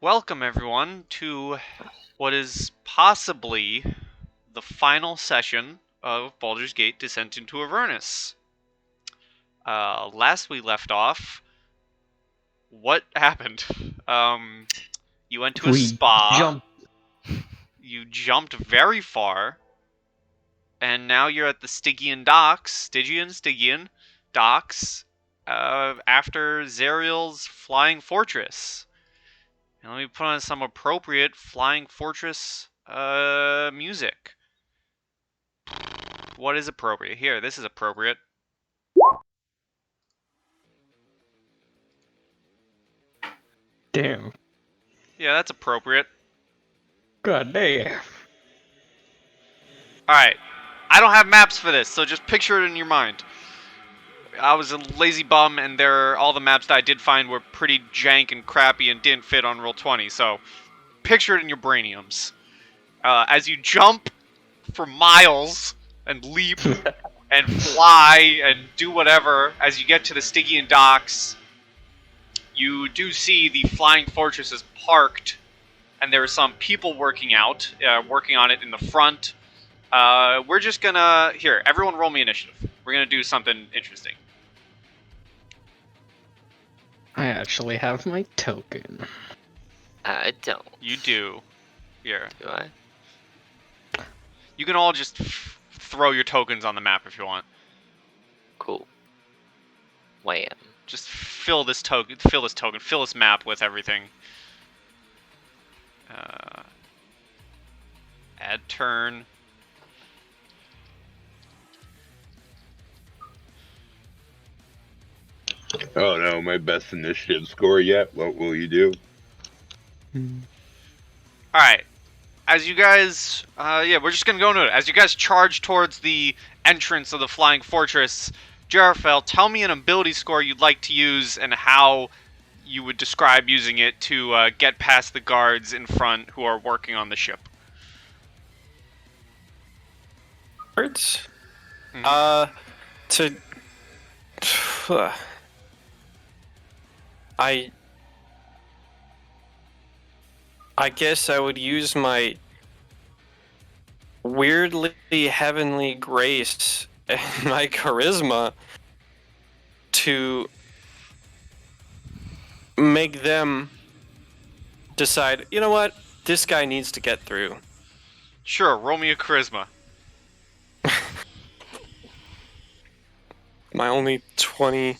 Welcome everyone to what is possibly the final session of Baldur's Gate Descent into Avernus. Last we left off, what happened? You went to a spa, you jumped very far, and now you're at the Stygian docks, after Zariel's flying fortress. And let me put on some appropriate Flying Fortress music. What is appropriate? Here, this is appropriate. Damn. Yeah, that's appropriate. God damn. Alright. I don't have maps for this, so just picture it in your mind. I was a lazy bum, and all the maps that I did find were pretty jank and crappy and didn't fit on Roll20, so picture it in your brainiums. As you jump for miles and leap and fly and do whatever, as you get to the Stygian docks, you do see the flying fortress is parked, and there are some people working on it in the front. We're just gonna... Here, everyone roll me initiative. We're gonna do something interesting. I actually have my token. I don't. You do. Here. Do I? You can all just throw your tokens on the map if you want. Cool. Wham. Just fill this map with everything. Add turn. Oh no, my best initiative score yet. What will you do? Alright. As you guys, we're just gonna go into it. As you guys charge towards the entrance of the Flying Fortress, Jarafel, tell me an ability score you'd like to use and how you would describe using it to get past the guards in front who are working on the ship. Hordes? Mm-hmm. I guess I would use my weirdly heavenly grace and my charisma to make them decide, you know what, this guy needs to get through. Sure, roll me a charisma. My only 20.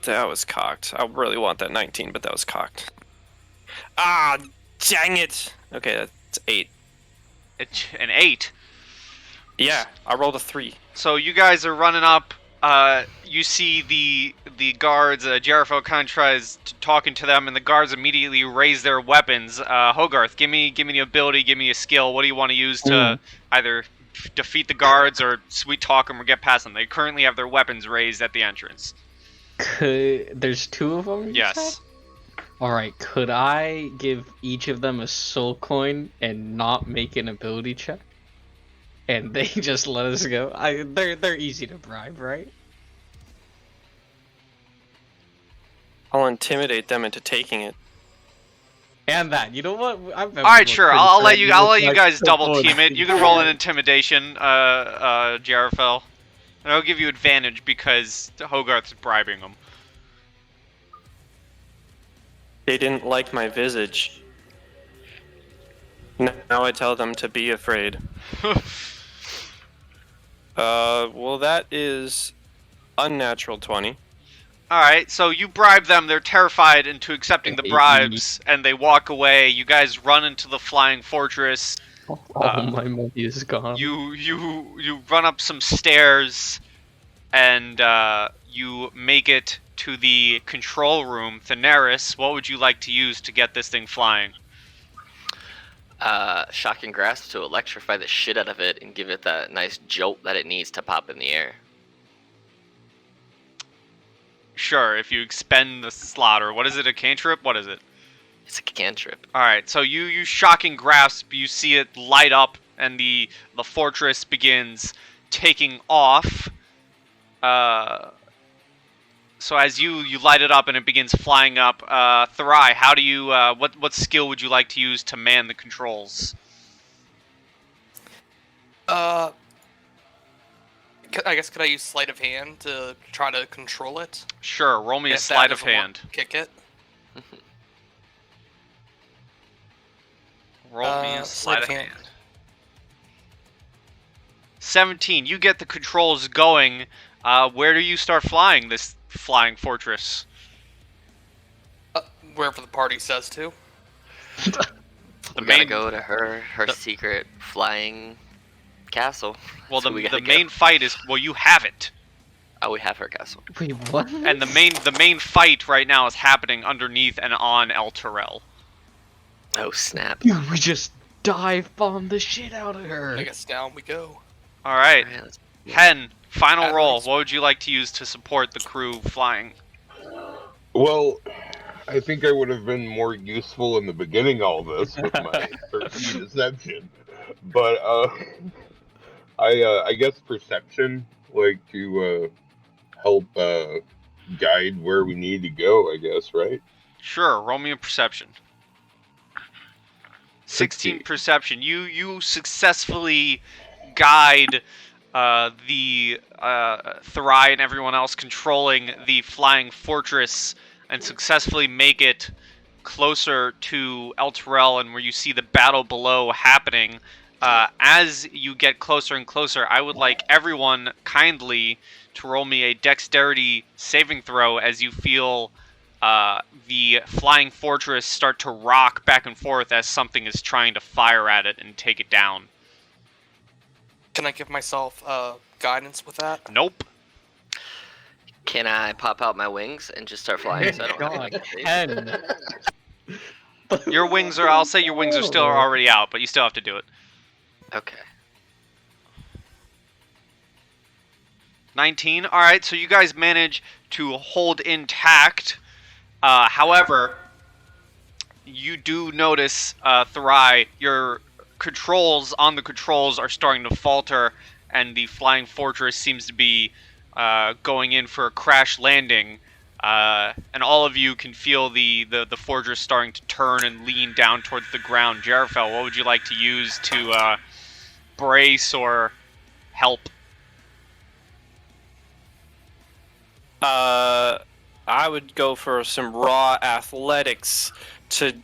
That was cocked. I really want that 19, but that was cocked. Ah, dang it! Okay, that's 8. An 8? Yeah, I rolled a 3. So you guys are running up. You see the guards. Jarafel kind of tries talking to them, and the guards immediately raise their weapons. Hogarth, give me the ability, give me a skill. What do you want to use to either defeat the guards or sweet talk them or get past them? They currently have their weapons raised at the entrance. There's 2 of them? Yes. Alright, could I give each of them a soul coin and not make an ability check? And they just let us go? They're easy to bribe, right? I'll intimidate them into taking it. And that, you know what? Alright, sure. I'll let you guys double team it. You can roll an intimidation, Jarafel. And I'll give you advantage because Hogarth's bribing them. They didn't like my visage. Now I tell them to be afraid. Well, that is unnatural 20. Alright, so you bribe them, they're terrified into accepting the bribes, and they walk away. You guys run into the Flying Fortress. All my money is gone. You run up some stairs, and you make it to the control room. Thaneris, what would you like to use to get this thing flying? Shocking grasp to electrify the shit out of it and give it that nice jolt that it needs to pop in the air. Sure, if you expend the slot, or what is it, a cantrip? What is it? It's a cantrip. Alright, so you use shocking grasp, you see it light up, and the fortress begins taking off. So as you light it up and it begins flying up, Thurai, how do you what skill would you like to use to man the controls? I guess could I use sleight of hand to try to control it? Sure, roll me a If that sleight of doesn't work, hand. Kick it. Roll me a Sleight sleight of of hand. hand. 17. You get the controls going. Where do you start flying this flying fortress? Wherever the party says to. The We gotta main go to her secret flying castle. well, So we the gotta main fight is you have it, Oh, we have her castle. Wait, what? and the main fight right now is happening underneath and on El Terrell. Oh snap! Dude, we just dive bomb the shit out of her. I guess down we go. All right, Alright, let's- Hen. Final At roll. least- What would you like to use to support the crew flying? Well, I think I would have been more useful in the beginning of all this with my 13 deception. But I guess perception, like to help guide where we need to go, I guess, right? Sure. Roll me a perception. 16 16. perception. You successfully guide the Thurai and everyone else controlling the flying fortress and successfully make it closer to El Terrell and where you see the battle below happening. As you get closer and closer, I would like everyone kindly to roll me a dexterity saving throw as you feel the flying fortress start to rock back and forth as something is trying to fire at it and take it down. Can I give myself guidance with that? Nope. Can I pop out my wings and just start flying? So I don't have God, to Hen. Your wings are, I'll say your wings are still already out, but you still have to do it. Okay. 19. Alright, so you guys manage to hold intact. However, you do notice, Thurai, your controls on the controls are starting to falter, and the flying fortress seems to be going in for a crash landing. And all of you can feel the fortress starting to turn and lean down towards the ground. Jarrafel, what would you like to use to brace or help? I would go for some raw athletics to,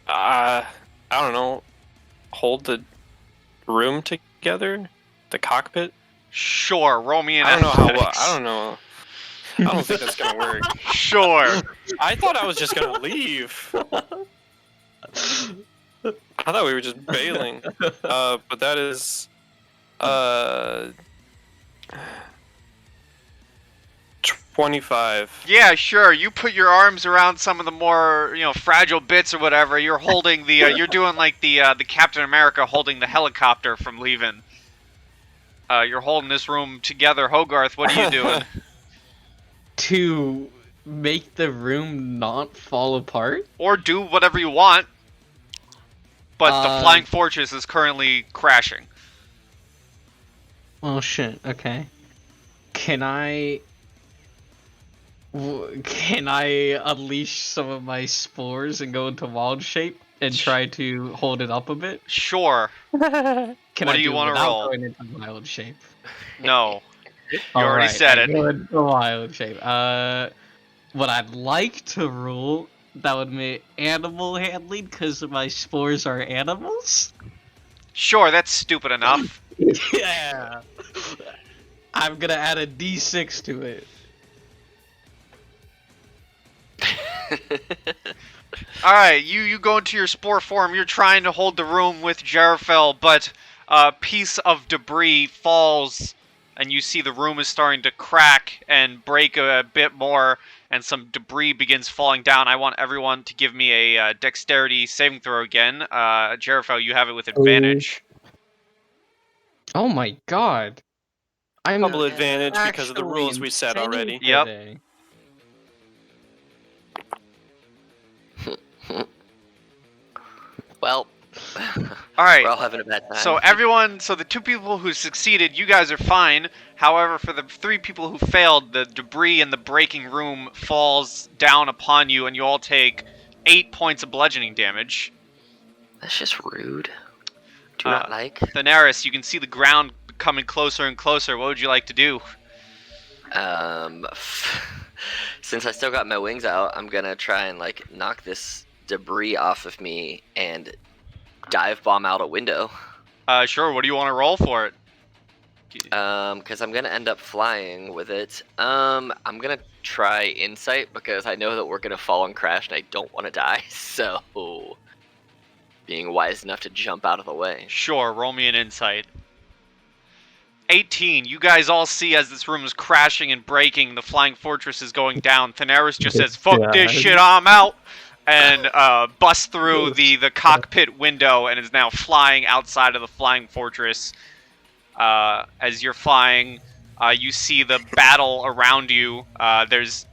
I don't know, hold the room together, the cockpit. Sure, roll me an I don't know how. athletics. I don't know. I don't think that's gonna work. Sure. I thought I was just gonna leave. I thought we were just bailing. But that is 25. Yeah, sure. You put your arms around some of the more, fragile bits or whatever. You're holding the, you're doing like the Captain America holding the helicopter from leaving. You're holding this room together. Hogarth, what are you doing? To make the room not fall apart? Or do whatever you want. But the flying fortress is currently crashing. Oh shit, okay. Can I unleash some of my spores and go into wild shape and try to hold it up a bit? Sure. Can What I do you it wanna without roll? Going into wild shape? No. You already Alright, said I it. go into wild shape. What I'd like to rule, that would make animal handling because my spores are animals? Sure, that's stupid enough. Yeah. I'm gonna add a D6 to it. Alright, you go into your spore form. You're trying to hold the room with Jarrafel, but a piece of debris falls, and you see the room is starting to crack and break a bit more, and some debris begins falling down. I want everyone to give me a dexterity saving throw again. Jarrafel, you have it with advantage. Oh my god. I'm Double advantage because of the actually rules we set insane already. Yep. today. Well, All right. We're all having a bad time. So the 2 people who succeeded, you guys are fine. However, for the 3 people who failed, the debris in the breaking room falls down upon you, and you all take 8 points of bludgeoning damage. That's just rude. Do not like. Daenerys, you can see the ground coming closer and closer. What would you like to do? Since I still got my wings out, I'm gonna try and like knock this debris off of me and dive bomb out a window. Sure. What do you want to roll for it? Because I'm gonna end up flying with it. I'm gonna try insight because I know that we're gonna fall and crash, and I don't want to die. So, being wise enough to jump out of the way. Sure. Roll me an insight. 18. You guys all see as this room is crashing and breaking, the flying fortress is going down. Daenerys just says, "Fuck this shit, I'm out," and busts through the cockpit window and is now flying outside of the flying fortress. As you're flying, you see the battle around you. There's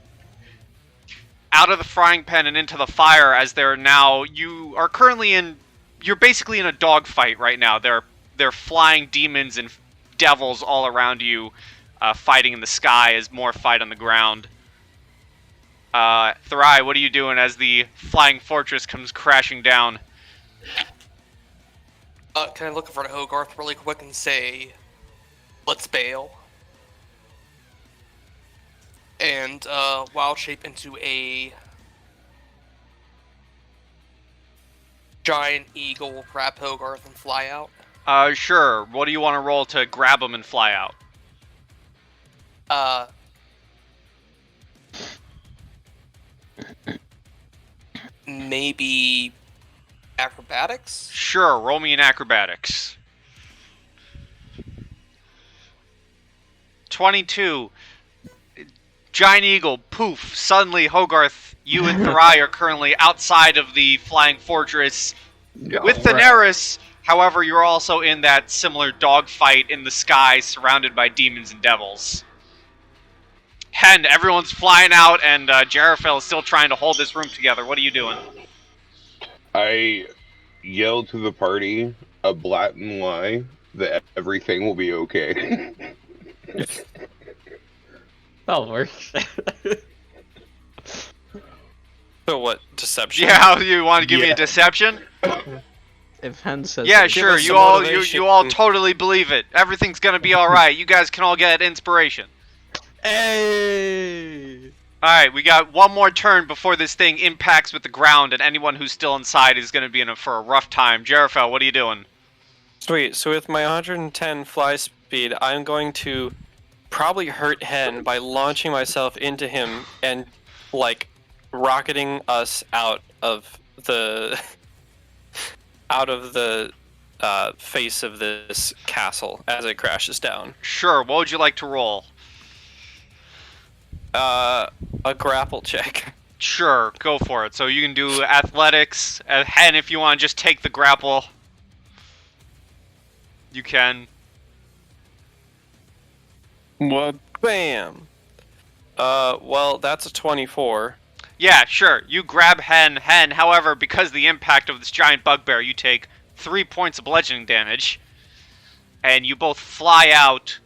out of the frying pan and into the fire. As they're now, you are currently in. You're basically in a dogfight right now. They're flying demons and devils all around you, fighting in the sky as more fight on the ground. Thrai, what are you doing as the flying fortress comes crashing down? Can I look in front of Hogarth really quick and say, "Let's bail"? And wild shape into a giant eagle, grab Hogarth, and fly out. Sure. What do you want to roll to grab them and fly out? Maybe acrobatics? Sure. Roll me in acrobatics. 22. Giant eagle, poof. Suddenly, Hogarth, you and Thrai are currently outside of the flying fortress with Daenerys. However, you're also in that similar dogfight in the sky, surrounded by demons and devils. And everyone's flying out, and Jarafel is still trying to hold this room together. What are you doing? I yell to the party a blatant lie that everything will be okay. That'll work. So what? Deception? Yeah, you want to give me a deception? If Hen says Yeah, it. sure. us You some all, motivation. you all totally believe it. Everything's gonna be all right. You guys can all get inspiration. Hey! All right, we got one more turn before this thing impacts with the ground, and anyone who's still inside is gonna be for a rough time. Jarafel, what are you doing? Sweet. So with my 110 fly speed, I'm going to probably hurt Hen by launching myself into him and like rocketing us out of the face of this castle as it crashes down. Sure. What would you like to roll? A grapple check. Sure, go for it. So you can do athletics, and if you want to just take the grapple, you can. What? Bam. Well, that's a 24. Yeah, sure. You grab Hen. However, because of the impact of this giant bugbear, you take 3 points of bludgeoning damage, and you both fly out,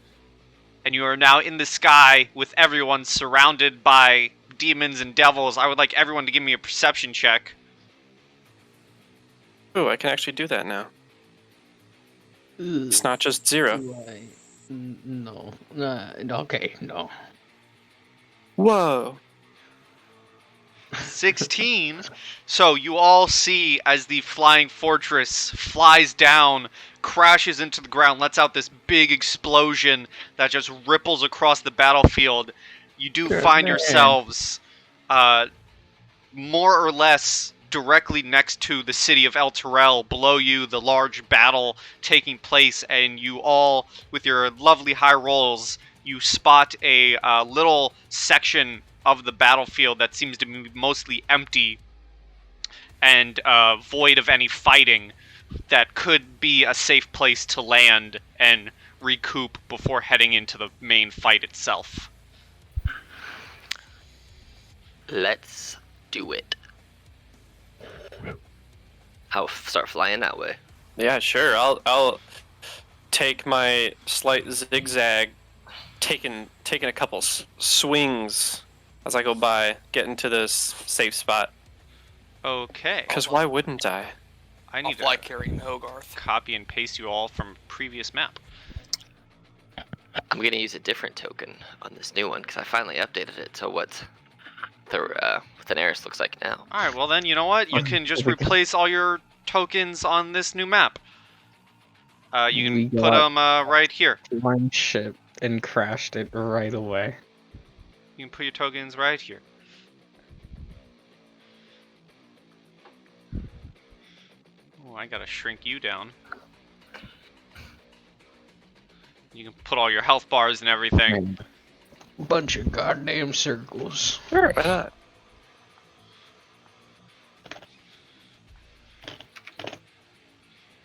and you are now in the sky with everyone surrounded by demons and devils. I would like everyone to give me a perception check. Ooh, I can actually do that now. Ugh. It's not just 0. No. Okay, no. Whoa. 16. So you all see as the flying fortress flies down, crashes into the ground, lets out this big explosion that just ripples across the battlefield. You do find yourselves more or less directly next to the city of El Terrell. Below you, the large battle taking place, and you all, with your lovely high rolls, you spot a little section of the battlefield that seems to be mostly empty and void of any fighting that could be a safe place to land and recoup before heading into the main fight itself. Let's do it. I'll start flying that way. Yeah, sure. I'll take my slight zigzag, taking a couple swings as I go by, get into this safe spot. Okay. Because why wouldn't I? I I'll need fly to carrying Hogarth. copy and paste you all from previous map. I'm gonna use a different token on this new one because I finally updated it to what the Daenerys looks like now. All right. Well, then you know what? You can just replace all your tokens on this new map. You We can put got- them right here. One ship and crashed it right away. You can put your tokens right here. Oh, I gotta shrink you down. You can put all your health bars and everything. Bunch of goddamn circles. Sure, why not?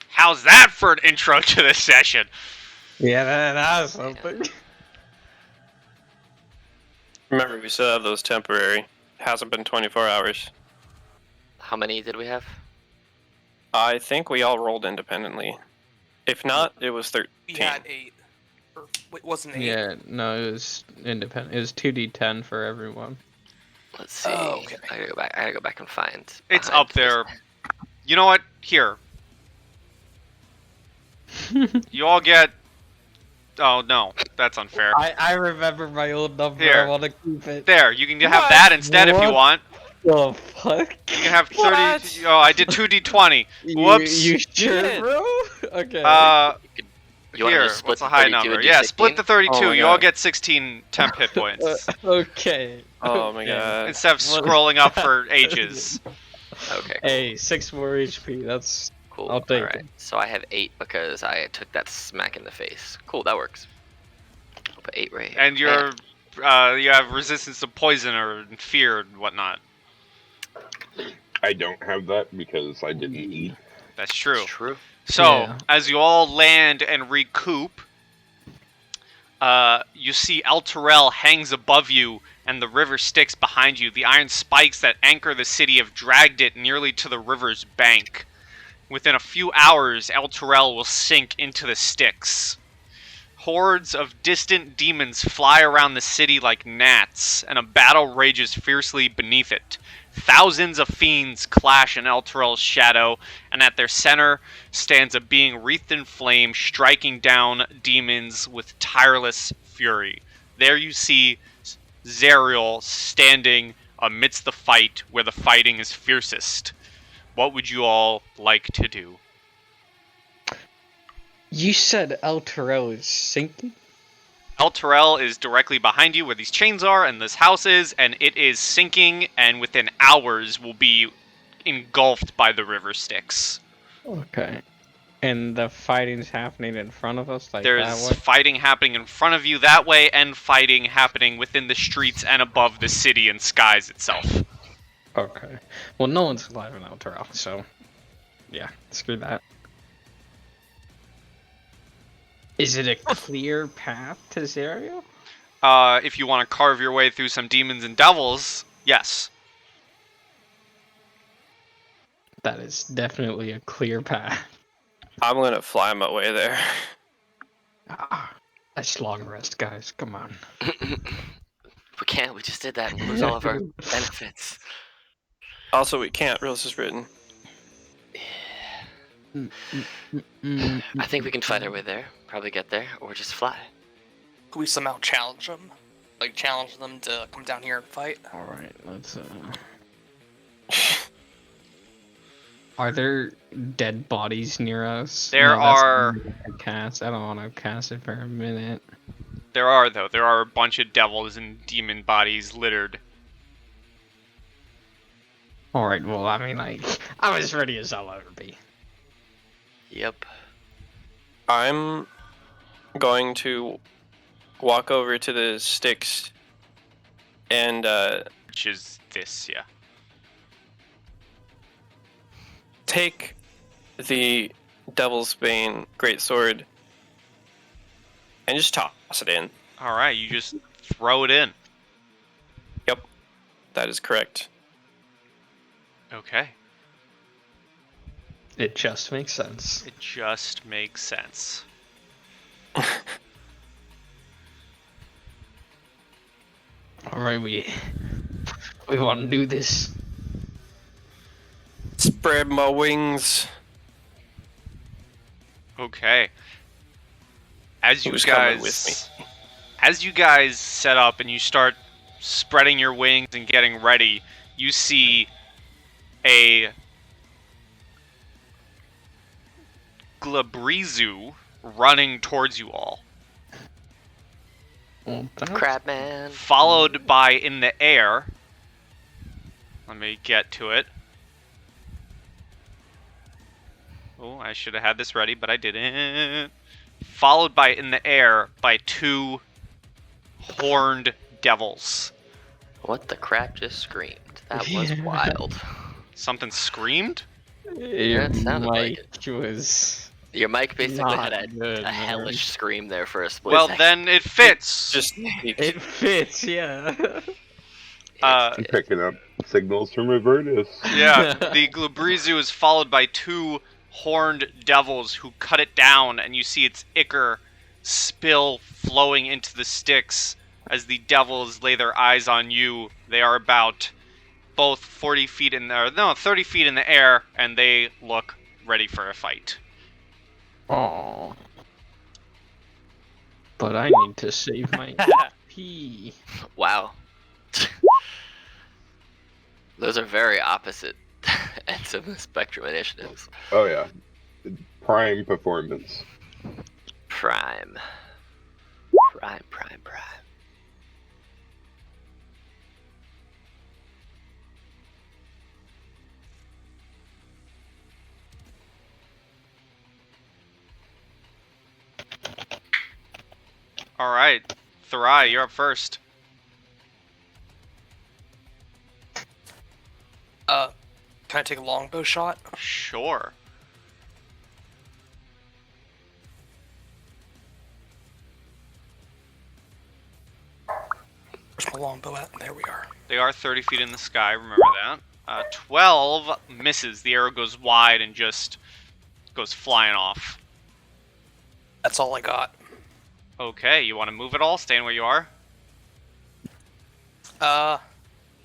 How's that for an intro to this session? Yeah, that was something. Remember, we still have those temporary. Hasn't been 24 hours. How many did we have? I think we all rolled independently. If not, it was 13. We had 8. Or, wait, wasn't 8? Yeah, no, it was independent. It was 2d10 for everyone. Let's see. Oh, okay. I gotta go back and find. It's behind up there. You know what? Here. You all get... Oh, no. That's unfair. I remember my old number. Here. I want to keep it. There, you can have that instead if you What? want. The fuck? You can have 30... What? Oh, I did 2d20. Whoops. You sure, Did. bro? Okay. You wanna Here, just split what's the a high 32 number? and Yeah, do split the 32. Oh my You all God. get 16 temp hit points. Okay. Oh my Okay. god. Instead of scrolling up for ages. Okay. Hey, 6 more HP. That's Cool. I'll take Alright. it. So I have 8 because I took that smack in the face. Cool, that works. I'll put 8 right. And you have resistance to poison or fear and whatnot. I don't have that because I didn't eat. That's true. It's true. So, Yeah. as you all land and recoup, you see El Terrell hangs above you and the river Styx behind you. The iron spikes that anchor the city have dragged it nearly to the river's bank. Within a few hours, El Terrell will sink into the Styx. Hordes of distant demons fly around the city like gnats, and a battle rages fiercely beneath it. Thousands of fiends clash in El Terrell's shadow, and at their center stands a being wreathed in flame, striking down demons with tireless fury. There you see Zariel standing amidst the fight where the fighting is fiercest. What would you all like to do? You said El Terrell is sinking? El Terrell is directly behind you where these chains are and this house is, and it is sinking, and within hours will be engulfed by the river Styx. Okay. And the fighting's happening in front of us, like There's that way? fighting happening in front of you that way, and fighting happening within the streets and above the city and skies itself. Okay. Well, no one's alive in El Terrell, so... Yeah, screw that. Is it a clear path to Zariel? If you want to carve your way through some demons and devils, yes. That is definitely a clear path. I'm gonna fly my way there. Ah, that's long rest, guys. Come on. We can't, we just did that and lose all of our benefits. Also, we can't. Rules is written. I think we can fight our way there, probably get there, or just fly. Could we somehow challenge them? Like, challenge them to come down here and fight? Alright, let's, Are there dead bodies near us? There that's are- something I could cast. I don't want to cast it for a minute. There are, though. There are a bunch of devils and demon bodies littered. Alright, well, I mean, like, I'm as ready as I'll ever be. Yep. I'm going to walk over to the sticks and Which is this, yeah. take the Devil's Bane greatsword and just toss it in. Alright, you just throw it in. Yep, that is correct. Okay. It just makes sense. It just makes sense. Alright, we want to do this. Spread my wings. Okay. As you Who's coming guys with as you guys set up and you start spreading your wings and getting ready, you see a Glabrizu running towards you all, Well, Crabman. followed by in the air. Let me get to it. Oh, I should have had this ready, but I didn't. Followed by in the air by 2 horned devils. What the crap just screamed? That was wild. Something screamed? Your it sounded like mic was... Your mic basically Not had good, a man. hellish scream there for a split Well, second. then it fits. Just It fits, yeah. I'm picking up signals from Avernus. Yeah, the Glabrizu is followed by 2 horned devils who cut it down, and you see its ichor spill flowing into the sticks as the devils lay their eyes on you. They are about both 30 feet in the air, and they look ready for a fight. Aww. But I need to save my pee. Wow. Those are very opposite ends of the spectrum initiatives. Oh yeah, prime performance. Prime. Prime. All right, Thurai, you're up first. Can I take a longbow shot? Sure. Where's my longbow at? There we are. They are 30 feet in the sky, remember that. 12 misses. The arrow goes wide and just goes flying off. That's all I got. Okay, you want to move at all? Staying where you are? I'll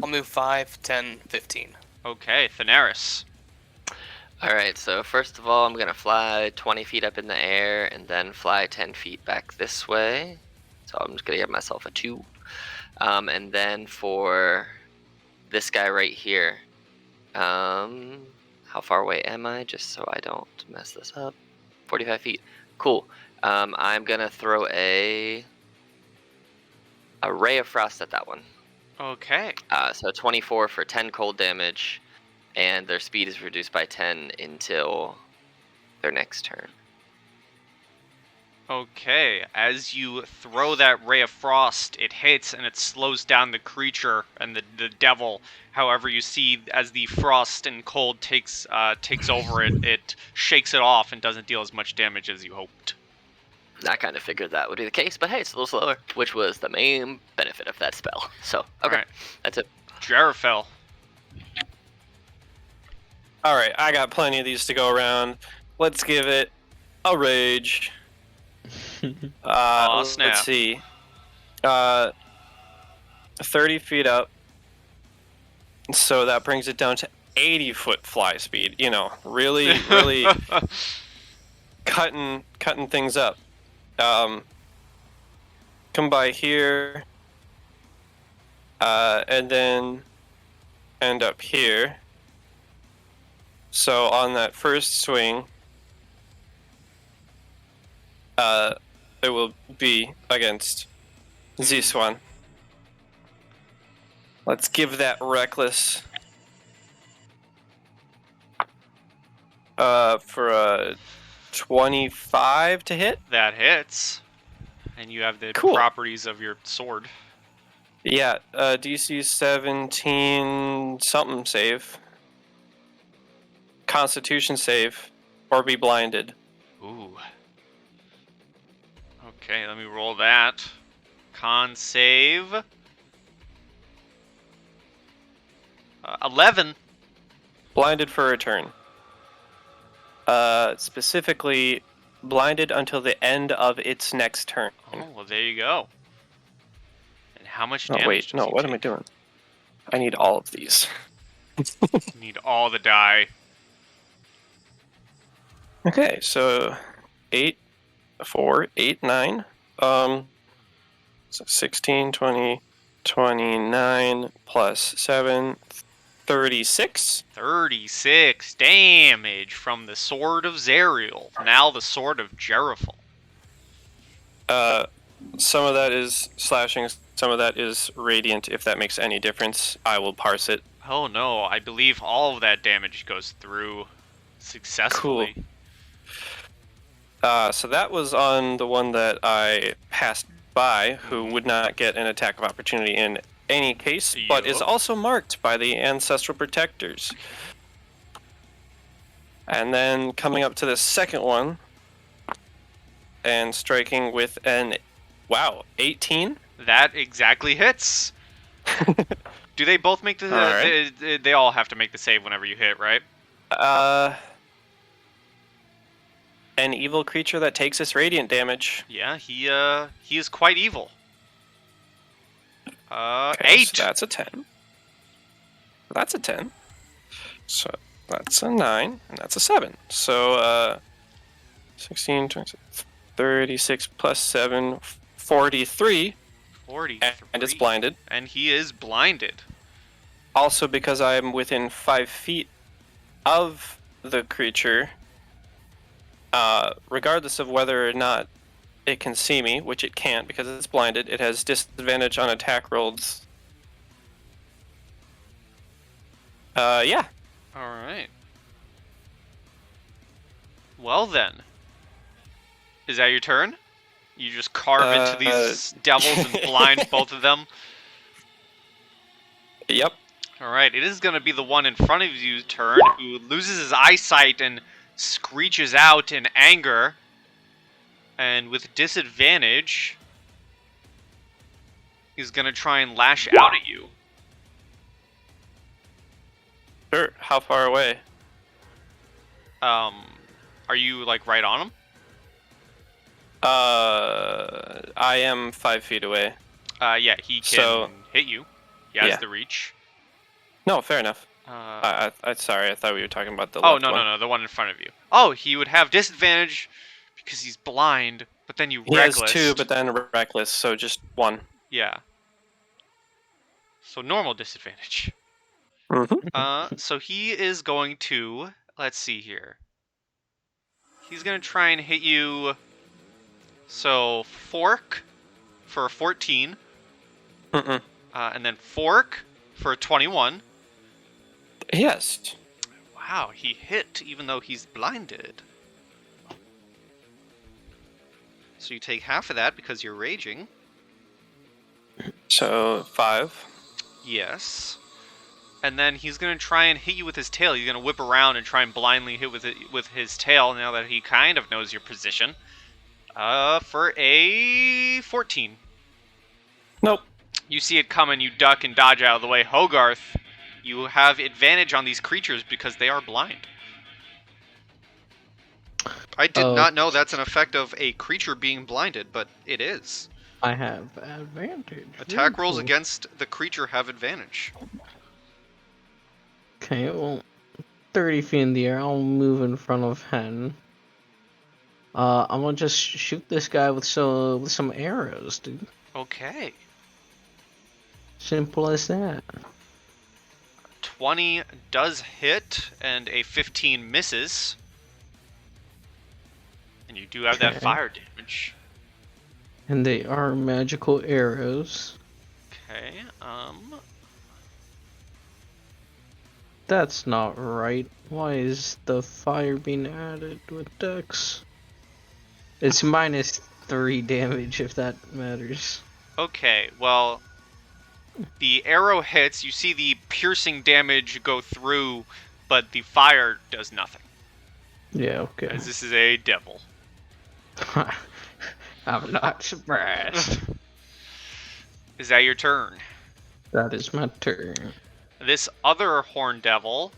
move 5, 10, 15. Okay, Thaneris. Alright, so first of all, I'm going to fly 20 feet up in the air and then fly 10 feet back this way. So I'm just going to give myself a 2. And then for this guy right here, how far away am I? Just so I don't mess this up. 45 feet. Cool. I'm going to throw a ray of frost at that one. Okay. So 24 for 10 cold damage, and their speed is reduced by 10 until their next turn. Okay, as you throw that ray of frost, it hits and it slows down the creature and the devil. However, you see as the frost and cold takes over it, it shakes it off and doesn't deal as much damage as you hoped. I kind of figured that would be the case, but hey, it's a little slower, which was the main benefit of that spell. So, okay, Alright. That's it. Jarafel. Alright, I got plenty of these to go around. Let's give it a rage. Snap. Let's see. 30 feet up. So that brings it down to 80-foot fly speed. You know, really cutting things up. Come by here. And then end up here. So on that first swing, it will be against this one. Let's give that reckless for a 25 to hit. That hits. And you have the Cool. properties of your sword. Yeah, DC 17 something save. Constitution save, or be blinded. Ooh. Okay, let me roll that. Con save. 11. Blinded for a turn. Specifically, blinded until the end of its next turn. Oh, well, there you go. And how much No, damage wait, does no, he what am I take? doing? I need all of these. Need all the die. Okay, so 8, 4, 8, 9. So 16, 20, 29 plus 7, 36. 36 damage from the Sword of Zariel. Now the Sword of Jerifel. Some of that is slashing, some of that is radiant. If that makes any difference, I will parse it. Oh no, I believe all of that damage goes through successfully. So that was on the one that I passed by, who would not get an attack of opportunity in any case, but is Yup. also marked by the Ancestral Protectors. And then coming up to the second one, and striking with an, 18? That exactly hits. Do they both make the... Alright. They all have to make the save whenever you hit, right? An evil creature that takes this radiant damage. Yeah, he is quite evil. Okay, 8! So that's a 10. That's a 10. So that's a 9, and that's a 7. So 16, 26, 36 plus 7, 43. 43. And it's blinded. And he is blinded. Also, because I'm within 5 feet of the creature, regardless of whether or not it can see me, which it can't because it's blinded, it has disadvantage on attack rolls. Yeah. Alright. Well then. Is that your turn? You just carve into these devils and blind both of them? Yep. Alright, it is going to be the one in front of you's turn who loses his eyesight and screeches out in anger. And with disadvantage, he's going to try and lash out at you. Sure. How far away? Are you, like, right on him? I am 5 feet away. Yeah, he can hit you. He has Yeah. the reach. No, fair enough. Uh, Sorry, I thought we were talking about the oh, left no, one. no, no, the one in front of you. Oh, he would have disadvantage because he's blind, but then you He reckless. has 2, but then reckless, so just 1. Yeah. So normal disadvantage. Mm-hmm. So he is going to, let's see here. He's going to try and hit you, so fork for a 14, Mm-mm. and then fork for a 21. Yes. Wow, he hit even though he's blinded. So you take half of that because you're raging. So 5. Yes. And then he's going to try and hit you with his tail. He's going to whip around and try and blindly hit with his tail now that he kind of knows your position. For a 14. Nope. You see it coming, you duck and dodge out of the way. Hogarth, you have advantage on these creatures because they are blind. I did not know that's an effect of a creature being blinded, but it is. I have advantage. Attack Very rolls cool. against the creature have advantage. Okay, well, 30 feet in the air, I'll move in front of Hen. I'm gonna just shoot this guy with some arrows, dude. Okay. Simple as that. 20 does hit, and a 15 misses. And you do have that Okay. fire damage. And they are magical arrows. Okay, That's not right. Why is the fire being added with Dex? It's -3 damage if that matters. okay, well, the arrow hits, you see the piercing damage go through, but the fire does nothing, Yeah, okay. as this is a devil. I'm not surprised. Is that your turn? That is my turn. This other horn devil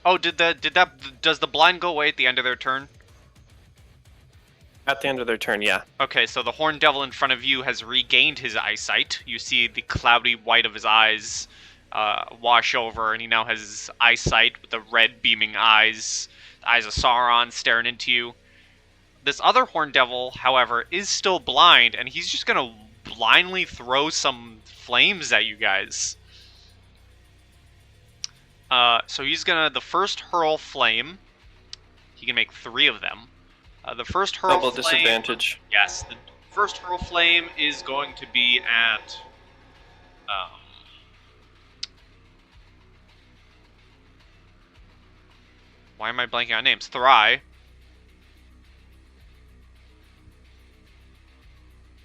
Oh, does the blind go away at the end of their turn? At the end of their turn, yeah. Okay, so the Horned Devil in front of you has regained his eyesight. You see the cloudy white of his eyes wash over, and he now has his eyesight with the red beaming eyes, the eyes of Sauron staring into you. This other Horned Devil, however, is still blind, and he's just gonna blindly throw some flames at you guys. So he's gonna, the first hurl flame, he can make 3 of them. The first hurl Double flame, disadvantage. yes, the first hurl flame is going to be at, why am I blanking on names? Thry.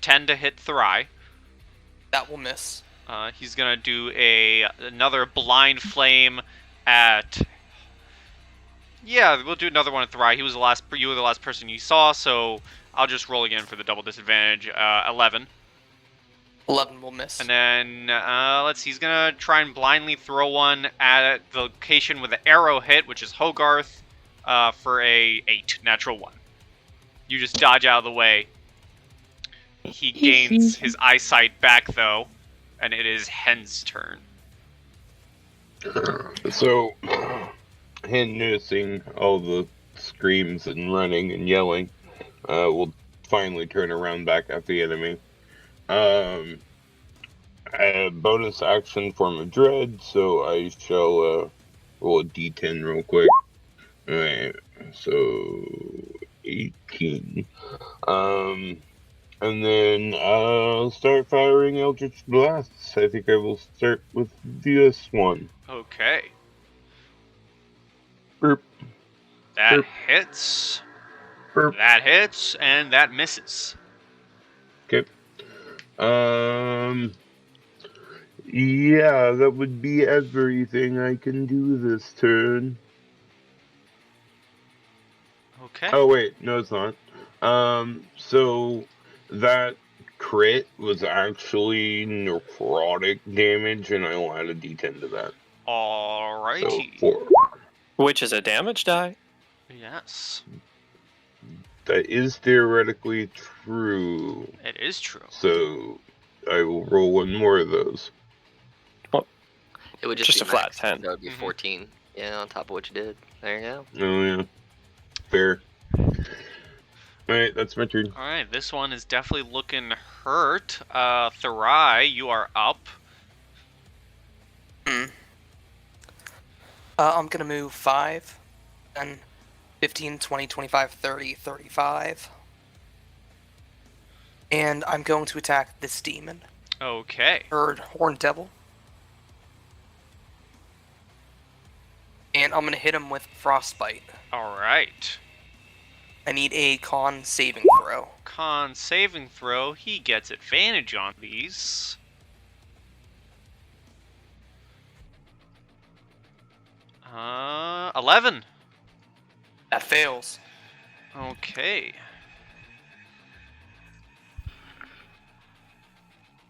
10 to hit Thry. That will miss. He's gonna do another blind flame at. Yeah, we'll do another one at Thry. You were the last person you saw, so I'll just roll again for the double disadvantage. 11. 11 will miss. And then let's see. He's gonna try and blindly throw one at the location with an arrow hit, which is Hogarth, for a 8 natural 1. You just dodge out of the way. He gains his eyesight back though, and it is Hen's turn. So, Hen, noticing all the screams and running and yelling, will finally turn around back at the enemy. A bonus action form of dread, so I shall roll a d10 real quick. Alright, so 18. And then I'll start firing Eldritch Blasts. I think I will start with this one. Okay. Burp. That Burp. hits. Burp. That hits, and that misses. Okay. Yeah, that would be everything I can do this turn. Okay. Oh, wait, no, it's not. So that crit was actually necrotic damage, and I'll add a d10 to that. So Alrighty. 4. Which is a damage die. Yes, That is theoretically true. it is true. So I will roll one more of those. It would just Just be a flat max, 10. That would be Mhm. 14. Yeah, on top of what you did. There you go. Oh, yeah. Fair. Alright, that's my turn. Alright, this one is definitely looking hurt. Thrai, you are up. I'm gonna move 5, and 15, 20, 25, 30, 35. And I'm going to attack this demon. Okay. Horned Devil. And I'm gonna hit him with Frostbite. Alright. I need a con saving throw. Con saving throw. He gets advantage on these. Uh, 11. That fails. Okay.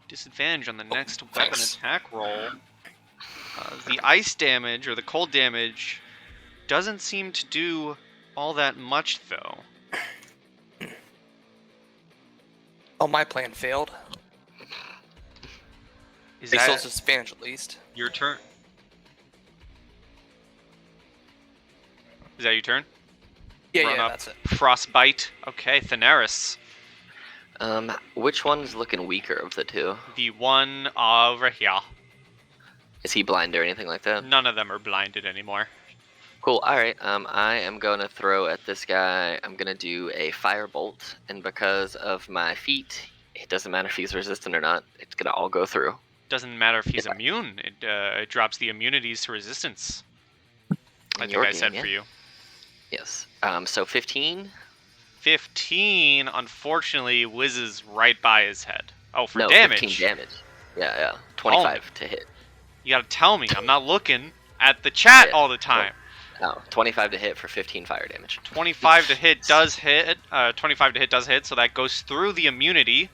Disadvantage on the next weapon thanks. attack roll. The ice damage, or the cold damage, doesn't seem to do all that much, though. Oh, my plan failed. Is He still that has disadvantage at least. your turn? Is that your turn? Yeah, Run yeah, up. that's it. Frostbite. Okay, Thaneris. Which one's looking weaker of the two? The one over here. Is he blind or anything like that? None of them are blinded anymore. Cool. All right. I am going to throw at this guy. I'm going to do a firebolt, and because of my feet, it doesn't matter if he's resistant or not. It's going to all go through. Doesn't matter if he's Yeah. immune. It drops the immunities to resistance. I think Your I game, said yeah? for you. Yes. So 15. 15, unfortunately, whizzes right by his head. Oh, for No, damage. 15 damage. Yeah. 25 to hit. You gotta tell me. I'm not looking at the chat Yeah. all the time. No, 25 to hit for 15 fire damage. 25 to hit does hit. 25 to hit does hit, so that goes through the immunity.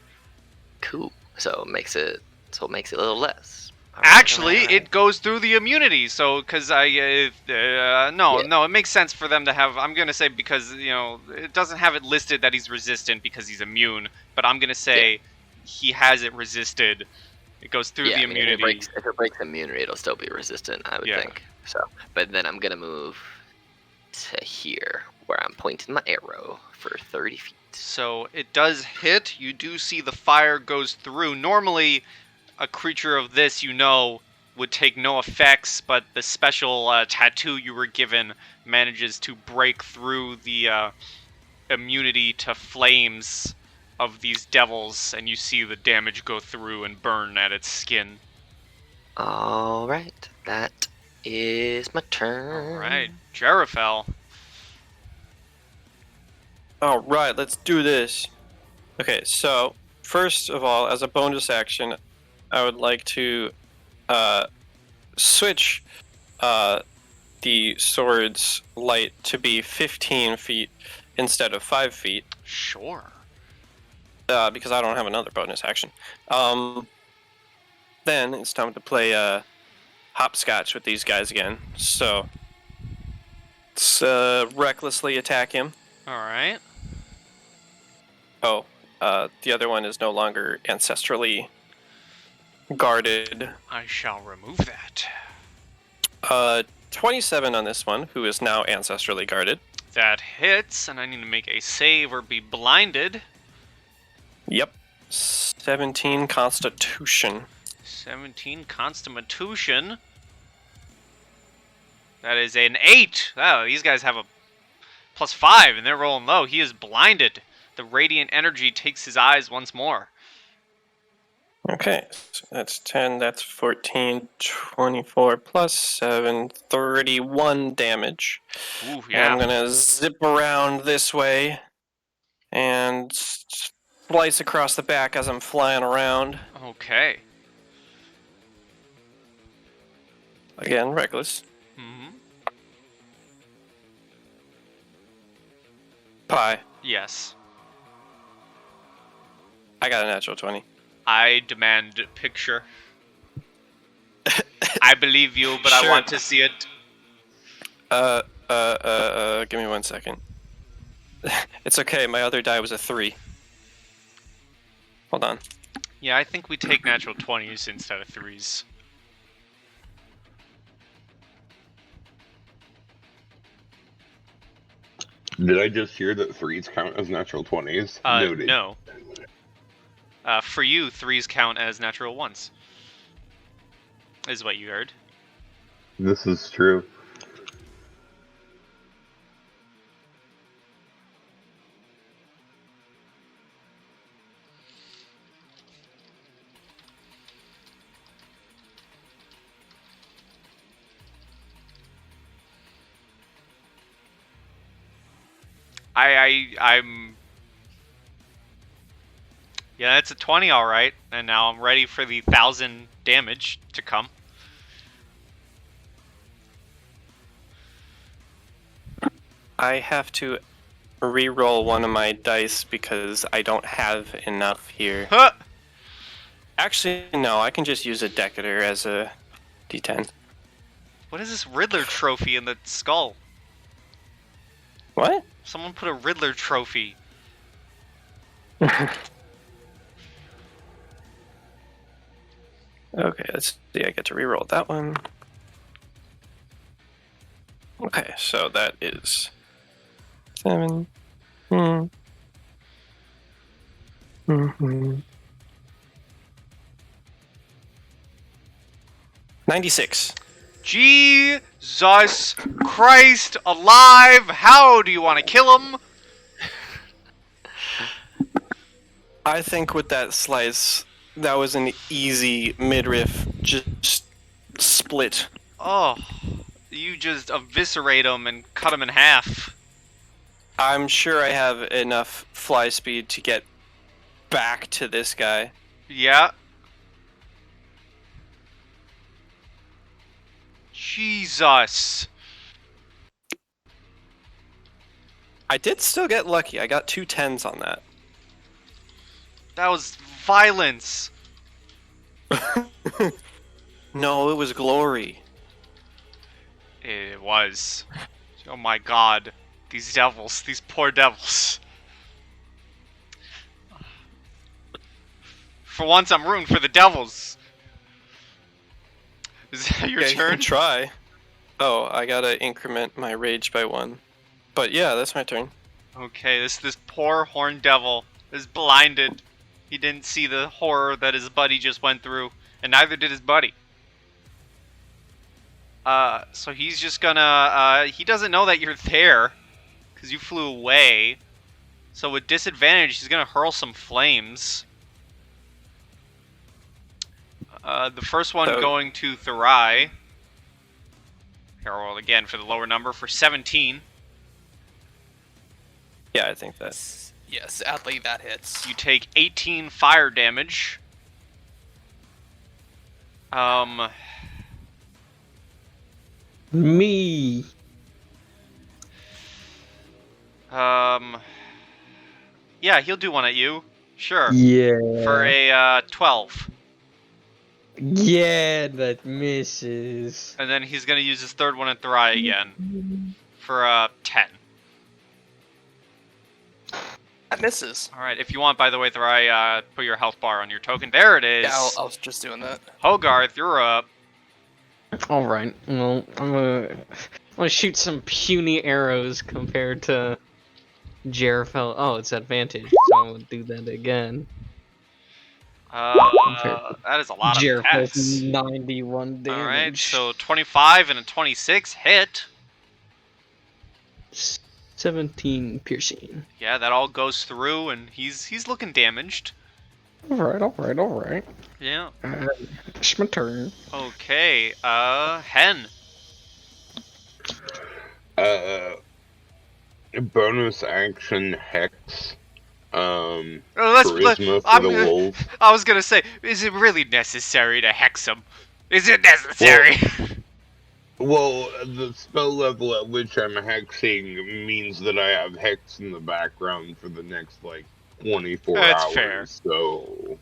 Cool. So it makes it a little less. Actually, Alright. it goes through the immunity. So, because no, it makes sense for them to have. I'm gonna say because it doesn't have it listed that he's resistant because he's immune, but I'm gonna say he has it resisted. It goes through the I mean, immunity. if it breaks immunity, it'll still be resistant, I would think. So, but then I'm gonna move to here, where I'm pointing my arrow for 30 feet. So it does hit. You do see the fire goes through. Normally, a creature of this, would take no effects, but the special tattoo you were given manages to break through the immunity to flames of these devils, and you see the damage go through and burn at its skin. Alright, that is my turn. Alright, Jerifel. Alright, let's do this. Okay, so first of all, as a bonus action, I would like to switch the sword's light to be 15 feet instead of 5 feet. Sure. Because I don't have another bonus action. Then it's time to play hopscotch with these guys again. So let's recklessly attack him. Alright. Oh, the other one is no longer ancestrally guarded. I shall remove that. 27 on this one, who is now ancestrally guarded. That hits, and I need to make a save or be blinded. Yep. 17 Constitution. 17 Constitution. That is an 8. Oh, these guys have a +5, and they're rolling low. He is blinded. The radiant energy takes his eyes once more. Okay, so that's 10, that's 14, 24 plus 7, 31 damage. Ooh, And yeah. I'm gonna zip around this way and slice across the back as I'm flying around. Okay. Again, reckless. Mm-hmm. Pie. Yes. I got a natural 20. I demand picture. I believe you, but Sure. I want to see it. Give me 1 second. It's okay, my other die was a 3. Hold on. Yeah, I think we take natural 20s instead of 3s. Did I just hear that 3s count as natural 20s? Noted. No. For you, 3s count as natural 1s. Is what you heard. This is true. I'm... Yeah, it's a 20 alright, and now I'm ready for the 1,000 damage to come. I have to re-roll one of my dice because I don't have enough here. Huh! Actually, no, I can just use a Decatur as a D10. What is this Riddler trophy in the skull? What? Someone put a Riddler trophy. Okay, let's see, I get to re-roll that one. Okay, so that is 7. 96. Jesus Christ alive! How do you want to kill him? I think with that slice, that was an easy midriff, just split. Oh, you just eviscerate him and cut him in half. I'm sure I have enough fly speed to get back to this guy. Yeah. Jesus. I did still get lucky. I got 2 10s on that. That was violence. No, it was glory. It was. Oh my god. These devils. These poor devils. For once, I'm rooting for the devils. Is that your Okay, you turn? can try. Oh, I gotta increment my rage by 1. But yeah, that's my turn. Okay, this poor horned devil is blinded. He didn't see the horror that his buddy just went through, and neither did his buddy. So he's just gonna, he doesn't know that you're there, because you flew away. So with disadvantage, he's gonna hurl some flames. The first one So- going to Thurai. Here, roll again for the lower number for 17. Yeah, I think that's... Yes, sadly that hits. You take 18 fire damage. Me. Yeah, he'll do one at you. Sure. Yeah. For a 12. Yeah, that misses. And then he's gonna use his third one at Thurai again. For a 10. That misses. Alright, if you want, by the way, Thurai, put your health bar on your token. There it is. Yeah, I was just doing that. Hogarth, you're up. All right. Well, I'm gonna shoot some puny arrows compared to Jerfel. Oh, it's advantage, so I'm gonna do that again. That is a lot of Jerfel's tests. 91 damage. Alright, so 25 and a 26 hit. 17 piercing. Yeah, that all goes through, and he's looking damaged. All right. Yeah. It's my turn. Okay, Hen. Bonus action hex. Let's Charisma for I'm the gonna- wolf. I was gonna say, is it really necessary to hex him? Is it necessary? Well, the spell level at which I'm hexing means that I have hex in the background for the next, like, 24 That's hours. fair. So,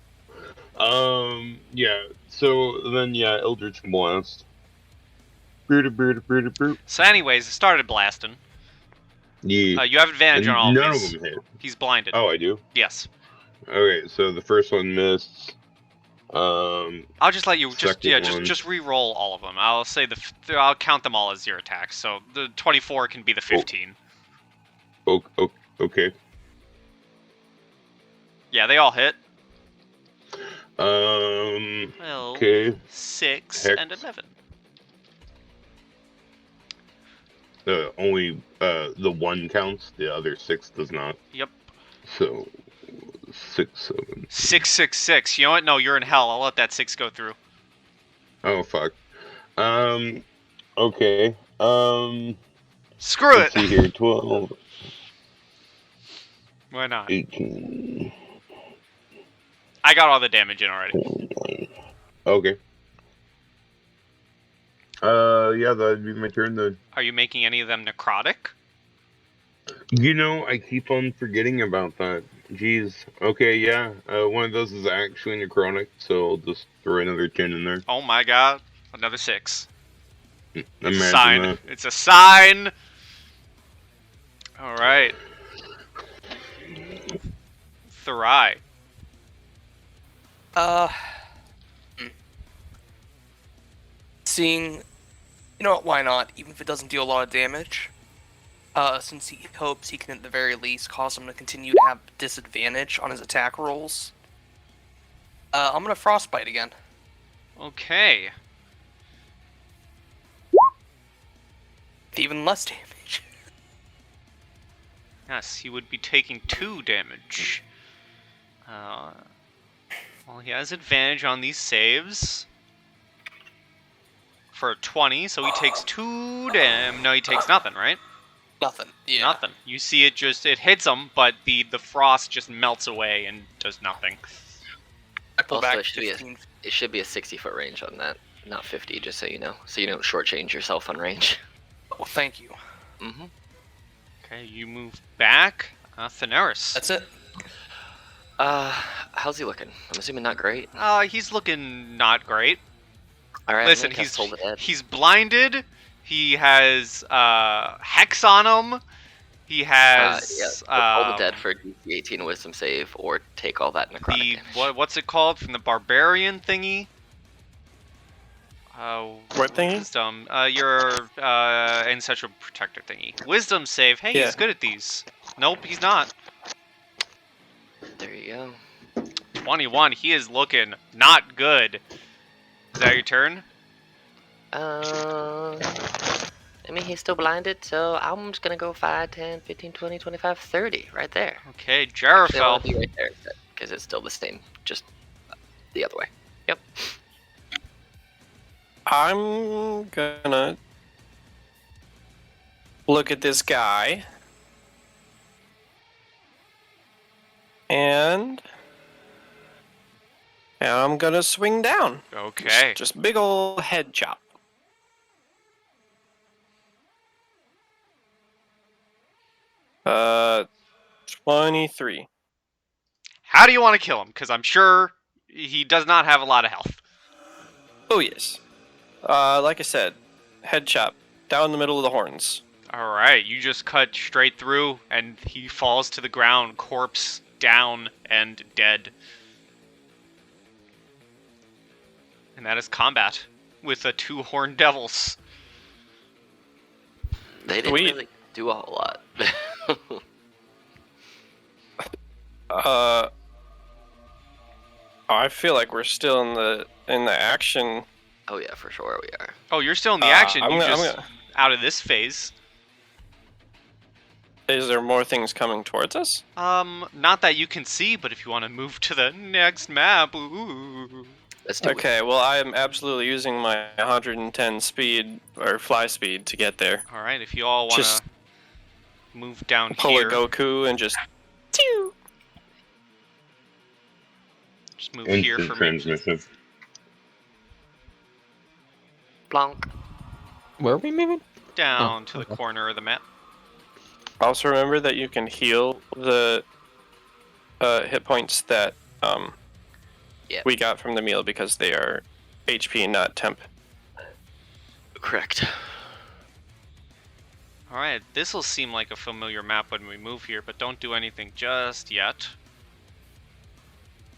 yeah. So then, yeah, Eldritch Blast. Boop. So anyways, it started blasting. Yeah. You have advantage on all None of of these. them hit. He's blinded. Oh, I do? Yes. Okay, so the first one missed. I'll just let you Second one. just re-roll all of them. I'll say I'll count them all as your attacks. So the 24 can be the 15. Okay. Yeah, they all hit. Um, 12, okay. 6, Hex. and 11. Only, the one counts, the other 6 does not. Yep. So, 6, 7. 666. You know what? No, you're in hell. I'll let that 6 go through. Oh, fuck. Okay. Screw Let's see it. here. 12, Why not? 18, I got all the damage in already. 29. Okay. Yeah, that'd be my turn then. Are you making any of them necrotic? You know, I keep on forgetting about that. Jeez. Okay, yeah. One of those is actually necrotic, so I'll just throw another 10 in there. Oh my god. Another 6. Imagine Sign. that. It's a sign. Alright. Thurai. Seeing, you know what, why not? Even if it doesn't deal a lot of damage. Since he hopes he can at the very least cause him to continue to have disadvantage on his attack rolls. I'm gonna frostbite again. Okay. Even less damage. Yes, he would be taking 2 damage. Well, he has advantage on these saves. For a 20, so he takes 2 damage. No, he takes nothing, right? Nothing. Yeah. Nothing. You see it hits him, but the frost just melts away and does nothing. I pull Also, back it should be a 60-foot range on that, not 50, just so you know. So you don't shortchange yourself on range. Well, thank you. Mm-hmm. Okay, you move back. Thaneris. That's it. How's he looking? I'm assuming not great. He's looking not great. All right. Listen, I'm gonna cast Toll the Dead. he's blinded. He has hex on him. He has Toll the Dead for a DC 18 Wisdom save, or take all that necrotic damage. what's it called from the barbarian thingy? What thingy? Wisdom. Your ancestral protector thingy. Wisdom save. Hey, Yeah. he's good at these. Nope, he's not. There you go. 21. He is looking not good. Is that your turn? I mean, he's still blinded, so I'm just gonna go 5, 10, 15, 20, 25, 30, right there. Okay, Actually, I Jarafel. wanna be right there, because it's still the same, just the other way. Yep. I'm gonna look at this guy. And I'm gonna swing down. Okay. Just big ol' head chop. Uh, 23. How do you want to kill him? Because I'm sure he does not have a lot of health. Oh yes. Like I said, head chop down the middle of the horns. Alright, you just cut straight through, and he falls to the ground, corpse down and dead. And that is combat with the 2 horned devils. They didn't Sweet. really do a whole lot. I feel like we're still in the action. Oh yeah, for sure we are. Oh, you're still in the action. I'm You gonna- just out of this phase. Is there more things coming towards us? Not that you can see, but if you want to move to the next map, ooh. Let's do it. Okay, well I am absolutely using my 110 speed or fly speed to get there. All right, if you all want to Just move down pull here, a Goku and just just move here Instant for me. transmission. Plonk. Where are we moving? Down Oh, to the okay. corner of the map. Also remember that you can heal the hit points that Yeah. we got from the meal because they are HP, not temp. Correct. All right, this will seem like a familiar map when we move here, but don't do anything just yet.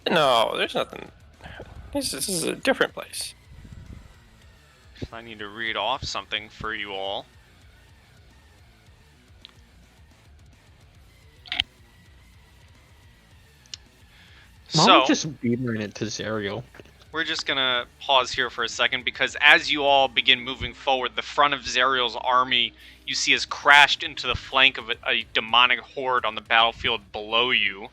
No, there's nothing. This is a different place. I need to read off something for you all. Why don't So, we just beamer it to Zariel? we're just gonna pause here for a second because as you all begin moving forward, the front of Zariel's army you see has crashed into the flank of a demonic horde on the battlefield below you.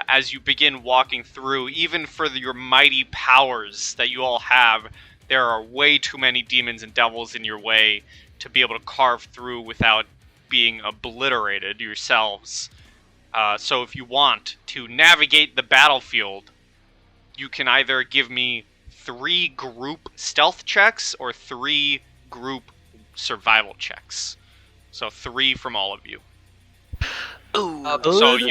As you begin walking through, even for your mighty powers that you all have, there are way too many demons and devils in your way to be able to carve through without being obliterated yourselves. So if you want to navigate the battlefield, you can either give me 3 group stealth checks or 3 group survival checks. So 3 from all of you. Ooh. So Good.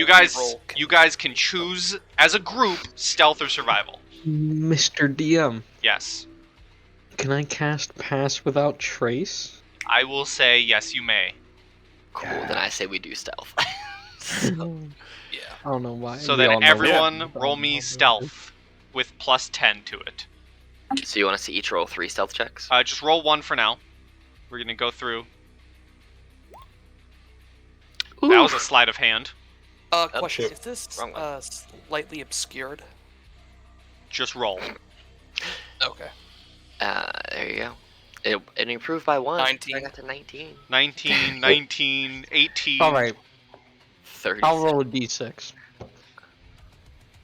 you guys can choose as a group stealth or survival. Mr. DM, Yes. can I cast Pass Without Trace? I will say yes, you may. Cool. Then I say we do stealth. I don't know why. So we then all know everyone that. roll me stealth with plus 10 to it. So you want us to each roll 3 stealth checks? Just roll 1 for now. We're gonna go through. That was a sleight of hand. Question: shit. Is this Wrong one. slightly obscured? Just roll. Okay. There you go. It improved by 1. 19. I got to 19. 19, 19, 18. Alright, 30. I'll roll a d6.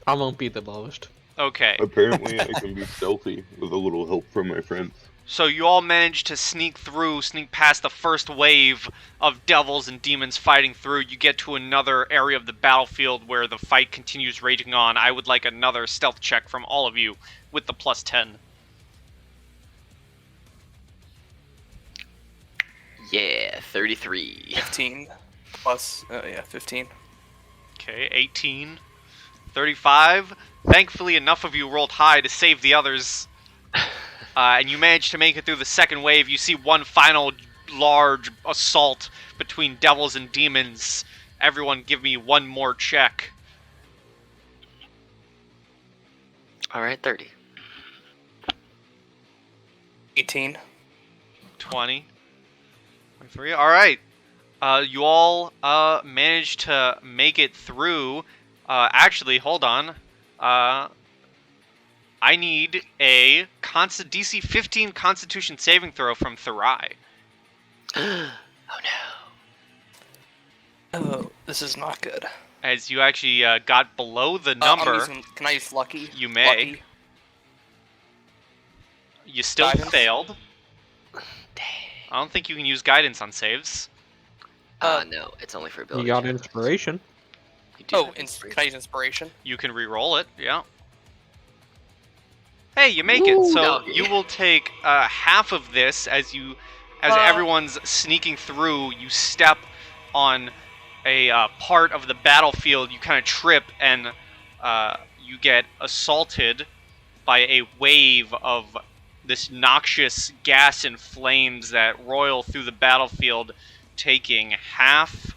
I won't be the lowest. Okay. Apparently, I can be stealthy with a little help from my friends. So you all managed to sneak past the first wave of devils and demons fighting through. You get to another area of the battlefield where the fight continues raging on. I would like another stealth check from all of you with the plus 10. Yeah, 33. 15 plus. 15. Okay, 18, 35. Thankfully, enough of you rolled high to save the others. and you manage to make it through the second wave. You see one final large assault between devils and demons. Everyone give me one more check. Alright, 30. 18. 20. 23. Alright. You all managed to make it through. Actually, hold on. I need a DC 15 Constitution saving throw from Thurai. Oh no. Oh, this is not good. As you actually got below the number. Can I use lucky? You may. Lucky. You still Guidance? failed. Dang. I don't think you can use guidance on saves. No, it's only for ability. You got checks. inspiration. You do Oh, have can I use inspiration? You can re-roll it, yeah. Hey, you make it. So No. you will take half of this as everyone's sneaking through. You step on a part of the battlefield. You kind of trip, and you get assaulted by a wave of this noxious gas and flames that roil through the battlefield, taking half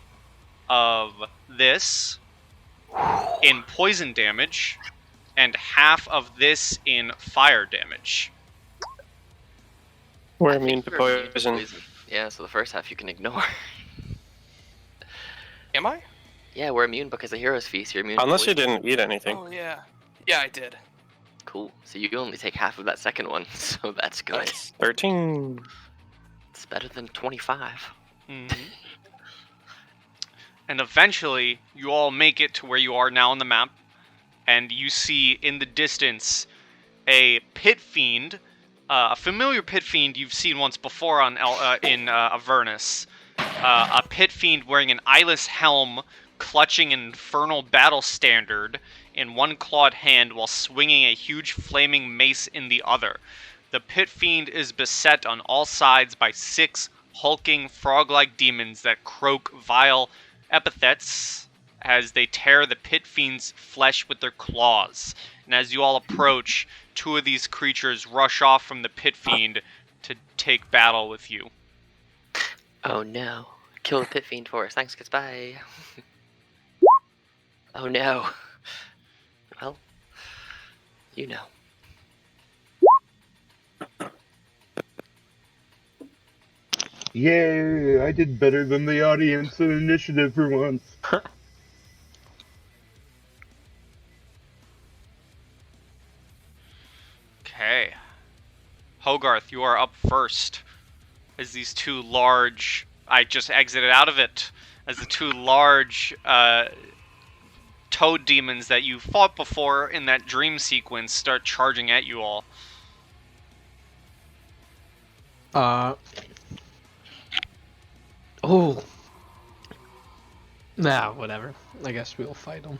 of this in poison damage and half of this in fire damage. We're I think immune to we're immune to poison. Yeah, so the first half you can ignore. Am I? Yeah, we're immune because of Hero's Feast. You're immune to Unless you poison. didn't eat anything. Oh yeah. Yeah, I did. Cool. So you only take half of that second one, so that's good. Nice. 13. It's better than 25. Mhm. And eventually, you all make it to where you are now on the map, and you see in the distance a pit fiend, a familiar pit fiend you've seen once before in Avernus. A pit fiend wearing an eyeless helm, clutching an infernal battle standard in one clawed hand while swinging a huge flaming mace in the other. The pit fiend is beset on all sides by 6 hulking frog-like demons that croak vile epithets as they tear the pit fiend's flesh with their claws. And as you all approach, 2 of these creatures rush off from the pit fiend to take battle with you. Oh no. Kill the pit fiend for us. Thanks, goodbye. Oh no. Well, you know. Yay! I did better than the audience in initiative for once. Okay. Hogarth, you are up first. As these 2 large... I just exited out of it. As the 2 large toad demons that you fought before in that dream sequence start charging at you all. Oh. Nah, whatever. I guess we'll fight them.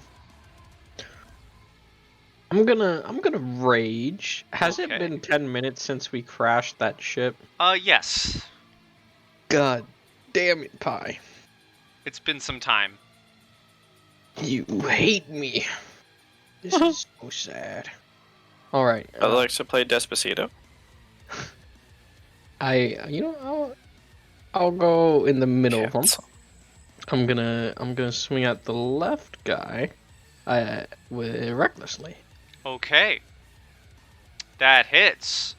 I'm gonna rage. Has it Okay. been 10 minutes since we crashed that ship? Yes. God damn it, Pie. It's been some time. You hate me. This is so sad. Alright. Alexa played Despacito. I'll go in the middle of them. Cats. I'm gonna swing at the left guy, with recklessly. Okay. That hits.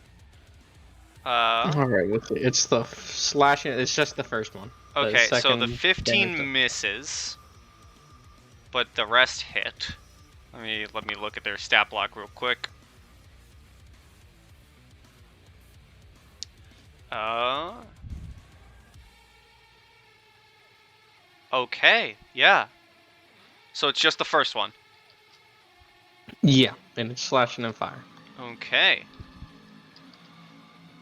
All right, it's the slashing. It's just the first one. Okay, so the second 15 damage- misses, but the rest hit. Let me look at their stat block real quick. Okay, yeah. So it's just the first one. Yeah, and it's slashing and fire. Okay.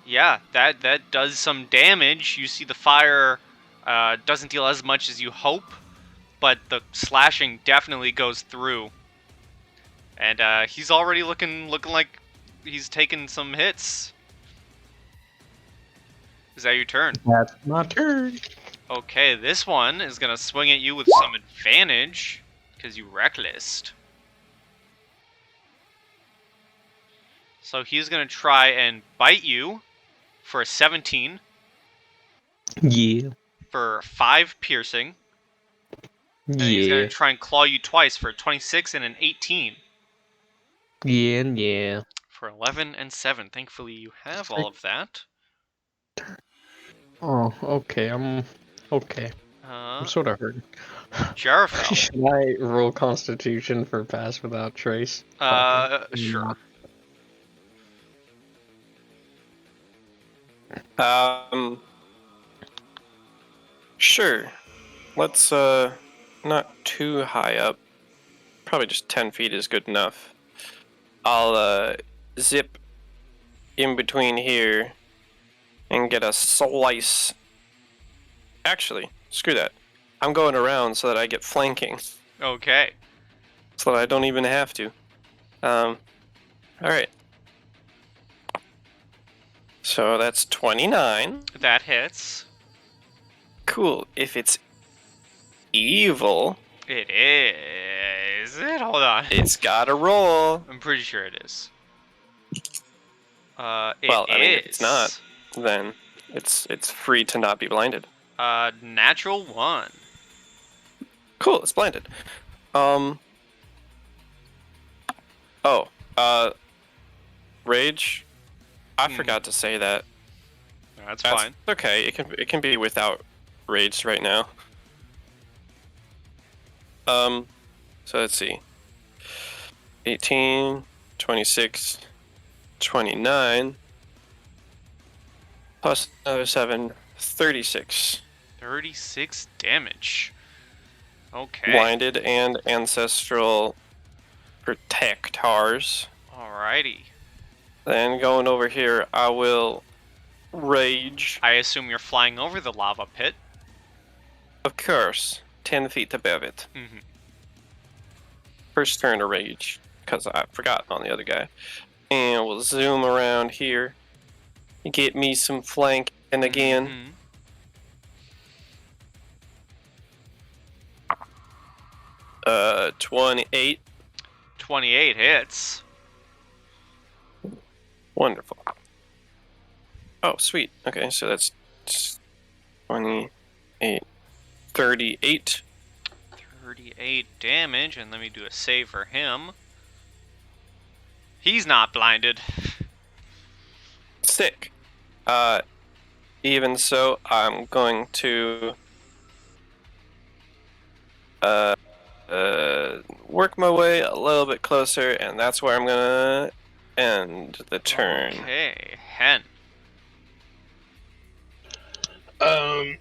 Yeah, that does some damage. You see the fire doesn't deal as much as you hope, but the slashing definitely goes through. And he's already looking like he's taken some hits. Is that your turn? That's my turn. Okay, this one is gonna swing at you with some advantage because you reckless. So he's going to try and bite you for a 17, Yeah. for 5 piercing. And he's going Yeah. to try and claw you twice for a 26 and an 18. Yeah. Yeah. For 11 and 7. Thankfully, you have all of that. Oh, okay. I'm okay. I'm sort of hurt. Jarrafel. Should I roll Constitution for pass without trace? Sure. Sure. Let's not too high up. Probably just 10 feet is good enough. I'll zip in between here and get a slice. Actually, screw that. I'm going around so that I get flanking. Okay. So that I don't even have to. Alright. So that's 29. That hits. Cool. If it's evil, It is. Hold on. it's gotta roll. I'm pretty sure it is. Well, I mean, if it's not, then it's free to not be blinded. Natural 1. Cool, it's blinded. Rage. I forgot to say that. That's fine. Okay. It can be without rage right now. So let's see. 18, 26, 29, plus another 7, 36. 36 damage. Okay. Blinded and ancestral protectors. Alrighty. Then going over here, I will rage. I assume you're flying over the lava pit. Of course, 10 feet above it. Mm-hmm. First turn to rage, because I forgot on the other guy. And we'll zoom around here. Get me some flanking again. Mm-hmm. 28. 28 hits. Wonderful. Oh, sweet. Okay, so that's 28. 38. 38 damage, and let me do a save for him. He's not blinded. Sick. Even so, I'm going to work my way a little bit closer, and that's where I'm gonna end the turn. Okay, Hen. I'm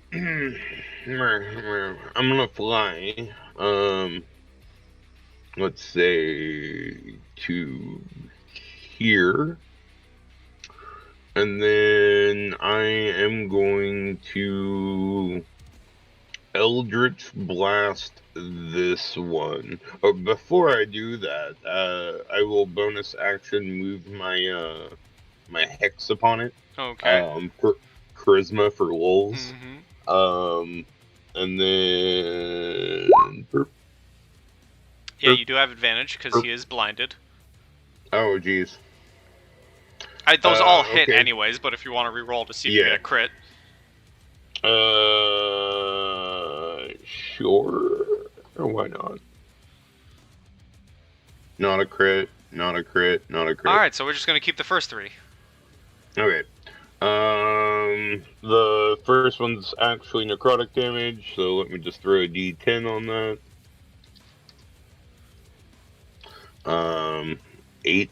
gonna fly. Let's say to here, and then I am going to Eldritch Blast this one. Oh, before I do that, I will bonus action move my my hex upon it. Okay. For charisma for lulz. Mm-hmm. And then Yeah, you do have advantage because he is blinded. oh jeez. Those all hit okay. anyways, but if you want to reroll to see if you get a crit. Sure. Or why not? Not a crit, not a crit, not a crit. Alright, so we're just going to keep the first 3. Okay. The first one's actually necrotic damage, so let me just throw a d10 on that. 8.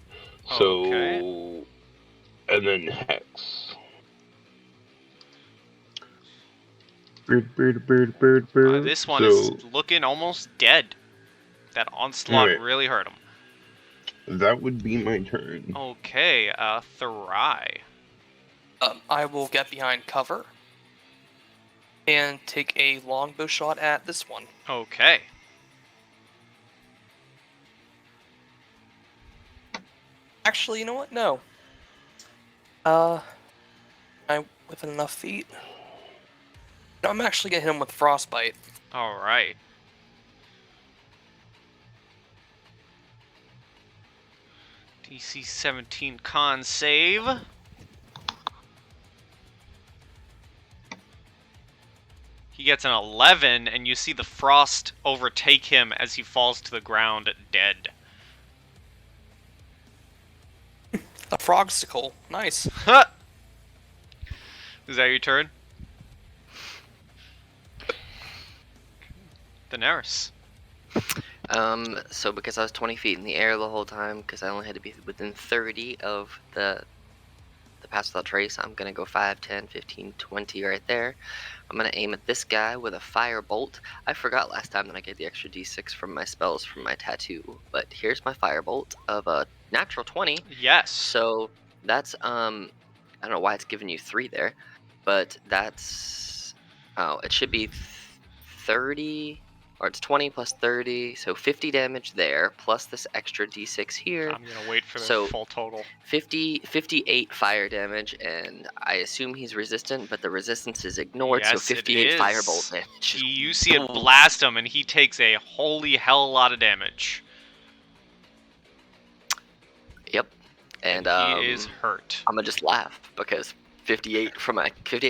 So, Okay. and then hex. This one is looking almost dead. That onslaught really hurt him. That would be my turn. Okay, Thurai. I will get behind cover and take a longbow shot at this one. Okay. Actually, you know what? No. I'm within enough feet. No, I'm actually gonna hit him with frostbite. Alright. DC 17 con save. He gets an 11, and you see the frost overtake him as he falls to the ground dead. A frogsicle. Nice. Huh! Is that your turn? Daenerys. So because I was 20 feet in the air the whole time, because I only had to be within 30 of the pass without trace, I'm gonna go 5, 10, 15, 20 right there. I'm gonna aim at this guy with a fire bolt. I forgot last time that I get the extra d6 from my spells from my tattoo, but here's my fire bolt of a natural 20. Yes. So that's I don't know why it's giving you 3 there, but that's it should be 30. Or it's 20 plus 30, so 50 damage there, plus this extra d6 here. I'm gonna wait for the So- full total. 58 fire damage, and I assume he's resistant, but the resistance is ignored, so Yes, it 58 is. firebolt damage. You see it blast him, and he takes a holy hell lot of damage. Yep. And he is hurt. I'm gonna just laugh because 58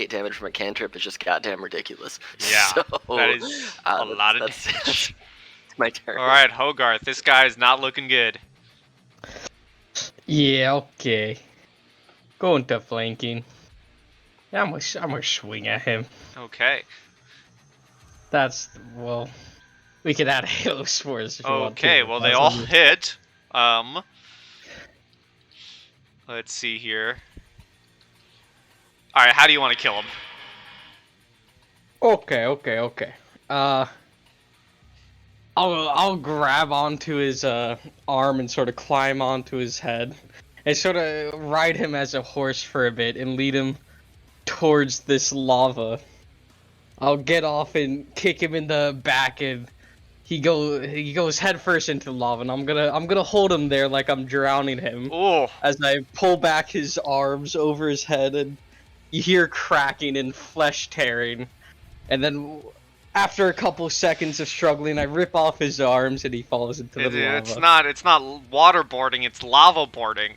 damage from a cantrip is just goddamn ridiculous. Yeah, So, that is a lot of that's damage. my turn. All right, Hogarth, this guy is not looking good. Yeah, okay. Going to flanking. Yeah, I'm gonna swing at him. Okay. That's, well, we could add Halo Spores if you want to. Okay, well they all hit. Let's see here. All right, how do you want to kill him? Okay. I'll grab onto his arm and sort of climb onto his head, and sort of ride him as a horse for a bit and lead him towards this lava. I'll get off and kick him in the back, and he goes headfirst into the lava, and I'm gonna hold him there like I'm drowning him. Oh, As I pull back his arms over his head, and you hear cracking and flesh tearing, and then after a couple seconds of struggling, I rip off his arms and he falls into the lava. it's not waterboarding, it's lava boarding.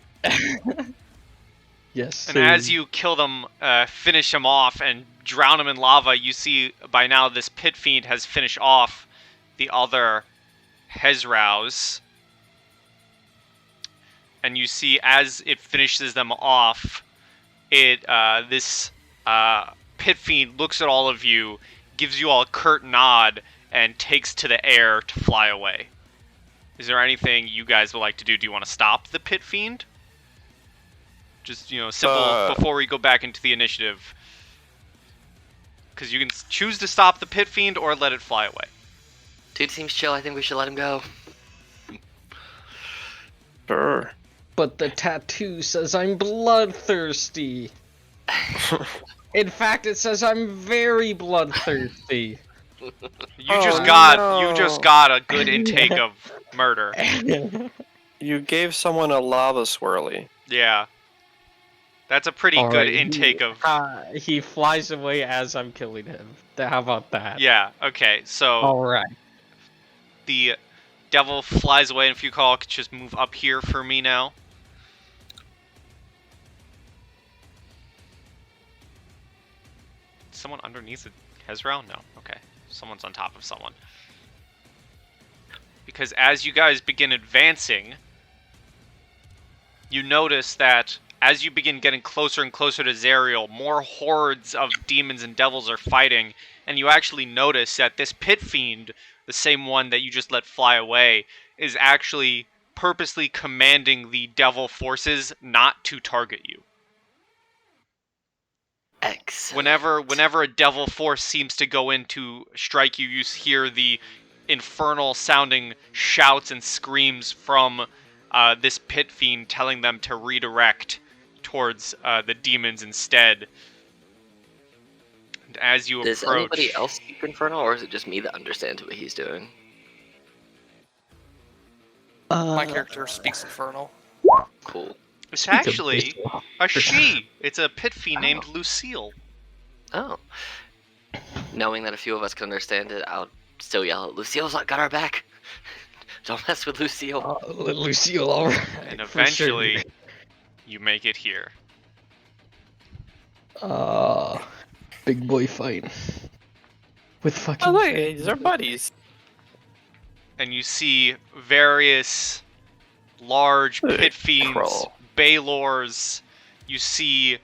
Yes. And as you kill them, finish him off and drown him in lava, you see by now this pit fiend has finished off the other Hezraus. And you see as it finishes them off, this pit fiend looks at all of you, gives you all a curt nod, and takes to the air to fly away. Is there anything you guys would like to do? Do you want to stop the pit fiend? Just, simple before we go back into the initiative. Because you can choose to stop the pit fiend or let it fly away. Dude seems chill. I think we should let him go. Sure. But the tattoo says I'm bloodthirsty. In fact, it says I'm very bloodthirsty. You just got a good intake of murder. You gave someone a lava swirly. Yeah. That's a pretty All good right, intake of... He flies away as I'm killing him. How about that? Yeah, okay, so Alright. the devil flies away, and if you call, could just move up here for me now. Someone underneath Hezrel? No, okay. Someone's on top of someone. Because as you guys begin advancing, you notice that as you begin getting closer and closer to Zariel, more hordes of demons and devils are fighting, and you actually notice that this pit fiend, the same one that you just let fly away, is actually purposely commanding the devil forces not to target you. Excellent. Whenever a devil force seems to go in to strike you, you hear the infernal sounding shouts and screams from this pit fiend telling them to redirect towards the demons instead. And as you Does approach... anybody else speak Infernal, or is it just me that understands what he's doing? My character speaks Infernal. Cool. It's actually a she. It's a pit fiend named Lucille. Oh. Knowing that a few of us can understand it, I'll still yell, Lucille's got our back. Don't mess with Lucille. Lucille, alright. And for sure. eventually, you make it here. Big boy fight. With fucking. Oh, look, these are buddies. And you see various large pit fiends, Crawl. Baylors. You see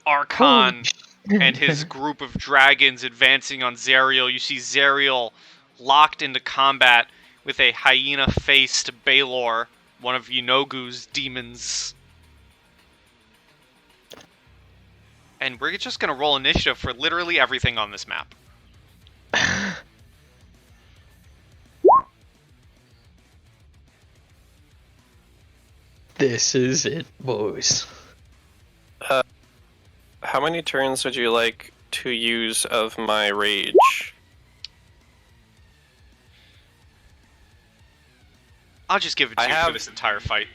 Arkhan and his group of dragons advancing on Zariel. You see Zariel locked into combat with a hyena-faced Baylor, one of Yenogu's demons. And we're just gonna roll initiative for literally everything on this map. This is it, boys. How many turns would you like to use of my rage? I'll just give it to I you for have- this entire fight.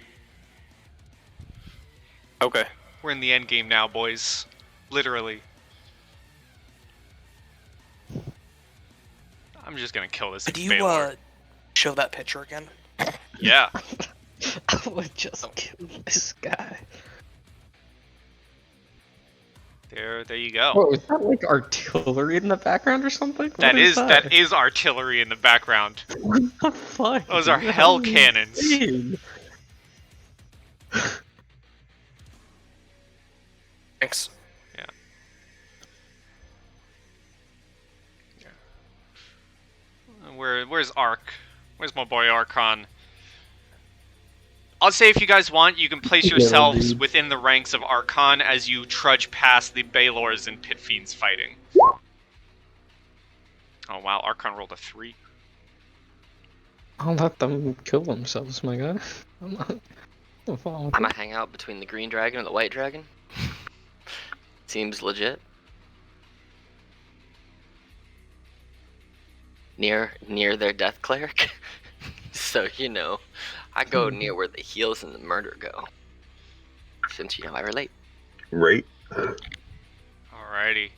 Okay. We're in the end game now, boys. Literally. I'm just gonna kill this Do you Baylor. show that picture again? Yeah. I would just kill this guy. There you go. Whoa, is that like artillery in the background or something? That What is that? that is artillery in the background. What the fuck? Those are dude? hell That was cannons. insane. Thanks. Where's Ark? Where's my boy Arkhan? I'll say if you guys want, you can place Yeah, yourselves dude. within the ranks of Arkhan as you trudge past the Baylors and Pit Fiends fighting. Oh wow, Arkhan rolled a 3. I'll let them kill themselves, my guy. I'm not. I'm following. I'm gonna hang out between the green dragon and the white dragon. Seems legit. Near their death cleric. So you know, I go near where the heals and the murder go. Since you know I relate. Right? Alrighty.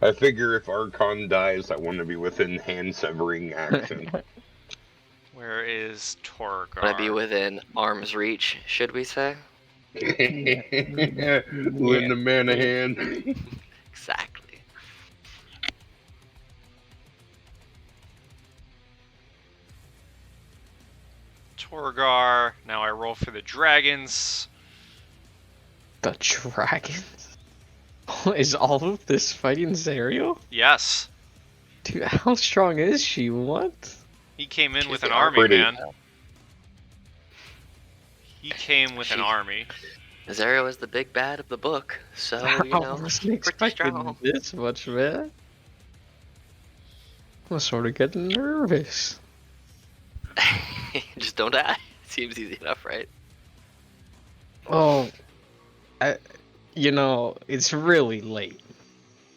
I figure if Archon dies, I want to be within hand-severing action. Where is Torgar? Wanna be within arm's reach, should we say? Lend a man a hand. Exactly. Torgar. Now I roll for the dragons. The dragons? Is all of this fighting Zariel? Yes. Dude, how strong is she? What? He came in She's with the an army, pretty. man. He came with an She- army. Zariel is the big bad of the book, so you I know, wasn't pretty expecting strong. this much, man. I'm sort of getting nervous. Just don't die. Seems easy enough, right? Oh, it's really late.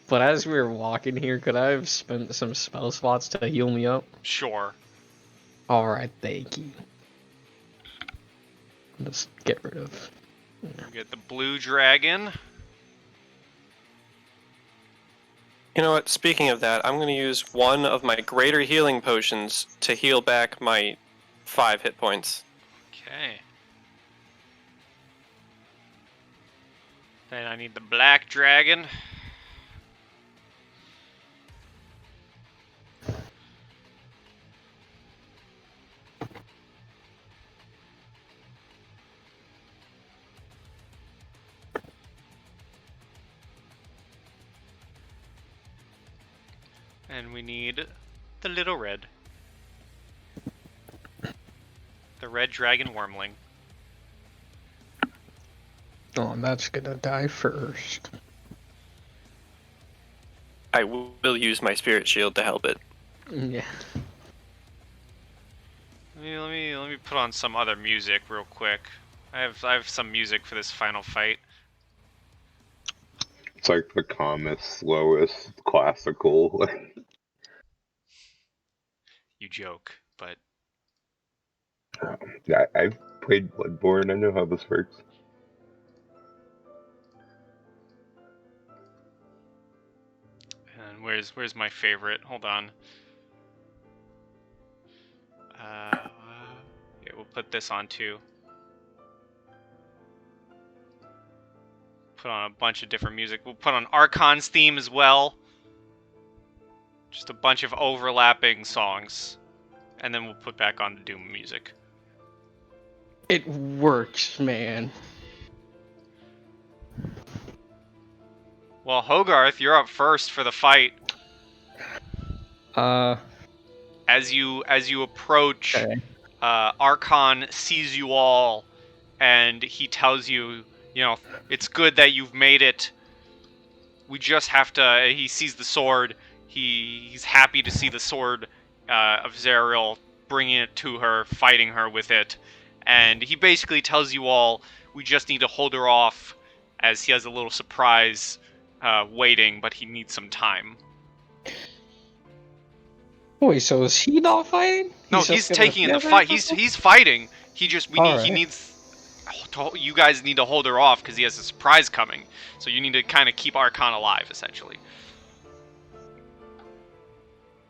But as we were walking here, could I have spent some spell slots to heal me up? Sure. Alright, thank you. Let's get rid of. We get the blue dragon. You know what? Speaking of that, I'm going to use one of my greater healing potions to heal back my 5 hit points. Okay. Then I need the black dragon. And we need the little red. The red dragon wormling. Oh, that's gonna die first. I will use my spirit shield to help it. Yeah. Let me put on some other music real quick. I have some music for this final fight. It's like the calmest, slowest, classical. You joke, but I've played Bloodborne. I know how this works. and where's my favorite? Hold on. Yeah, we'll put this on too. Put on a bunch of different music. We'll put on Arkhan's theme as well. Just a bunch of overlapping songs. And then we'll put back on the Doom music. It works, man. Well, Hogarth, you're up first for the fight. As you approach, Okay. Arkhan sees you all, and he tells you, you know, it's good that you've made it. We just have to. He sees the sword. He's happy to see the sword of Zariel, bringing it to her, fighting her with it, and he basically tells you all, we just need to hold her off, as he has a little surprise waiting, but he needs some time. Wait, so is he not fighting? No, just he's gonna taking in the feel fight. that? He's fighting. He Alright. needs. You guys need to hold her off because he has a surprise coming. So you need to kind of keep Arkhan alive, essentially.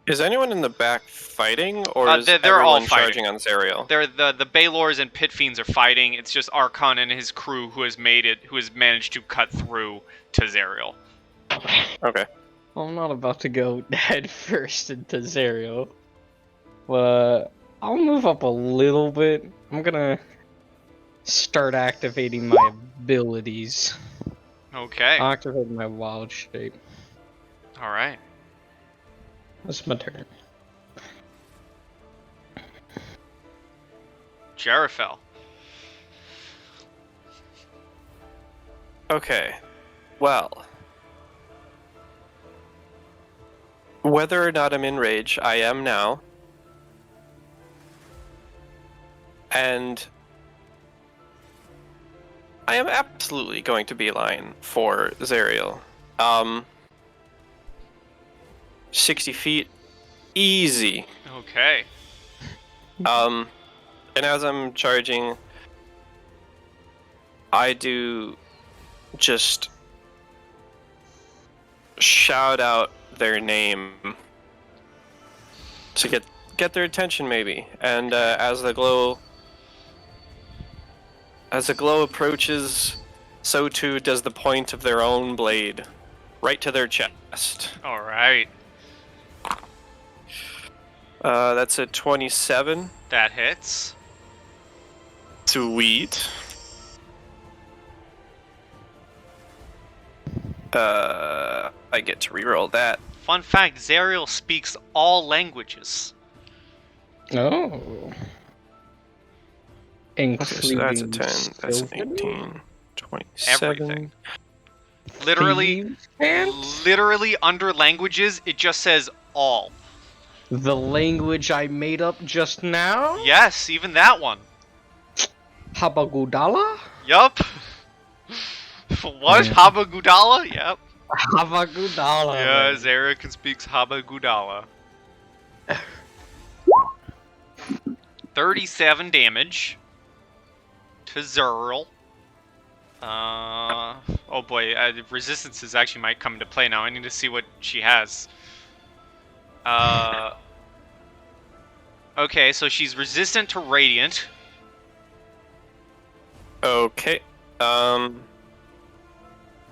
Is anyone in the back fighting, or is they're all everyone fighting. charging on Zariel? They're the Baylors and Pit Fiends are fighting. It's just Arkhan and his crew who has managed to cut through to Zariel. Okay. I'm not about to go head first into Zariel. But I'll move up a little bit. I'm gonna start activating my abilities. Okay. I'll activate my wild shape. All right. That's my turn. Jarafel. Okay. Well. Whether or not I'm in rage, I am now. And I am absolutely going to beeline for Zariel. 60 feet, easy. Okay. And as I'm charging, I do just shout out their name to get their attention, maybe. And as the glow approaches, so too does the point of their own blade, right to their chest. All right. That's a 27. That hits. Sweet. I get to reroll that. Fun fact: Zariel speaks all languages. Oh. So that's a 10. That's an Sylvan? 18. 27. Everything. Literally, Thieves' Cant? literally under languages, it just says all. The language I made up just now? Yes, even that one. Habagudala? Yup. What? Habagudala? Yep. Habagudala. Yeah, Zariel can speak Habagudala. 37 damage to Zariel. Oh boy, resistances actually might come into play now. I need to see what she has. Okay, so she's resistant to radiant. Okay.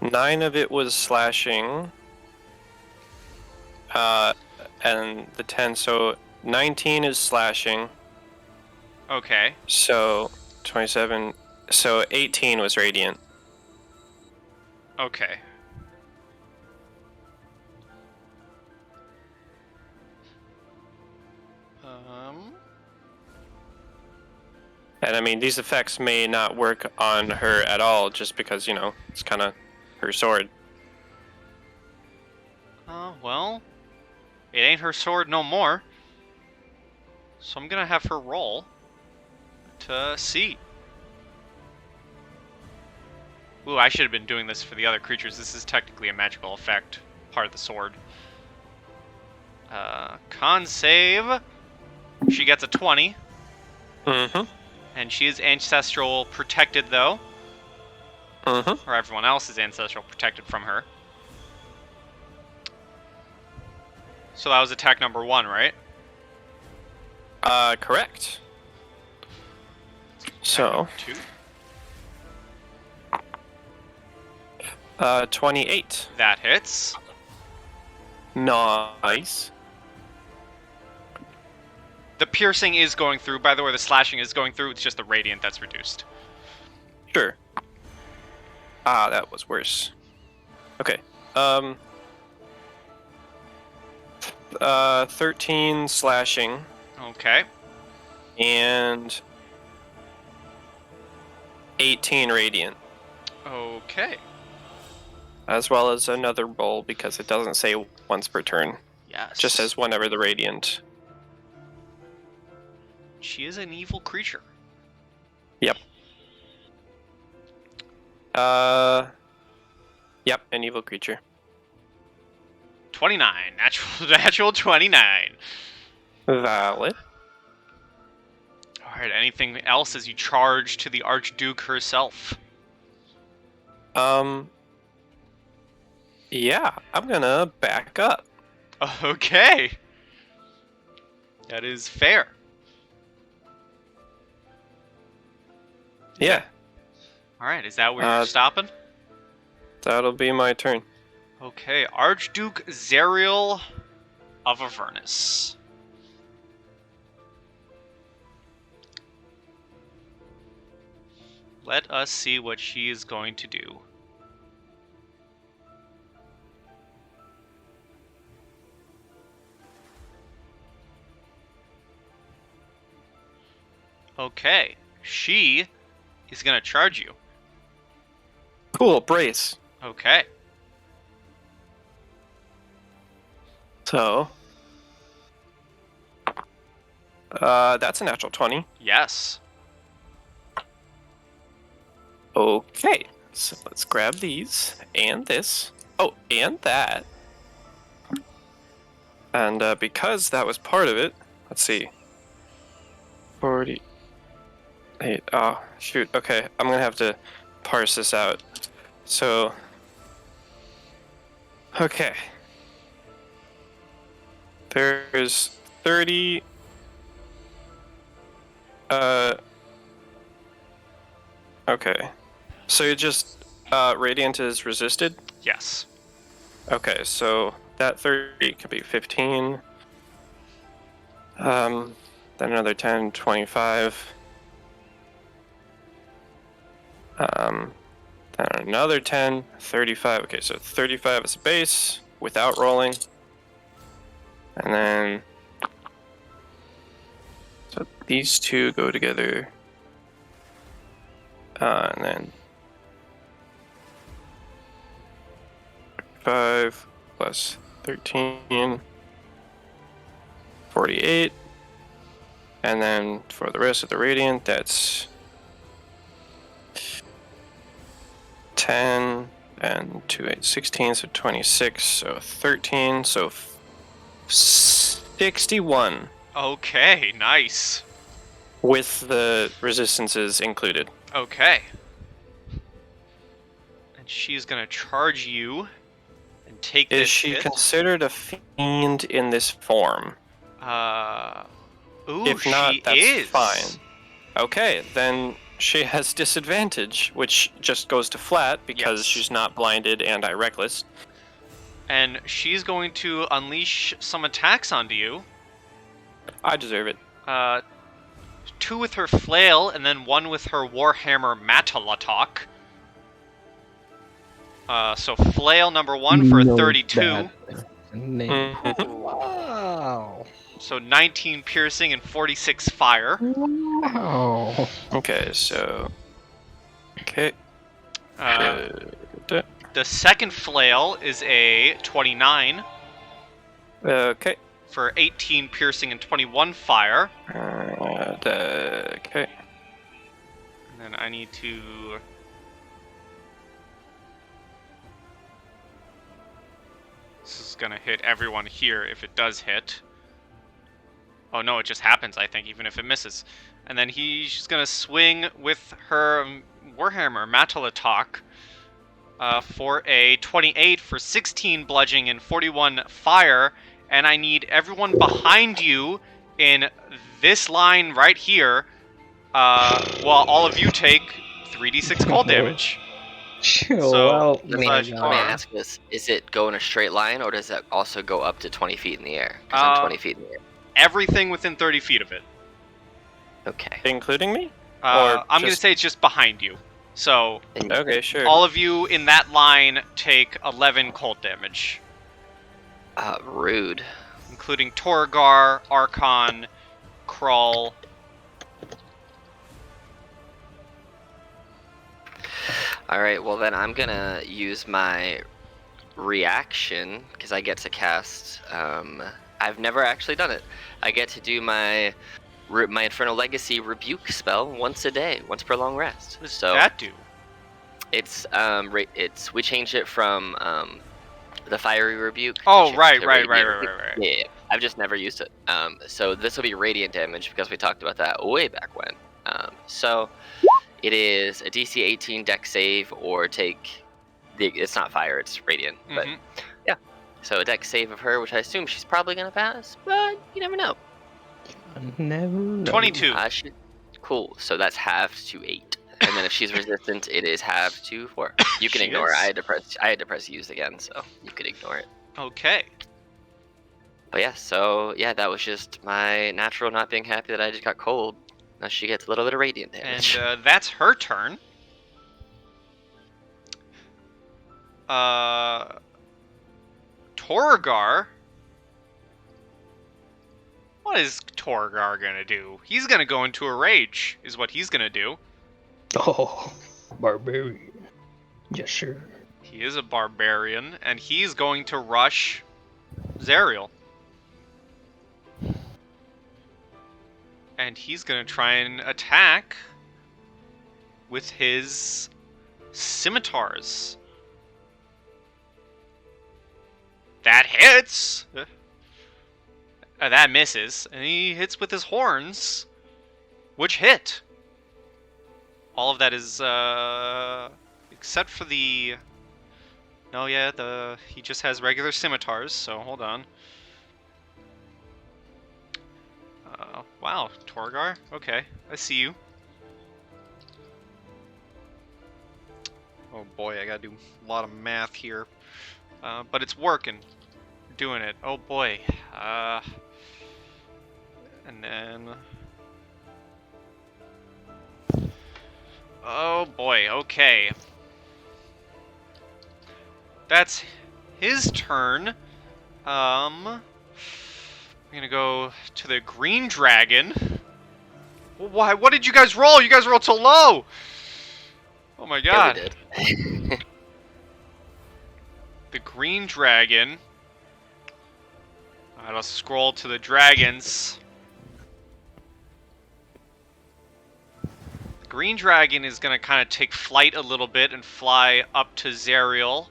9 of it was slashing. And the 10, so 19 is slashing. Okay. So 27, so 18 was radiant. Okay. And I mean, these effects may not work on her at all, just because, you know, it's kind of her sword. Well, it ain't her sword no more. So I'm gonna have her roll to see. Ooh, I should have been doing this for the other creatures. This is technically a magical effect, part of the sword. Con save. She gets a 20. Mm-hmm. And she is ancestral protected, though. Mm-hmm. Or everyone else is ancestral protected from her. So that was attack number 1, right? Correct. So, 28. That hits. Nice. The piercing is going through. By the way, the slashing is going through. It's just the radiant that's reduced. Sure. That was worse. Okay. 13 slashing Okay. and 18 radiant, Okay. as well as another roll because it doesn't say once per turn. Yes. It just says whenever the radiant. She is an evil creature. Yep. Yep, an evil creature. 29. Natural 29. Valid. Alright, anything else as you charge to the Archduke herself? Yeah, I'm gonna back up. Okay. That is fair. Yeah, Alright, is that where you're stopping? that'll be my turn. Okay, Archduke Zariel of Avernus. Let us see what she is going to do. Okay, she is going to charge you. Cool, brace. Okay. So, that's a natural 20. Yes. Okay, so let's grab these and this. Oh, and that. And because that was part of it, let's see. 48. Oh, shoot. Okay, I'm gonna have to parse this out. So, okay. There's 30. Okay. So you just radiant is resisted? Yes. Okay, so that 30 could be 15. Then another 10, 25. Then another 10, 35. Okay, so 35 is a base without rolling. And then so these two go together. And then 5 plus 13, 48. And then for the rest of the radiant, that's 10 and 2, 8, 16, so 26, so 13, so 61 Okay, nice. with the resistances included. Okay. And she's gonna charge you and take this Is she hit. considered a fiend in this form? Ooh, If not, she that's is. fine. Okay, then she has disadvantage, which just goes to flat because Yes. she's not blinded and I reckless. And she's going to unleash some attacks onto you. I deserve it. 2 with her flail, and then 1 with her warhammer Matalatok. So flail number 1 for 32. Mhm. Wow. So 19 piercing and 46 fire. Wow. Okay, so. Okay. The second flail is a 29 Okay. for 18 piercing and 21 fire. Okay. And then I need to... This is gonna hit everyone here if it does hit. Oh no, it just happens, I think, even if it misses. And then she's gonna swing with her Warhammer Matalatok for a 28 for 16 bludgeoning and 41 fire. And I need everyone behind you in this line right here, while all of you take 3d6 cold damage. Well, Let me slash let R. me ask this: is it go in a straight line, or does it also go up to 20 feet in the air? Because I'm 20 feet in the air. Everything within 30 feet of it. Okay. Including me? I'm going to just- say it's just behind you. So, Okay, sure. all of you in that line take 11 cold damage, Rude. including Torgar, Arkhan, Krull. All right. Well, then I'm gonna use my reaction because I get to cast. I've never actually done it. I get to do my Infernal Legacy Rebuke spell once a day, once per long rest. What does So that do? it's we changed it from the Fiery Rebuke. Oh, to right. Radiant Rebuke. Yeah, I've just never used it. So this will be radiant damage because we talked about that way back when. So it is a DC 18 Dex save or take. It's not fire, it's radiant. But Mhm. yeah, so a Dex save of her, which I assume she's probably gonna pass, but you never know. never know. 22. Cool. So that's half to 8, and then if she's resistant, it is half to 4. You can She ignore it. is. I had to press use again, so you could ignore it. Okay. But yeah, so yeah, that was just my natural not being happy that I just got cold. Now she gets a little bit of radiant damage. And that's her turn. Torgar. What is Torgar gonna do? He's gonna go into a rage, is what he's gonna do. Oh, barbarian. Yes, sir. He is a barbarian, and he's going to rush Zariel. And he's gonna try and attack with his scimitars. That hits! That misses, and he hits with his horns, which hit. All of that is, except for the... No, yeah, he just has regular scimitars, so hold on. Wow, Torgar? Okay, I see you. Oh boy, I gotta do a lot of math here. But it's working. Doing it. Oh boy. And then... Oh boy, okay. That's his turn. I'm gonna go to the green dragon. Why? What did you guys roll? You guys rolled so low! Oh my god. Yeah, we did. The green dragon. Alright, I'll scroll to the dragons. The green dragon is gonna kind of take flight a little bit and fly up to Zariel.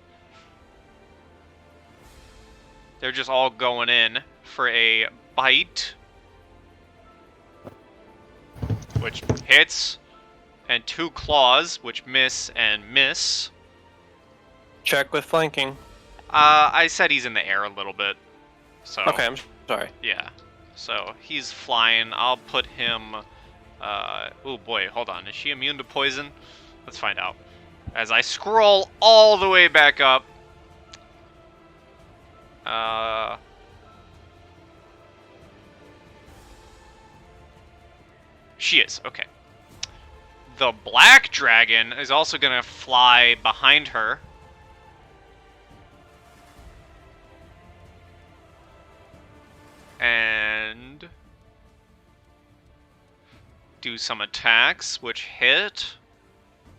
They're just all going in for a bite, which hits, and 2 claws, which miss and miss. Check with flanking. I said he's in the air a little bit, so Okay, I'm sorry. yeah. So he's flying. I'll put him. Oh boy, hold on. Is she immune to poison? Let's find out. As I scroll all the way back up. She is, okay. The black dragon is also gonna fly behind her. And do some attacks, which hit,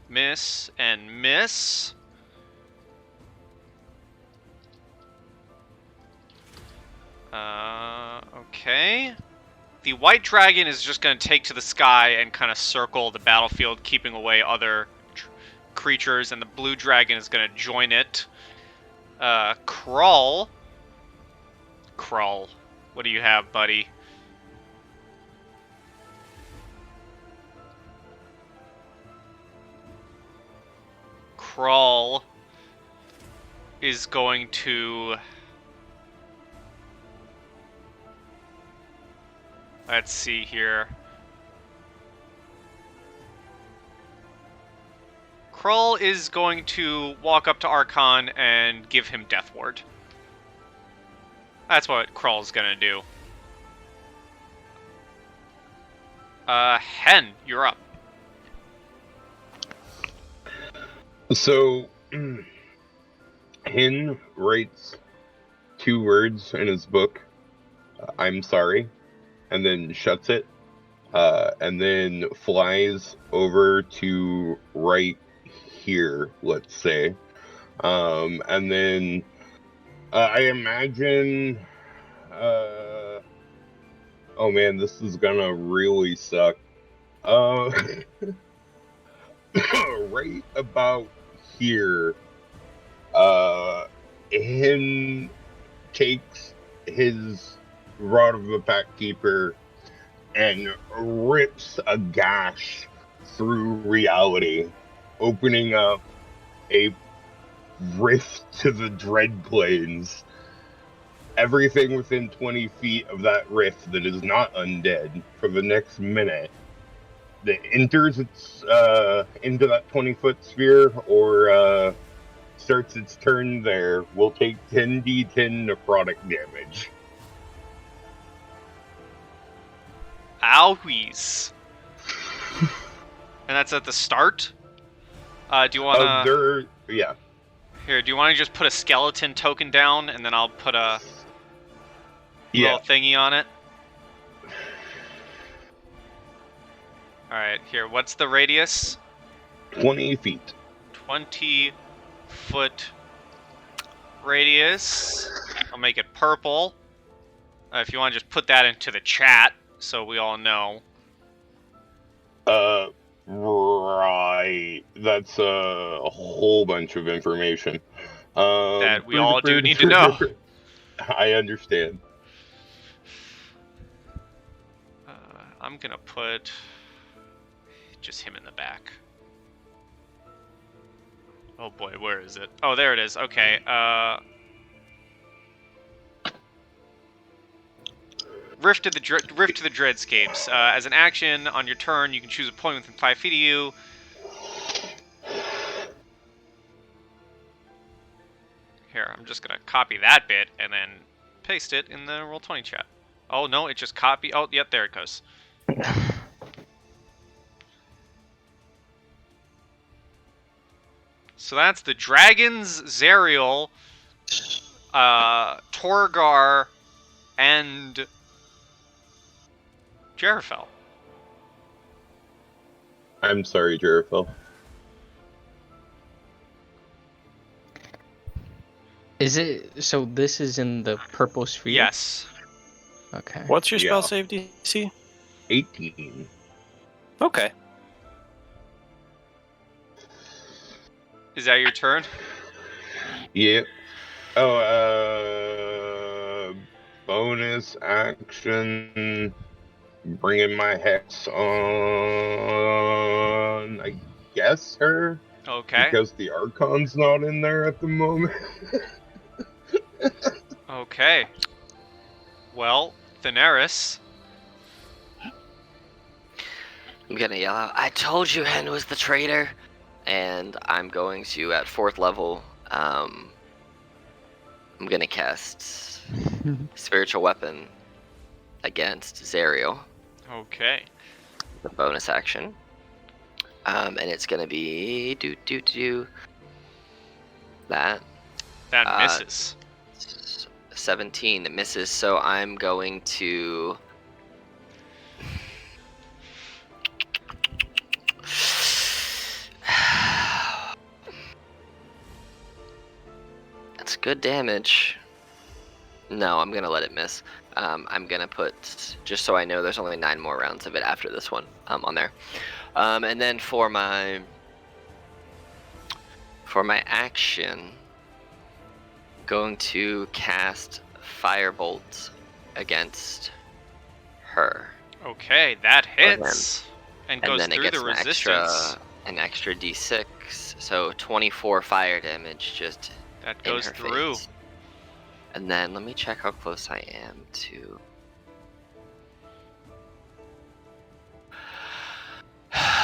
miss, and miss. Okay. The white dragon is just going to take to the sky and kind of circle the battlefield, keeping away other creatures, and the blue dragon is going to join it. Krull. Krull, what do you have, buddy? Krull is going to... Let's see here. Krull is going to walk up to Arkhan and give him Death Ward. That's what Krull's gonna do. Hen, you're up. So, Hen writes 2 words in his book, I'm sorry, and then shuts it, and then flies over to right here, let's say. And then I imagine, oh man, this is gonna really suck. Right about here, Hen takes his Rod of the Packkeeper and rips a gash through reality, opening up a rift to the Dread Plains. Everything within 20 feet of that rift that is not undead for the next minute that enters its into that 20-foot sphere or starts its turn there will take 10d10 necrotic damage. Owies. And that's at the start? Do you wanna... yeah. Here, do you wanna just put a skeleton token down, and then I'll put a little thingy on it? Alright, here, what's the radius? 20 feet. 20-foot radius. I'll make it purple. If you want to just put that into the chat, so we all know. Right. That's a whole bunch of information. That we all do need to know. I understand. I'm gonna put just him in the back. Oh boy, where is it? Oh, there it is. Okay. Rift to the Dreadscapes. As an action on your turn, you can choose a point within 5 feet of you. Here, I'm just gonna copy that bit and then paste it in the Roll20 chat. Oh no, it just copied. Oh, yep, there it goes. So that's the dragons, Zariel, Torgar, and Jerifel. I'm sorry, Jerifel. Is it so? This is in the purple sphere. Yes. Okay. What's your spell save DC? 18. Okay. Is that your turn? Yep. Oh, bonus action. Bringing my hex on, I guess, her. Okay. Because the Archon's not in there at the moment. Okay. Well, Daenerys. I'm gonna yell out, I told you Hen was the traitor! And I'm going to, at 4th level, I'm gonna cast Spiritual Weapon against Zariel. Okay. The bonus action. And it's gonna be that. That misses. 17 misses, so I'm going to that's good damage. No, I'm gonna let it miss. I'm gonna put, just so I know, there's only 9 more rounds of it after this one on there. And then for my action, going to cast Firebolt against her. Okay, that hits. And goes then it through gets the resistance. an extra d6, so 24 fire damage just That in goes her through. face. And then let me check how close I am to.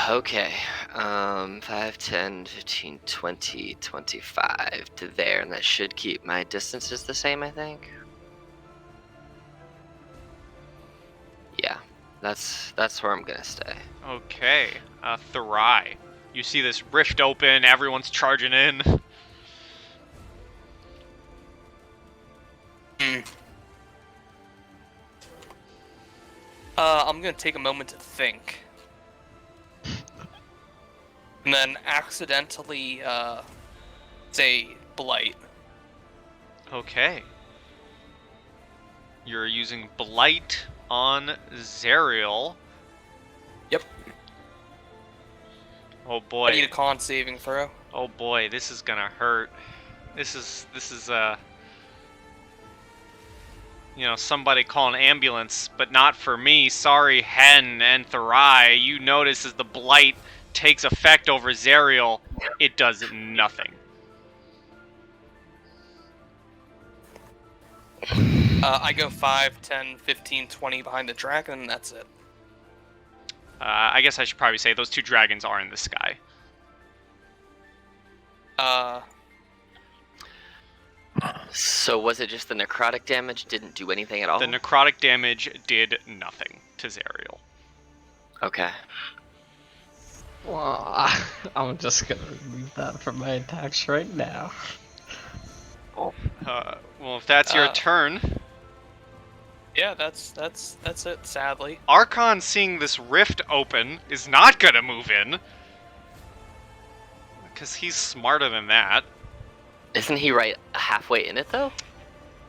Okay. 5, 10, 15, 20, 25 to there, and that should keep my distances the same, I think. Yeah, that's where I'm gonna stay. Okay. Thurai. You see this rift open, everyone's charging in. I'm gonna take a moment to think. And then accidentally, say Blight. Okay. You're using Blight on Zariel. Yep. Oh I boy. need a con saving throw. Oh boy, this is gonna hurt. This is somebody call an ambulance, but not for me. Sorry, Hen and Thurai. You notice as the Blight takes effect over Zariel, it does nothing. I go 5, 10, 15, 20 behind the dragon, and that's it. I guess I should probably say those two dragons are in the sky. So was it just the necrotic damage didn't do anything at all? The necrotic damage did nothing to Zariel. Okay. Well, I'm just gonna remove that from my attacks right now. Well, if that's your turn. Yeah, that's it. Sadly. Arkhan, seeing this rift open, is not gonna move in. Because he's smarter than that. Isn't he right halfway in it though?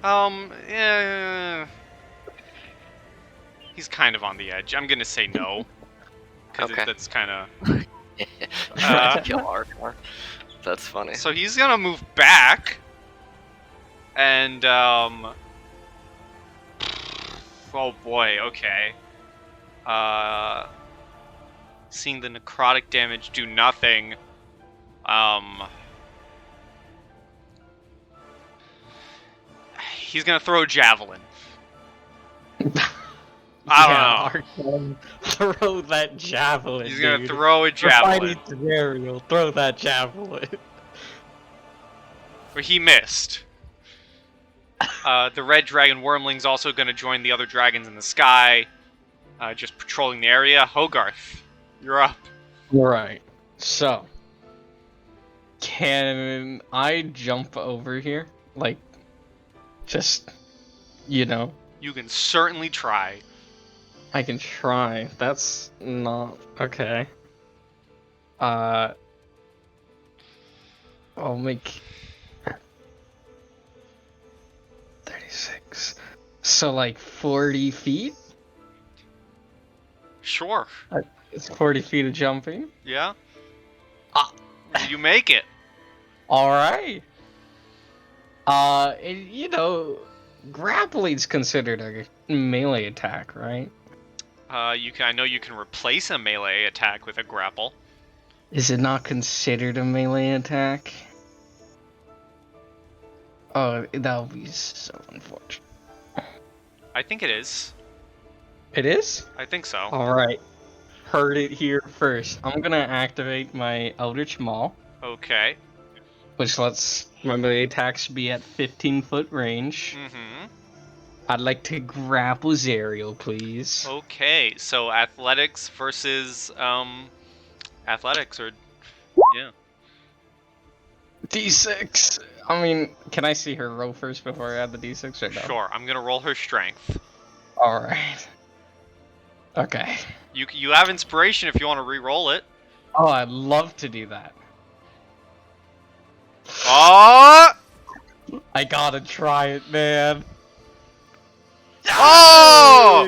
Yeah. He's kind of on the edge. I'm gonna say no. Because Okay. that's kind of... Trying to kill Arkhan. That's funny. So he's gonna move back. And, oh boy, okay. Seeing the necrotic damage do nothing. He's gonna throw a javelin. I don't know. Arkhan, throw that javelin. He's gonna dude. throw a We're javelin. fighting Zariel, throw that javelin. But he missed. The red dragon wormling's also gonna join the other dragons in the sky. Just patrolling the area. Hogarth, you're up. Right. So, can I jump over here? Like, just, You can certainly try. I can try. That's not okay. I'll make 36. So like 40 feet? Sure. It's 40 feet of jumping. Yeah. You make it. All right. Grappling's considered a melee attack, right? I know you can replace a melee attack with a grapple. Is it not considered a melee attack? Oh, that would be so unfortunate. I think it is. It is? I think so. Alright. Heard it here first. I'm gonna activate my Eldritch Maul, Okay. which lets my melee attacks be at 15-foot range. Mm-hmm. I'd like to grapple Zariel, please. Okay, so athletics versus athletics, or yeah. D6. I mean, can I see her roll first before I add the D6 or no? Sure, I'm gonna roll her strength. Alright. Okay. You have inspiration if you want to re-roll it. Oh, I'd love to do that. Oh! I gotta try it, man. Oh!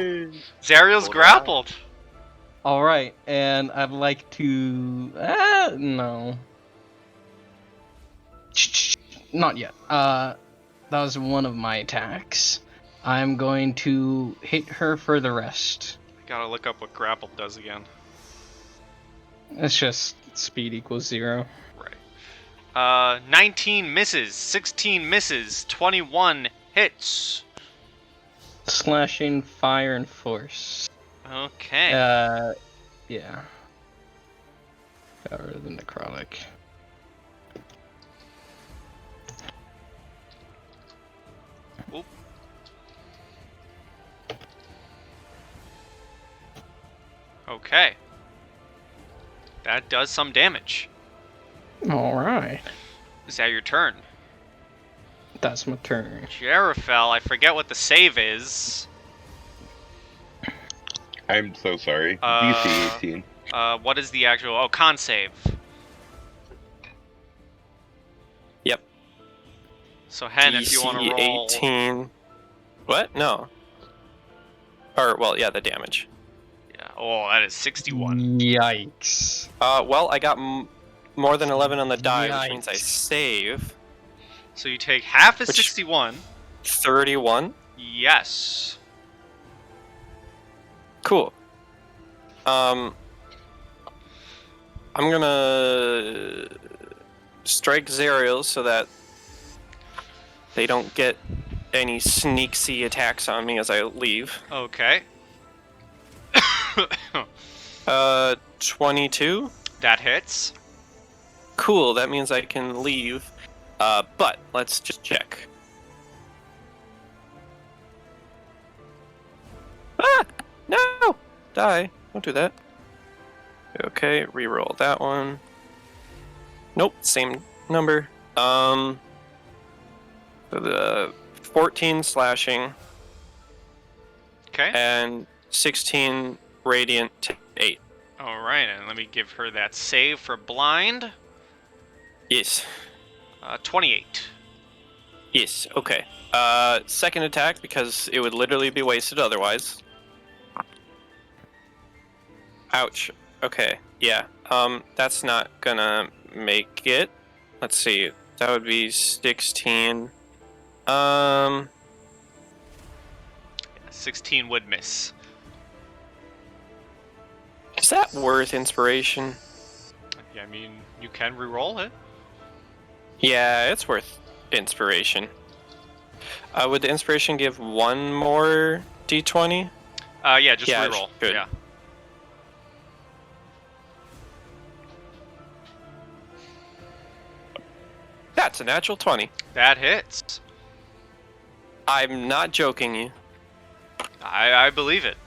Zariel's Hold on. grappled. Alright, and I'd like to... no. Not yet. That was one of my attacks. I'm going to hit her for the rest. Gotta look up what grapple does again. It's just speed equals 0. Right. 19 misses, 16 misses, 21 hits. Slashing, fire, and force. Okay. Yeah. Power of the necrotic. Oop. Okay. That does some damage. Alright. Is that your turn? That's my turn. Jarafel, I forget what the save is. I'm so sorry. Uh, DC 18. What is the actual... Oh, con save. Yep. So, Hen, if you want to DC roll... 18. What? No. Or, well, yeah, the damage. Yeah. Oh, that is 61. Yikes. Well, I got more than 11 on the die, which means I Yikes. save. So you take half of Which- 61. 31. Yes. Cool. I'm gonna strike Zariel so that they don't get any sneaksy attacks on me as I leave. Okay. 22. That hits. Cool, that means I can leave. But let's just check. Ah! No! Die. Don't do that. Okay, reroll that one. Nope, same number. So the 14 slashing Okay. and 16 radiant to 8. Alright, and let me give her that save for blind. Yes. 28. Yes, okay. Second attack, because it would literally be wasted otherwise. Ouch. Okay, yeah. That's not gonna make it. Let's see. That would be 16. 16 would miss. Is that worth inspiration? Yeah, I mean, you can re-roll it. Yeah, it's worth inspiration. Would the inspiration give one more d20? Yeah, just Yeah, re-roll. good. Yeah. That's a natural 20. That hits. I'm not joking you. I believe it.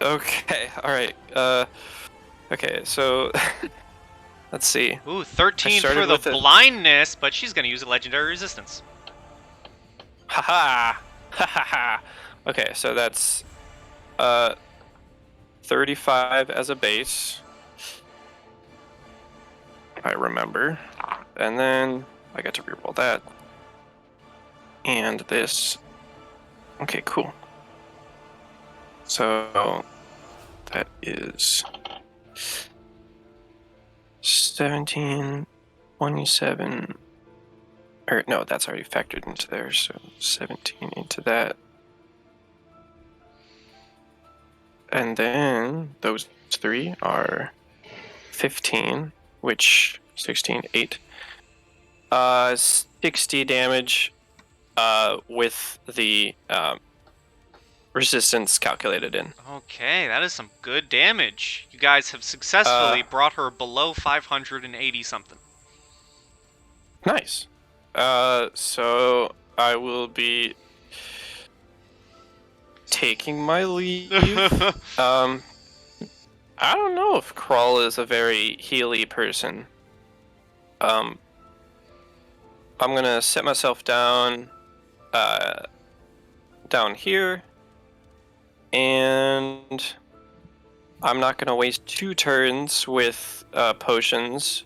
Okay, alright. Okay, so let's see. Ooh, 13 started for the with it. blindness, but she's gonna use a legendary resistance. Haha! Haha! Okay, so that's 35 as a base. I remember. And then I got to reroll that. And this. Okay, cool. So that is 17, 27. Or no, that's already factored into there. So 17 into that. And then those three are 15, which 16, 8. 60 damage with the resistance calculated in. Okay, that is some good damage. You guys have successfully brought her below 580 something. Nice. So I will be taking my leave. I don't know if Crawl is a very healy person. I'm gonna set myself down here, and I'm not gonna waste 2 turns with potions,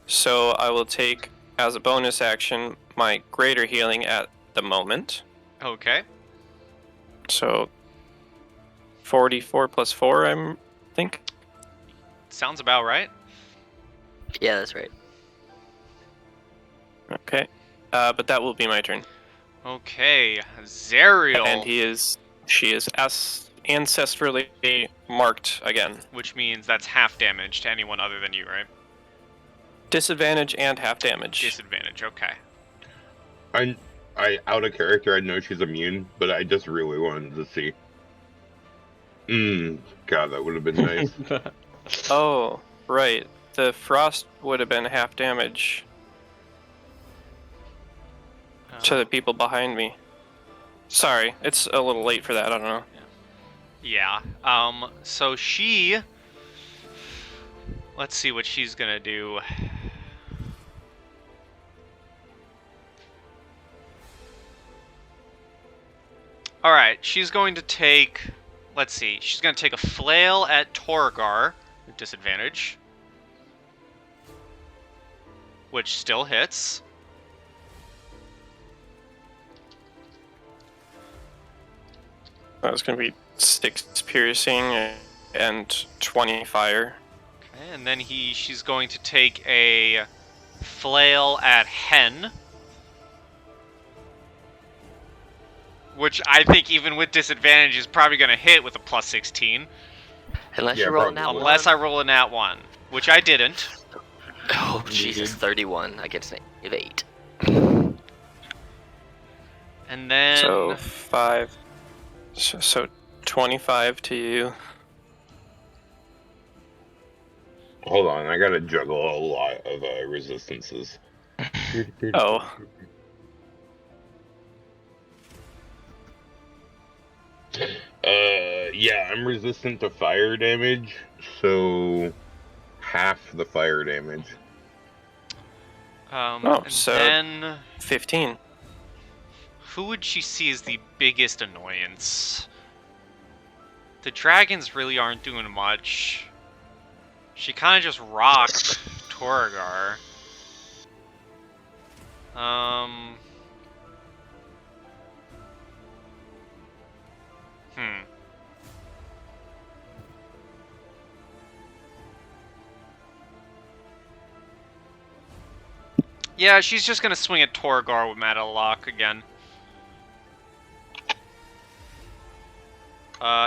so I will take as a bonus action my greater healing at the moment. Okay. So 44 plus 4, I think. Sounds about right. Yeah, that's right. Okay. But that will be my turn. Okay, Zariel. And she is ancestrally marked again. Which means that's half damage to anyone other than you, right? Disadvantage and half damage. Disadvantage, okay. I out of character, I know she's immune, but I just really wanted to see. God, that would have been nice. Oh, Right. The frost would have been half damage to the people behind me. Sorry, it's a little late for that. I don't know. Yeah. So she... Let's see what she's gonna do. Alright, she's going to take... Let's see. She's going to take a flail at Torgar. With disadvantage. Which still hits. That was going to be 6 piercing and 20 fire. Okay, and then she's going to take a flail at Hen. Which I think even with disadvantage is probably going to hit with a plus 16. Unless Yeah, you roll an probably. out Unless one. I roll a nat 1. Which I didn't. Oh, Jesus, 31 against an 8. And then... So 5. So 25 to you. Hold on, I gotta juggle a lot of resistances. Oh. Yeah, I'm resistant to fire damage, so half the fire damage. Oh, and so- then... 15. Who would she see as the biggest annoyance? The dragons really aren't doing much. She kind of just rocked Torgar. Yeah, she's just gonna swing at Torgar with Meta Lock again.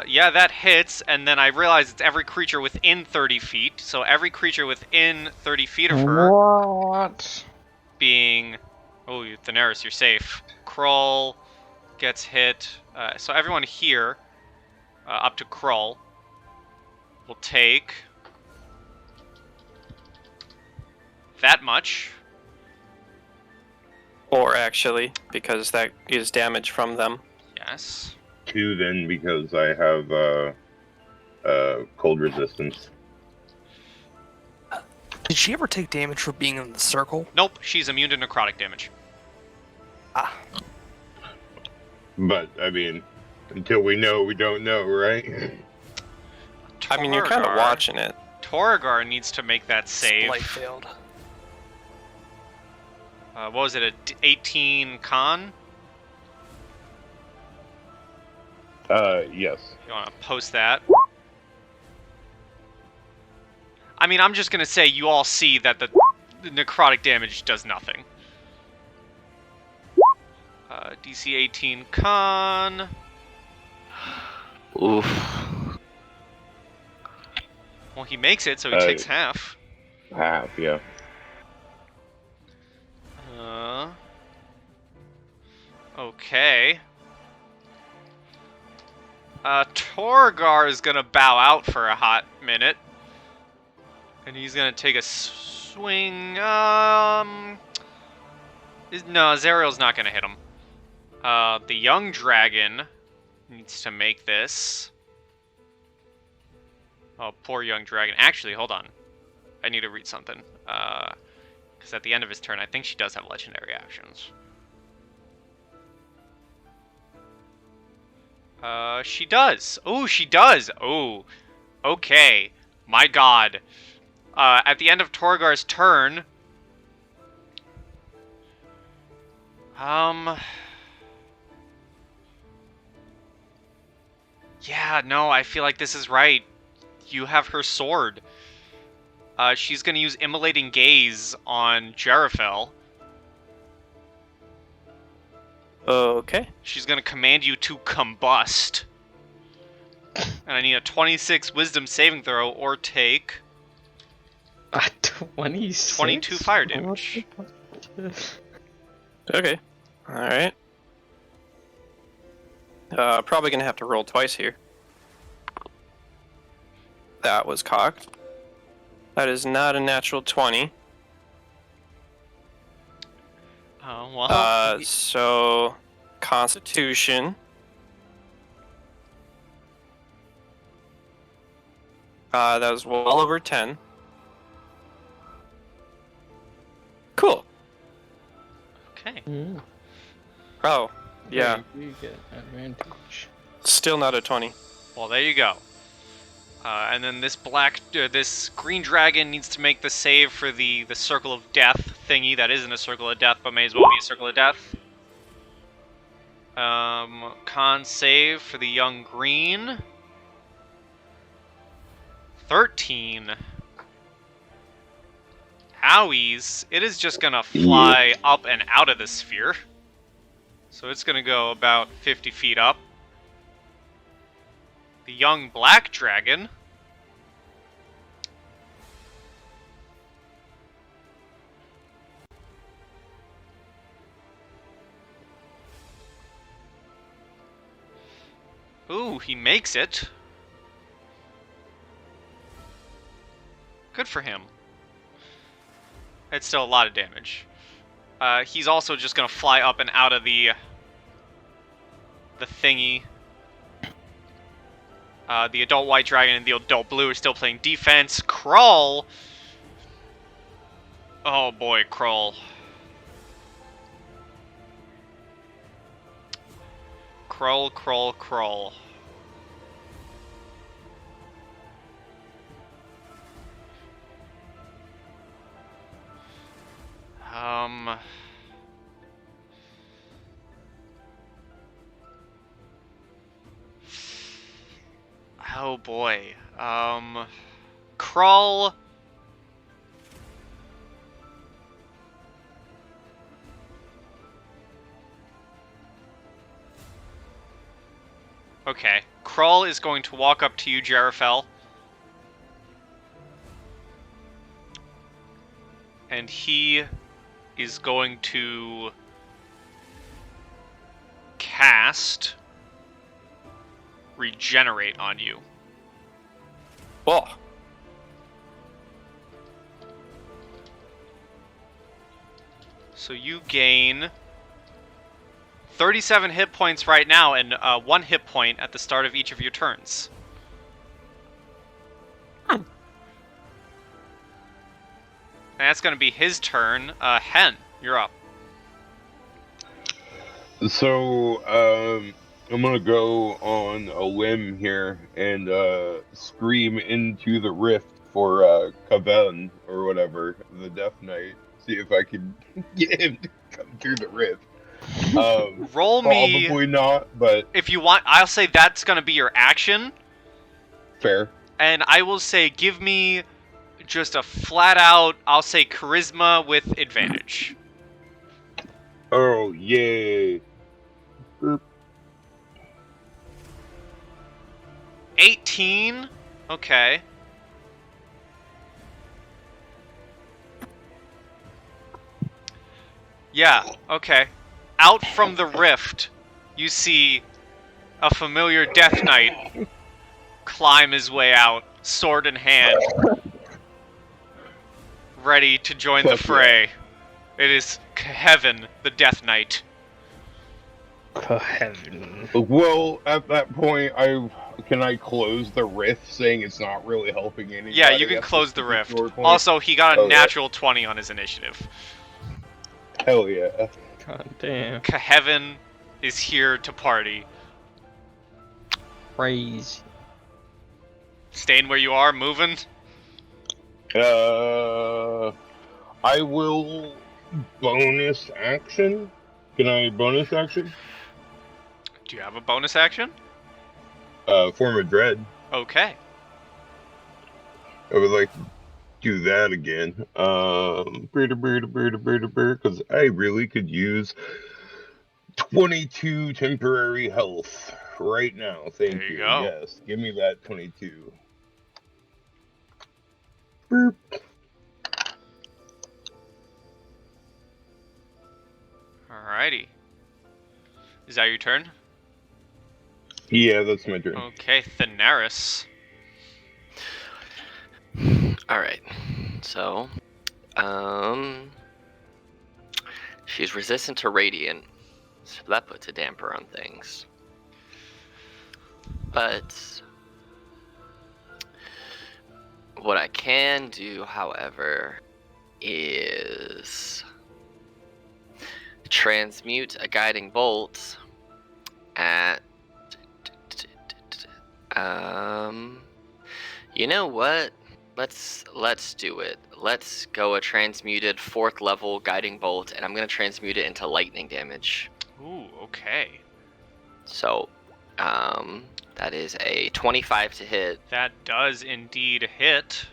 Yeah, that hits, and then I realize it's every creature within 30 feet, so every creature within 30 feet of her What? being... Oh, Daenerys, you're safe. Krull gets hit. So everyone here, up to Krull, will take... that much. Or actually, because that is damage from them. Yes. 2 then, because I have cold resistance. Did she ever take damage for being in the circle? Nope, she's immune to necrotic damage. Ah. But, I mean, until we know, we don't know, right? I mean, you're kind of Torgar- watching it. Torgar needs to make that save. Slight failed. What was it, a 18 con? Yes. You want to post that? I mean, I'm just going to say you all see that the necrotic damage does nothing. DC 18 con. Oof. Well, he makes it, so he takes half. Half, yeah. Okay. Torgar is gonna bow out for a hot minute. And he's gonna take a swing, No, Zariel's not gonna hit him. The young dragon needs to make this. Oh, poor young dragon. Actually, hold on. I need to read something. Because at the end of his turn, I think she does have legendary actions. She does. Oh, she does. Oh, okay. My God. At the end of Torgar's turn, yeah, no, I feel like this is right. You have her sword. She's gonna use Immolating Gaze on Jarafel. Okay. She's gonna command you to combust. And I need a 26 Wisdom saving throw or take 26? 22 fire damage. Okay. Alright. Probably gonna have to roll twice here. That was cocked. That is not a natural 20. Oh, well. So, Constitution. That was well over 10. Cool. Okay. Oh, yeah. You get advantage. Still not a 20. Well, there you go. And then this green dragon needs to make the save for the circle of death thingy. That isn't a circle of death, but may as well be a circle of death. Con save for the young green. 13. Howies. It is just gonna fly up and out of the sphere. So it's gonna go about 50 feet up. The young black dragon. Ooh, he makes it. Good for him. It's still a lot of damage. He's also just gonna fly up and out of the thingy. The adult white dragon and the adult blue are still playing defense. Crawl! Oh boy, Crawl. Crawl, crawl, crawl. Oh boy. Crawl. Okay. Crawl is going to walk up to you, Jarafel. And he is going to cast Regenerate on you. Oh. So you gain 37 hit points right now and 1 hit point at the start of each of your turns. And that's going to be his turn. Hen, you're up. So, I'm gonna go on a limb here and scream into the rift for Kaven or whatever, the Death Knight. See if I can get him to come through the rift. Roll me. Probably not, but If you want, I'll say that's going to be your action. fair. And I will say, give me just a flat out, I'll say charisma with advantage. Oh, yay. Boop. 18? Okay. Yeah, okay. Out from the rift, you see a familiar Death Knight climb his way out, sword in hand, ready to join the fray. It is Kevin, the Death Knight. Heaven. Well, at that point, can I close the rift, saying it's not really helping anybody? Yeah, you can at close this the rift. particular point? Also, he got a Okay. natural 20 on his initiative. Hell yeah. God damn. Kevin is here to party. Crazy. Staying where you are, moving. I will bonus action. Can I bonus action? Do you have a bonus action? Form of Dread. Okay. I would like to do that again. Because I really could use 22 temporary health right now. Thank There you you. go. Yes, give me that 22. Boop. Alrighty. Is that your turn? Yeah, that's my turn. Okay, Thanaris. Alright. So, she's resistant to radiant, so that puts a damper on things. But what I can do, however, is transmute a guiding bolt at you know what? Let's do it. Let's go a transmuted 4th level guiding bolt, and I'm gonna transmute it into lightning damage. Ooh, okay. So, that is a 25 to hit That does indeed hit.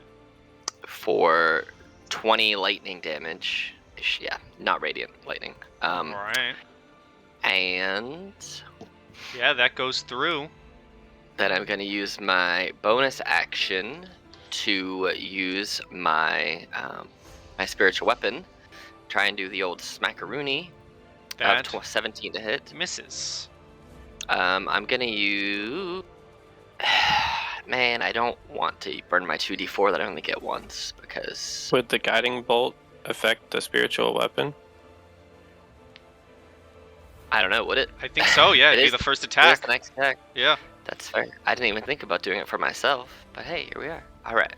for 20 lightning damage. Yeah, not radiant lightning. Alright. And Yeah, that goes through. then I'm gonna use my bonus action to use my my spiritual weapon. Try and do the old smackaroony That of 17 to hit. misses. I'm gonna use. Man, I don't want to burn my 2d4 that I only get once because Would the guiding bolt affect the spiritual weapon? I don't know. Would it? I think so, yeah. It It'd be is- the first It is attack. the next attack. Yeah. That's fair. I didn't even think about doing it for myself, but hey, here we are. All right.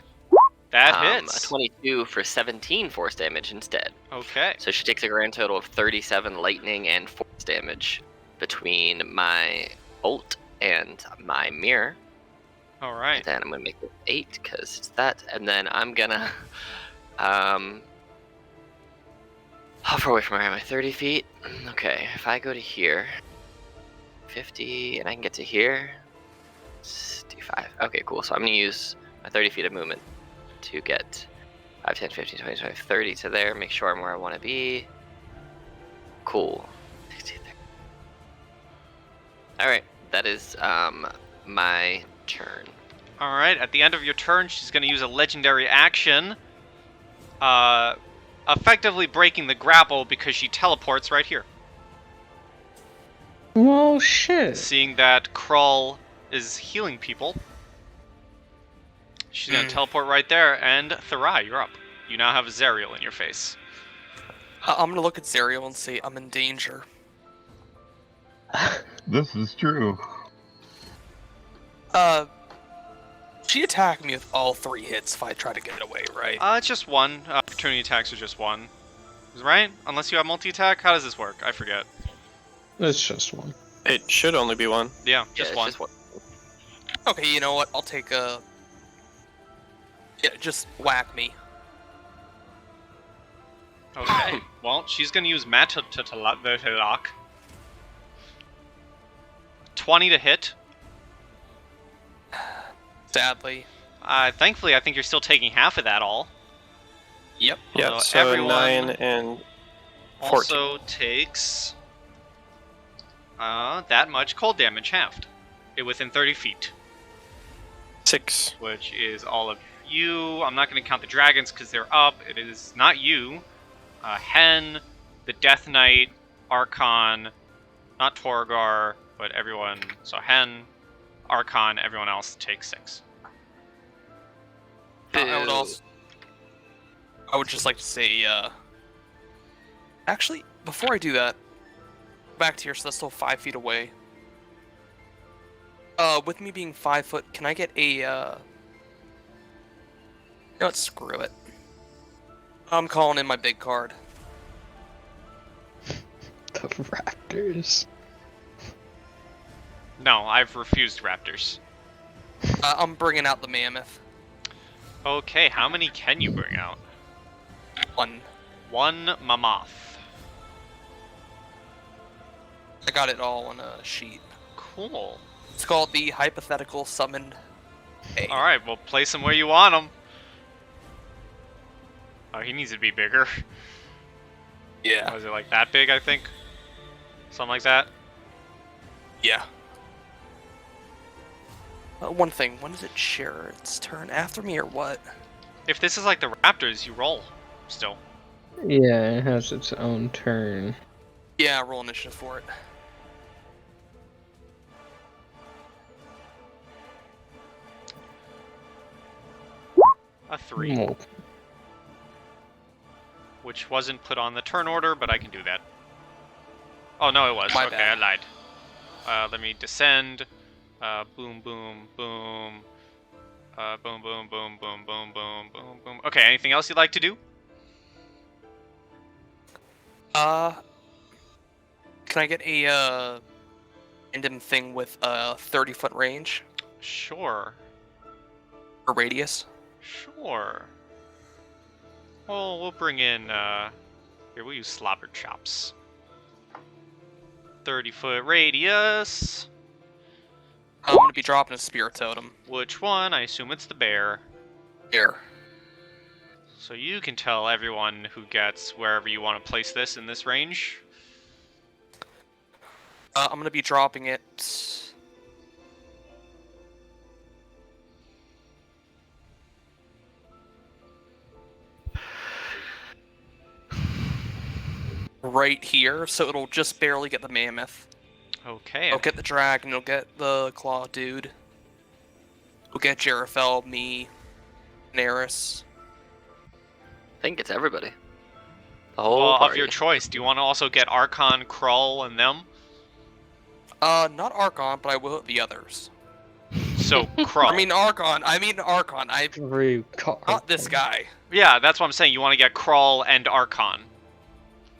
That A hits. 22 for 17 force damage instead. Okay. So she takes a grand total of 37 lightning and force damage between my bolt and my mirror. Alright. And then I'm gonna make it 8 because it's that, and then I'm gonna how far away from where am I? 30 feet. Okay, if I go to here, 50, and I can get to here. 65. Okay, cool. So I'm gonna use my 30 feet of movement to get 5, 10, 15, 20, 25, 30 to there. Make sure I'm where I want to be. Cool. 60, 30. All right, that is my turn. Alright, at the end of your turn, she's going to use a legendary action. Effectively breaking the grapple because she teleports right here. Well, shit. Seeing that Krull is healing people, she's going to teleport right there, and Thurai, you're up. You now have Zariel in your face. I'm gonna look at Zariel and say I'm in danger. This is true. She attacked me with all 3 hits if I try to get it away, right? It's just one. Opportunity attacks are just one. Right? Unless you have multi-attack? How does this work? I forget. It's just one. It should only be one. Yeah, Yeah, just it's one. just one. Okay, you know what? I'll take a. Yeah, just whack me. Okay. Well, she's going to use Matatalak. 20 to hit. Sadly. Thankfully, I think you're still taking half of that all. Yep. Yep, Although so everyone 9 and 14. Also takes that much cold damage halved. Within 30 feet. 6. Which is all of you. I'm not going to count the dragons because they're up. It is not you. Hen, the Death Knight, Arkhan, not Torgar, but everyone. So Hen, Arkhan, everyone else takes 6. I would just like to say, actually, before I do that, back to here, so that's still 5 feet away. With me being 5 foot, can I get a, No, screw it. I'm calling in my big card. The raptors. No, I've refused raptors. I'm bringing out the mammoth. Okay, how many can you bring out? 1. One mammoth. I got it all on a sheet. Cool. It's called the Hypothetical Summon A. Alright, well, place him where you want him. Oh, he needs to be bigger. Yeah. Was it like that big, I think? Something like that? Yeah. One thing, when does it share its turn? After me or what? If this is like the raptors, you roll. Still. Yeah, it has its own turn. Yeah, roll initiative for it. a 3, Oh, which wasn't put on the turn order, but I can do that. Oh, no, it was. My Okay, bad. I lied. Let me descend. Boom, boom, boom. Boom, boom, boom, boom, boom, boom, boom, boom. Okay, anything else you'd like to do? Can I get a random thing with a 30-foot range Sure. or radius? Sure. Well, we'll bring in, here, we'll use slobber chops. 30-foot radius. I'm gonna be dropping a spirit totem. Which one? I assume it's the bear. Here. So you can tell everyone who gets wherever you want to place this in this range. I'm gonna be dropping it. Right here, so it'll just barely get the mammoth. Okay. It'll get the dragon, it'll get the claw dude. It'll get Jarethel, me, Neris. I think it's everybody. The whole Well, of party. your choice. Do you want to also get Arkhan, Cruel, and them? Not Arkhan, but I will hit the others. So, Cruel. I mean Arkhan, I Through not this guy. Yeah, that's what I'm saying. You want to get Cruel and Arkhan.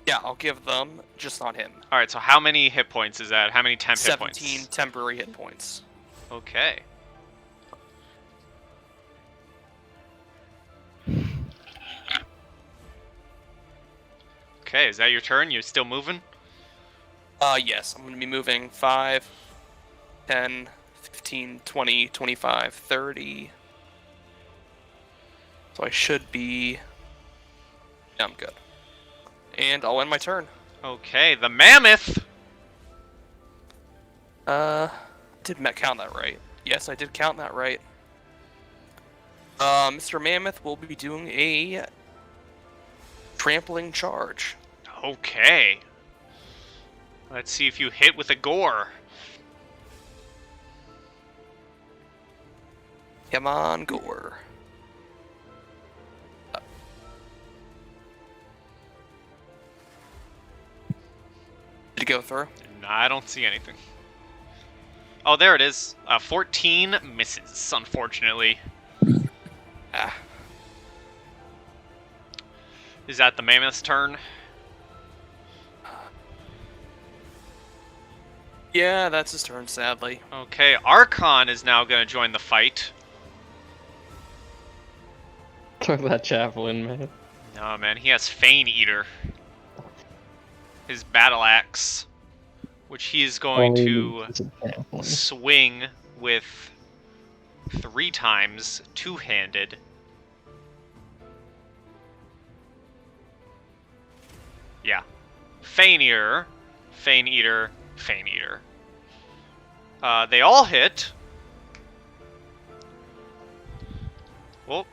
Yeah, I'll give them, just not him. Alright, so how many hit points is that? How many temp hit 17 points? temporary hit points. Okay. Okay, is that your turn? You still moving? Yes, I'm gonna be moving 5, 10, 15, 20, 25, 30. So I should be... Yeah, I'm good. And I'll end my turn. Okay, the mammoth! Did count that right? Yes, I did count that right. Mr. Mammoth will be doing a trampling charge. Okay. Let's see if you hit with a gore. Come on, Gore. Did it go through? Nah, I don't see anything. Oh, there it is. 14 misses, unfortunately. Ah. Is that the mammoth's turn? Yeah, that's his turn, sadly. Okay, Arkhan is now going to join the fight. Throw that javelin, man. No, man, he has Fane Eater. His battle axe, which he's going to swing with 3 times, two-handed. Yeah. Fane Eater, Fane Eater, Fane Eater. They all hit. Well.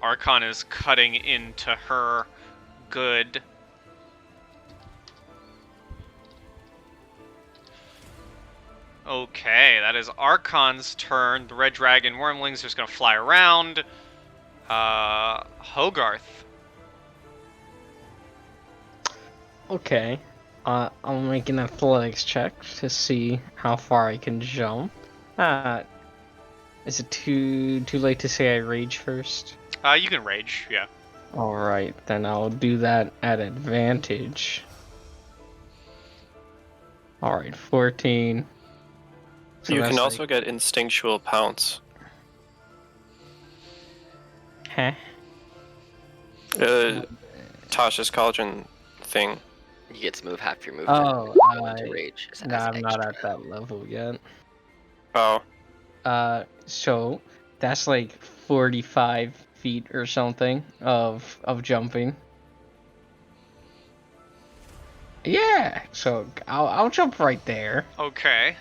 Arkhan is cutting into her good. Okay, that is Arkhan's turn. The red dragon wormlings are just gonna fly around. Hogarth. Okay. I'll make an athletics check to see how far I can jump. Is it too late to say I rage first? You can rage, yeah. Alright, then I'll do that at advantage. Alright, 14. So You that's can also like- get instinctual pounce. Huh? Tasha's cauldron thing. You get to move half your movement. Oh, to rage. no, I'm not at that level yet. Oh, So that's like 45 feet or something of jumping. Yeah, so I'll jump right there. Okay.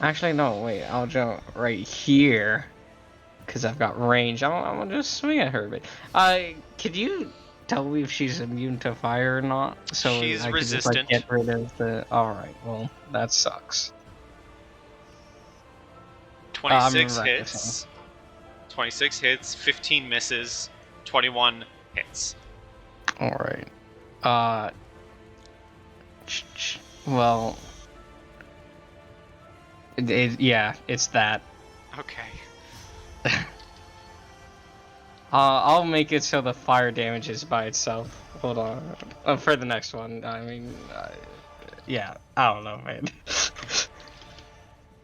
Actually, no, wait, I'll jump right here, cause I've got range. I'm gonna just swing at her a bit. Could you tell me if she's immune to fire or not? So She's I resistant. Could just, get rid of the. All right. Well, that sucks. 26 I'm hits. 26 hits. 15 misses. 21 hits. All right. Well. Yeah, it's that. Okay. I'll make it so the fire damage is by itself. Hold on. For the next one, I mean, yeah, I don't know, man.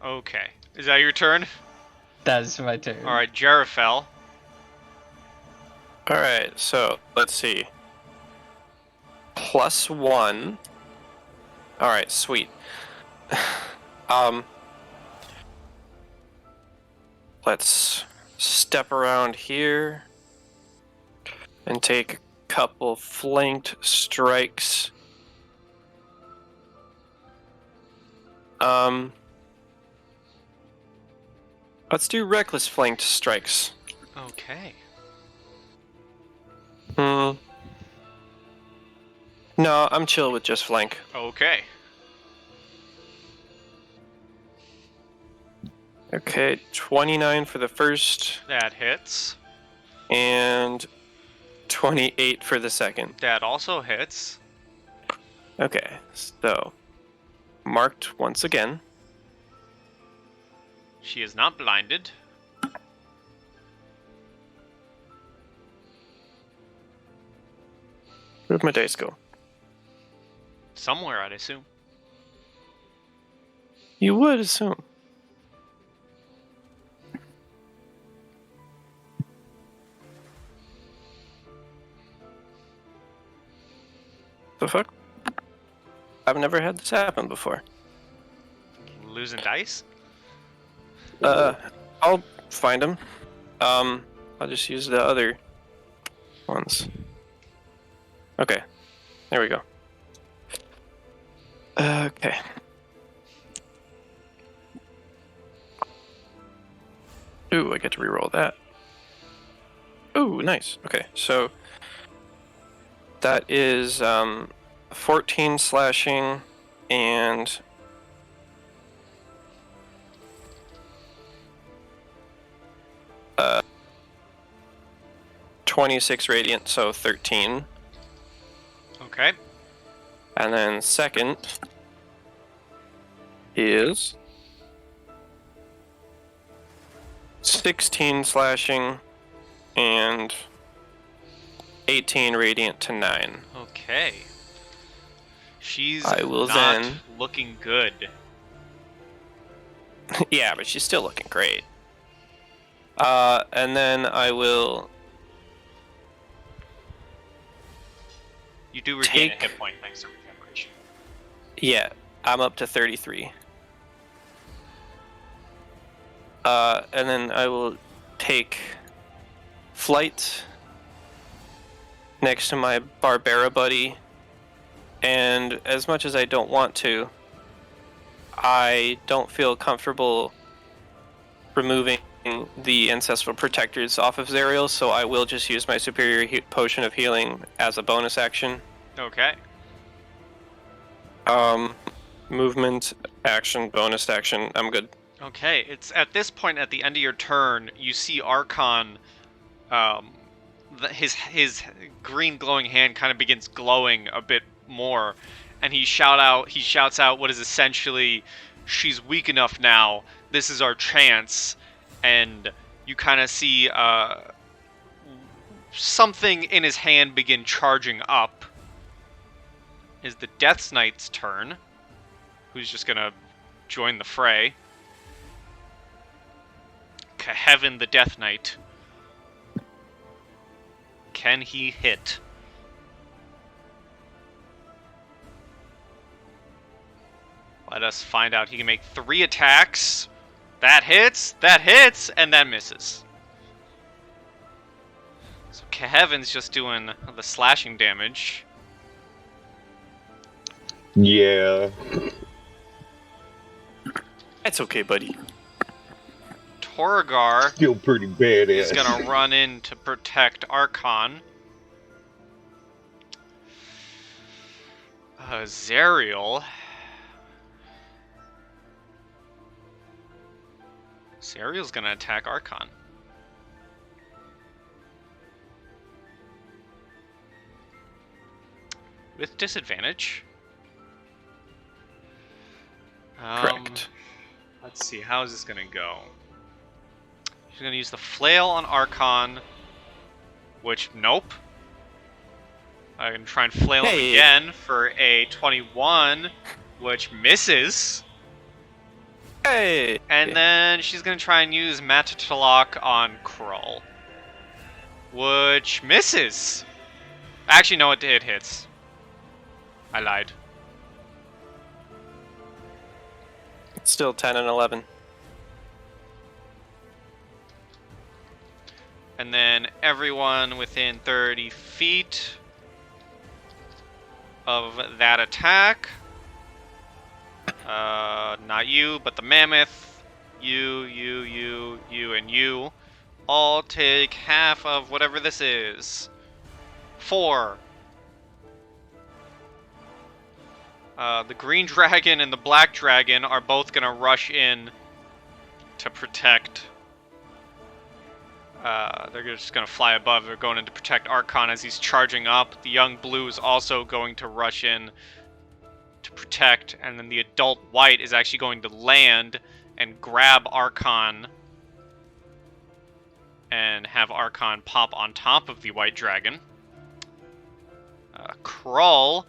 Okay. Is that your turn? That's my turn. Alright, Jarafel. Alright, so let's see. +1. Alright, sweet. Let's step around here and take a couple flanked strikes. Let's do reckless flanked strikes. Okay. No, I'm chill with just flank. Okay. Okay, 29 for the first, That hits. and 28 for the second. That also hits. Okay, so marked once again. She is not blinded. Where'd my dice go? Somewhere, I'd assume. You would assume. The fuck? I've never had this happen before. Losing dice? I'll find them. I'll just use the other ones. Okay, there we go. Okay. Ooh, I get to reroll that. Ooh, nice. Okay, so that is 14 slashing and 26 radiant, so 13. Okay. And then second is 16 slashing and 18 radiant to 9. Okay. She's I will not then- looking good. Yeah, but she's still looking great. And then I will You do regain Take- a hit point thanks to regeneration. Yeah, I'm up to 33. And then I will take flight next to my Barbara buddy. And as much as I don't want to, I don't feel comfortable removing the Ancestral Protectors off of Zariel, so I will just use my Superior Potion of Healing as a bonus action. Okay. Movement, action, bonus action, I'm good. Okay, it's at this point at the end of your turn, you see Arkhan, his green glowing hand kind of begins glowing a bit more, and he shouts out what is essentially, "She's weak enough now. This is our chance." And you kind of see something in his hand begin charging up. Is the Death Knight's turn, who's just gonna join the fray. Heaven the Death Knight. Can he hit? Let us find out. He can make 3 attacks. That hits, and that misses. So Kevin's just doing the slashing damage. Yeah. That's okay, buddy. Torgar Still pretty badass. is gonna run in to protect Arkhan. Zariel. Zariel's gonna attack Arkhan. With disadvantage. Correct. Let's see, how is this gonna go? She's gonna use the flail on Arkhan, which, nope. I'm gonna try and flail him Hey. again for a 21, which misses. Hey! And then she's gonna try and use Matatalok on Krull, which misses. Actually, no, it hits. I lied. Still 10 and 11. And then everyone within 30 feet of that attack. Not you, but the mammoth. You, and you. All take half of whatever this is. 4. The green dragon and the black dragon are both gonna rush in to protect. They're just gonna fly above. They're going in to protect Arkhan as he's charging up. The young blue is also going to rush in to protect, and then the adult white is actually going to land and grab Arkhan and have Arkhan pop on top of the white dragon. Krull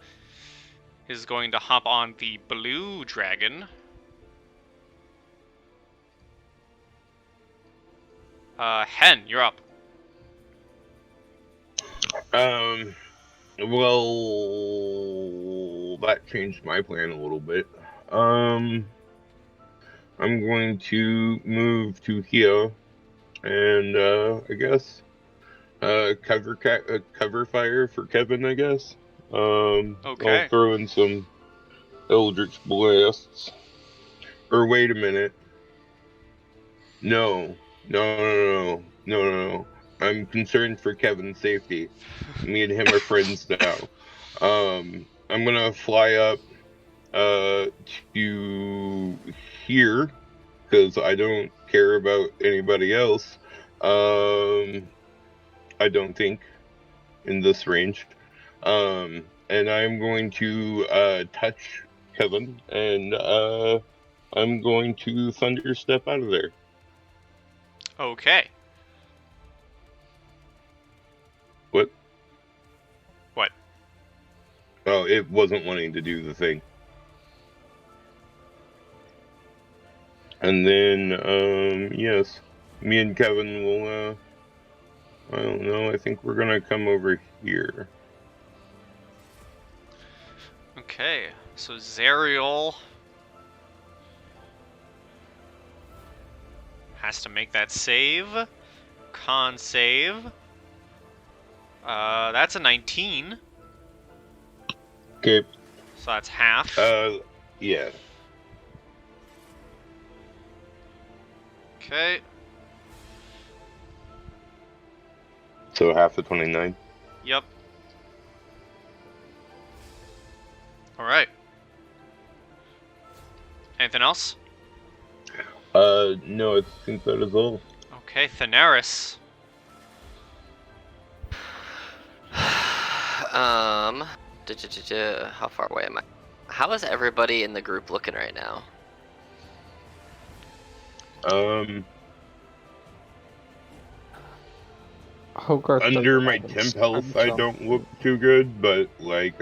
is going to hop on the blue dragon. Hen, you're up. Well, that changed my plan a little bit. I'm going to move to here, and I guess cover fire for Kevin. I guess. Okay. I'll throw in some Eldritch Blasts. Or wait a minute. No. I'm concerned for Kevin's safety. Me and him are friends now. I'm gonna fly up to here because I don't care about anybody else. I don't think in this range. And I'm going to touch Kevin, and I'm going to thunder step out of there. Okay. What? What? Oh, it wasn't wanting to do the thing. And then, yes, me and Kevin will, I don't know, I think we're gonna come over here. Okay, so Zariel has to make that save. Con save. That's a 19. Okay. So that's half. Yeah. Okay. So half of 29. Yep. Alright. Anything else? No, I think that is all. Okay, Thaneris. How far away am I? How is everybody in the group looking right now? Hogarth Under doesn't my have his temp health, I jump. don't look too good, but, like,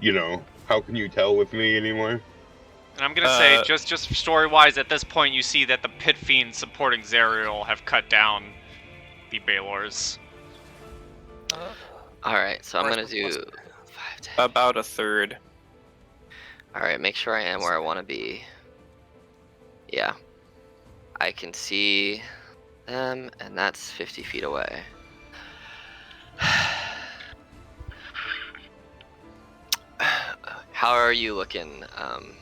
you know, how can you tell with me anymore? And I'm gonna say, just story-wise, at this point you see that the Pit Fiends supporting Zariel have cut down the Balors. Alright, so I'm gonna do 5, 10. About a third. Alright, make sure I am where I want to be. Yeah. I can see them, and that's 50 feet away. How are you looking,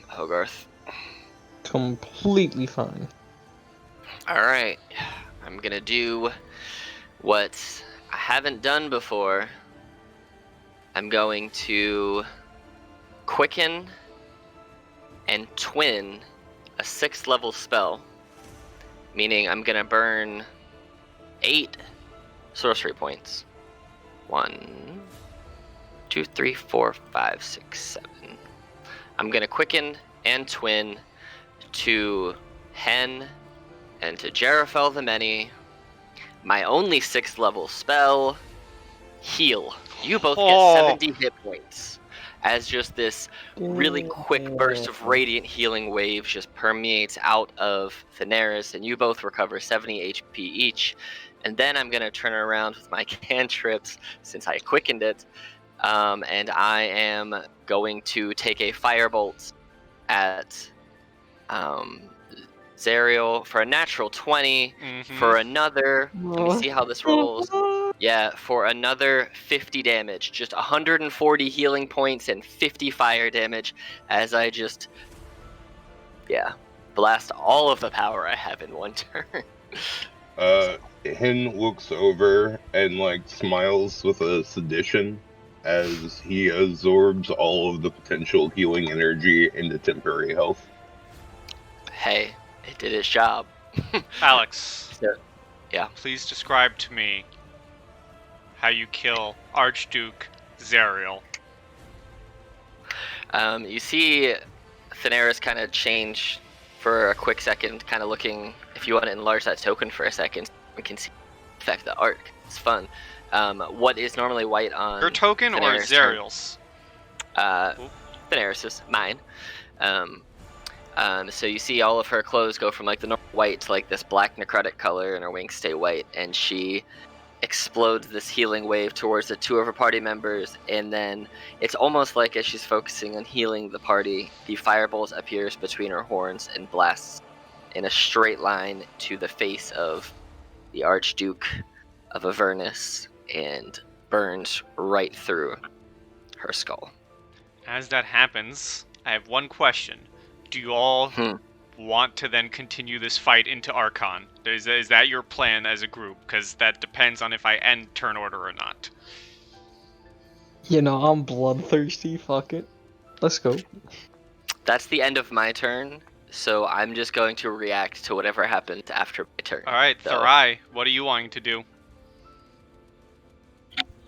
Hogarth? Completely fine. Alright, I'm gonna do what I haven't done before. I'm going to quicken and twin a 6th level spell, meaning I'm gonna burn 8 sorcery points. 1, 2, 3, 4, 5, 6, 7. I'm gonna quicken and twin to Hen and to Jarafel the Many. My only 6th level spell, Heal. You both get 70 hit points. As just this really quick burst of radiant healing waves just permeates out of Thaneris, and you both recover 70 HP each. And then I'm going to turn around with my cantrips, since I quickened it, and I am going to take a firebolt at Zariel for a natural 20, for another, let me see how this rolls. Yeah, for another 50 damage. Just 140 healing points and 50 fire damage as I just, blast all of the power I have in one turn. Hen looks over and, like, smiles with a sedition as he absorbs all of the potential healing energy into temporary health. Hey, it did its job. Alex. Yeah. Please describe to me how you kill Archduke Zariel. You see Thaneris kind of change for a quick second, kind of looking, if you want to enlarge that token for a second, we can see the effect of the arc. It's fun. What is normally white on Her token or Thaneris' Zariel's? Thaneris', mine. So you see all of her clothes go from like the normal white to like this black necrotic color, and her wings stay white, and she explodes this healing wave towards the 2 of her party members, and then it's almost like as she's focusing on healing the party, the firebolt appears between her horns and blasts in a straight line to the face of the Archduke of Avernus and burns right through her skull. As that happens, I have one question. Do you all want to then continue this fight into Arkhan? Is that your plan as a group? Because that depends on if I end turn order or not. You know, I'm bloodthirsty, fuck it. Let's go. That's the end of my turn, so I'm just going to react to whatever happens after my turn. Alright, Tharai, what are you wanting to do?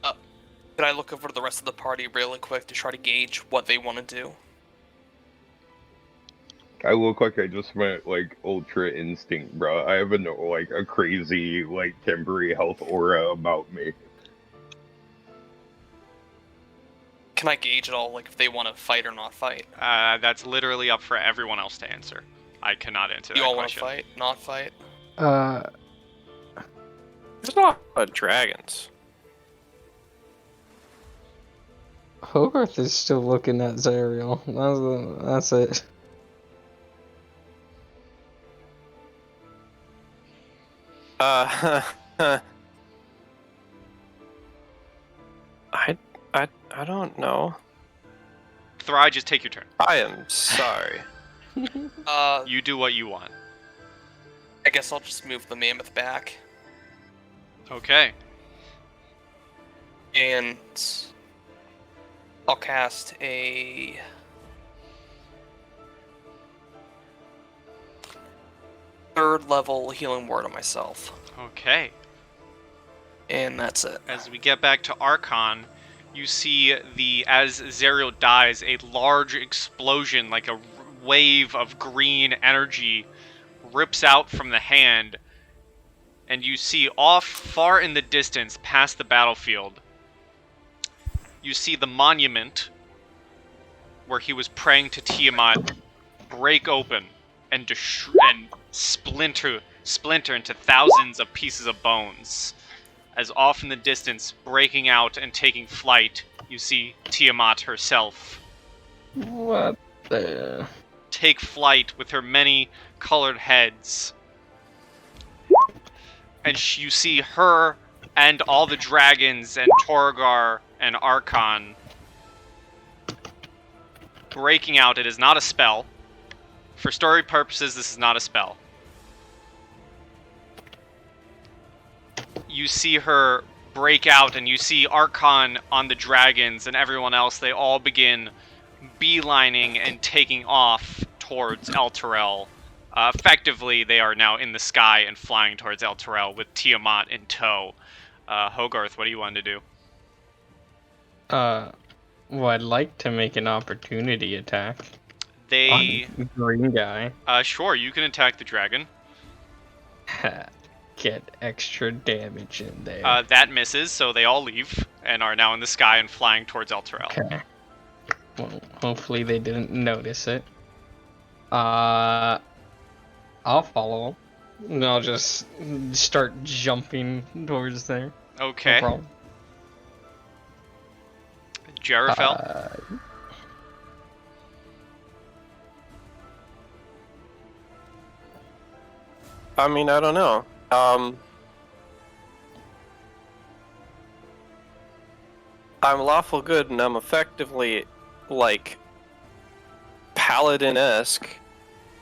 Could I look over to the rest of the party really quick to try to gauge what they want to do? I look like I just went, like, ultra instinct, bro. I have a crazy, like, temporary health aura about me. Can I gauge at all, like, if they want to fight or not fight? That's literally up for everyone else to answer. I cannot answer that You all want to question. fight, not fight? There's not a lot of dragons. Hogarth is still looking at Zariel. That's it. I don't know. Tharai, just take your turn. I am sorry. You do what you want. I guess I'll just move the mammoth back. Okay. And I'll cast a third level healing word on myself. Okay. And that's it. As we get back to Arkhan, you see as Zariel dies, a large explosion, like a wave of green energy, rips out from the hand, and you see off far in the distance, past the battlefield, you see the monument where he was praying to Tiamat break open and splinter into thousands of pieces of bones. As off in the distance, breaking out and taking flight, you see Tiamat herself. What the? Take flight with her many colored heads. And you see her and all the dragons and Torgar and Arkhan breaking out. It is not a spell. For story purposes, this is not a spell. You see her break out, and you see Arkhan on the dragons and everyone else. They all begin beelining and taking off towards El Terrell. Effectively, they are now in the sky and flying towards El Terrell with Tiamat in tow. Hogarth, what do you want to do? Well, I'd like to make an opportunity attack They, on the green guy. sure, you can attack the dragon. Get extra damage in there. That misses, so they all leave and are now in the sky and flying towards El Terrell. Okay. Well, hopefully they didn't notice it. I'll follow them. And I'll just start jumping towards there. No Okay. problem. Jarafel? I mean, I don't know. I'm lawful good, and I'm effectively, like, paladin-esque,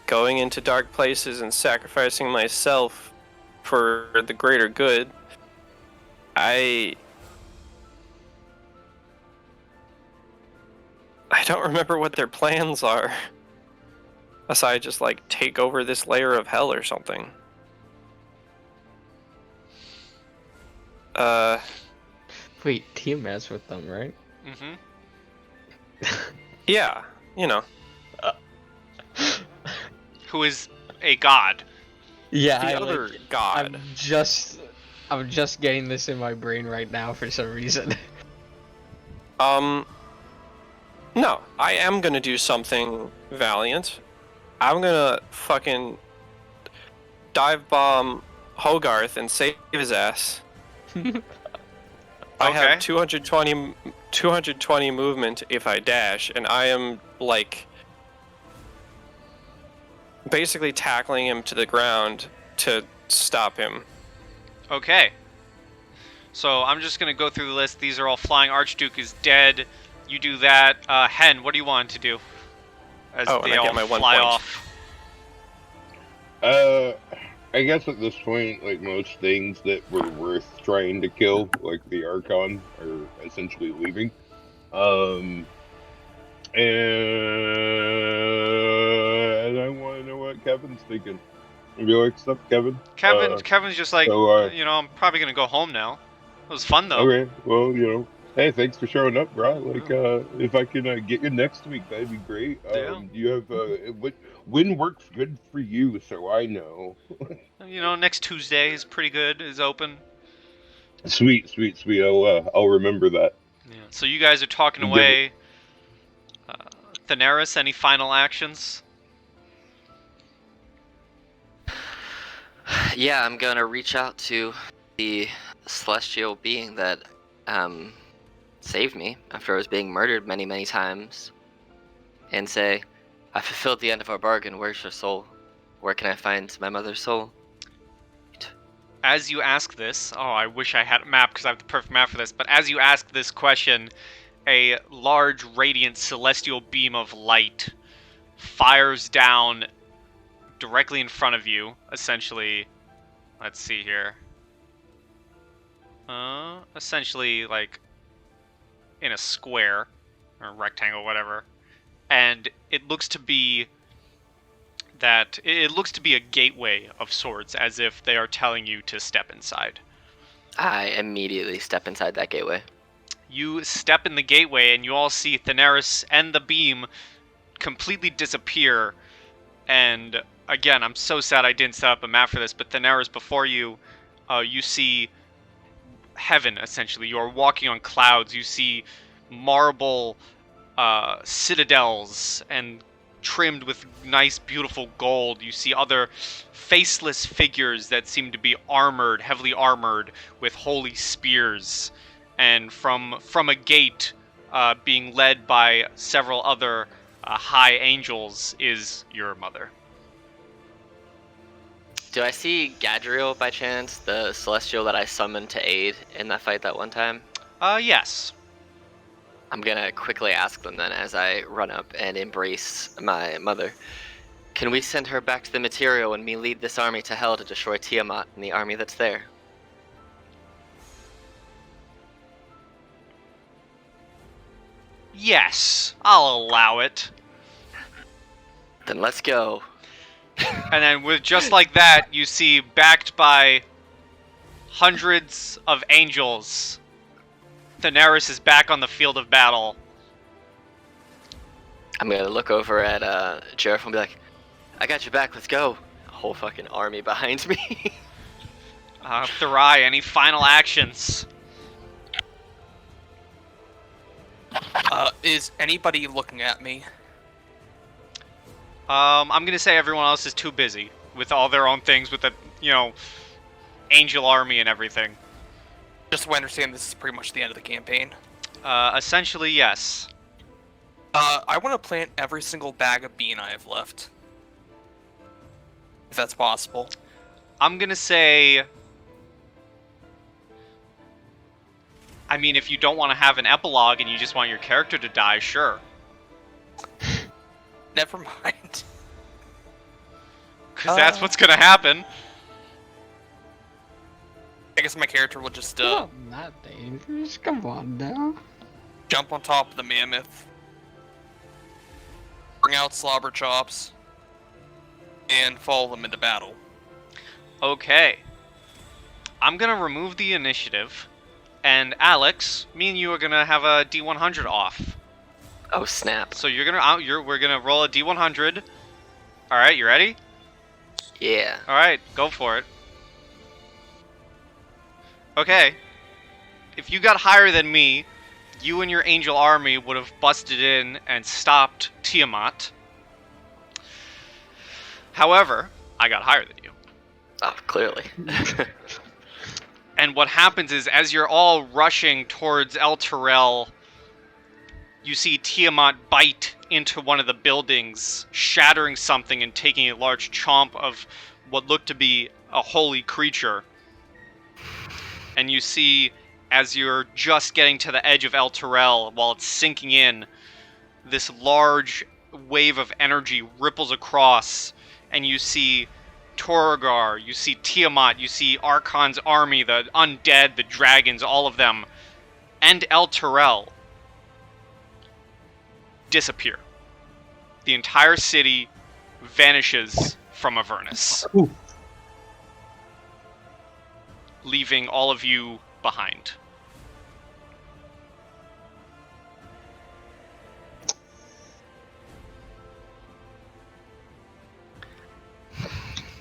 going into dark places and sacrificing myself for the greater good. I don't remember what their plans are. Aside just, like, take over this layer of hell or something. Wait, Tiamat's with them, right? Mm-hmm. Yeah, you know. Who is a god. Yeah, The other god. I'm just getting this in my brain right now for some reason. No, I am gonna do something valiant. I'm gonna fucking dive bomb Hogarth and save his ass. I have 220 movement if I dash, and I am, like, basically tackling him to the ground to stop him. Okay. So I'm just going to go through the list. These are all flying. Archduke is dead. You do that. Hen, what do you want to do? As Oh, and they I all get my 1 fly point. off. I guess at this point, like most things that were worth trying to kill, like the Archon, are essentially leaving. And I want to know what Kevin's thinking. Would you like stuff, Kevin? Kevin's just like, I'm probably going to go home now. It was fun, though. Okay, well, hey, thanks for showing up, bro. Like, if I can get you next week, that'd be great. Yeah. You have when works good for you, so I know. Next Tuesday is pretty good. Is open. Sweet. I'll remember that. Yeah. So you guys are talking Give away. Thaneris, any final actions? Yeah, I'm gonna reach out to the celestial being that saved me after I was being murdered many, many times, and say, I fulfilled the end of our bargain. Where's your soul? Where can I find my mother's soul? As you ask this, I wish I had a map because I have the perfect map for this, but as you ask this question, a large, radiant, celestial beam of light fires down directly in front of you, essentially. Let's see here. Essentially, like, in a square, or rectangle, whatever. And it looks to be a gateway of sorts, as if they are telling you to step inside. I immediately step inside that gateway. You step in the gateway, and you all see Thaneris and the beam completely disappear. And again, I'm so sad I didn't set up a map for this, but Thaneris, before you, you see heaven, essentially. You are walking on clouds. You see marble citadels and trimmed with nice, beautiful gold. You see other faceless figures that seem to be armored, heavily armored, with holy spears. And from a gate, being led by several other high angels, is your mother. Do I see Gadriel by chance, the celestial that I summoned to aid in that fight that one time? Yes. I'm gonna quickly ask them then as I run up and embrace my mother. Can we send her back to the material and me lead this army to hell to destroy Tiamat and the army that's there? Yes, I'll allow it. Then let's go. And then with just like that, you see, backed by hundreds of angels, Daenerys is back on the field of battle. I'm gonna look over at Jareth and be like, I got your back, let's go. A whole fucking army behind me. Thurai, any final actions? Is anybody looking at me? I'm gonna say everyone else is too busy with all their own things, with the, angel army and everything. Just so I understand, this is pretty much the end of the campaign. Essentially, yes. I want to plant every single bag of bean I have left. If that's possible. I'm gonna say... I mean, if you don't want to have an epilogue and you just want your character to die, sure. Never mind. Because that's what's gonna happen. I guess my character will just Not that dangerous. Come on now. jump on top of the mammoth, bring out slobber chops, and follow them into battle. Okay. I'm gonna remove the initiative, and Alex, me and you are gonna have a D100 off. Oh snap! So we're gonna roll a D100. All right, you ready? Yeah. All right, go for it. Okay. If you got higher than me, you and your angel army would have busted in and stopped Tiamat. However, I got higher than you. Oh, clearly. And what happens is, as you're all rushing towards El Terrell, you see Tiamat bite into one of the buildings, shattering something and taking a large chomp of what looked to be a holy creature. And you see, as you're just getting to the edge of El Terrell, while it's sinking in, this large wave of energy ripples across, and you see Torgar, you see Tiamat, you see Arkhan's army, the undead, the dragons, all of them, and El Terrell disappear. The entire city vanishes from Avernus, leaving all of you behind.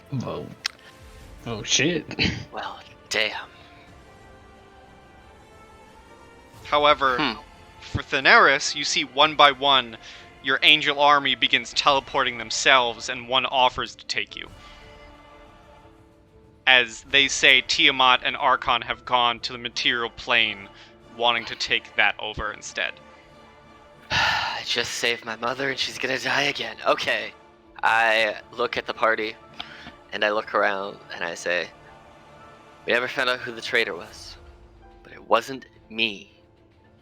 Whoa. Oh shit. Well, damn. However, for Daenerys, you see one by one, your angel army begins teleporting themselves, and one offers to take you. As they say, Tiamat and Arkhan have gone to the material plane, wanting to take that over instead. I just saved my mother and she's gonna die again. Okay. I look at the party and I look around and I say, we never found out who the traitor was, but it wasn't me.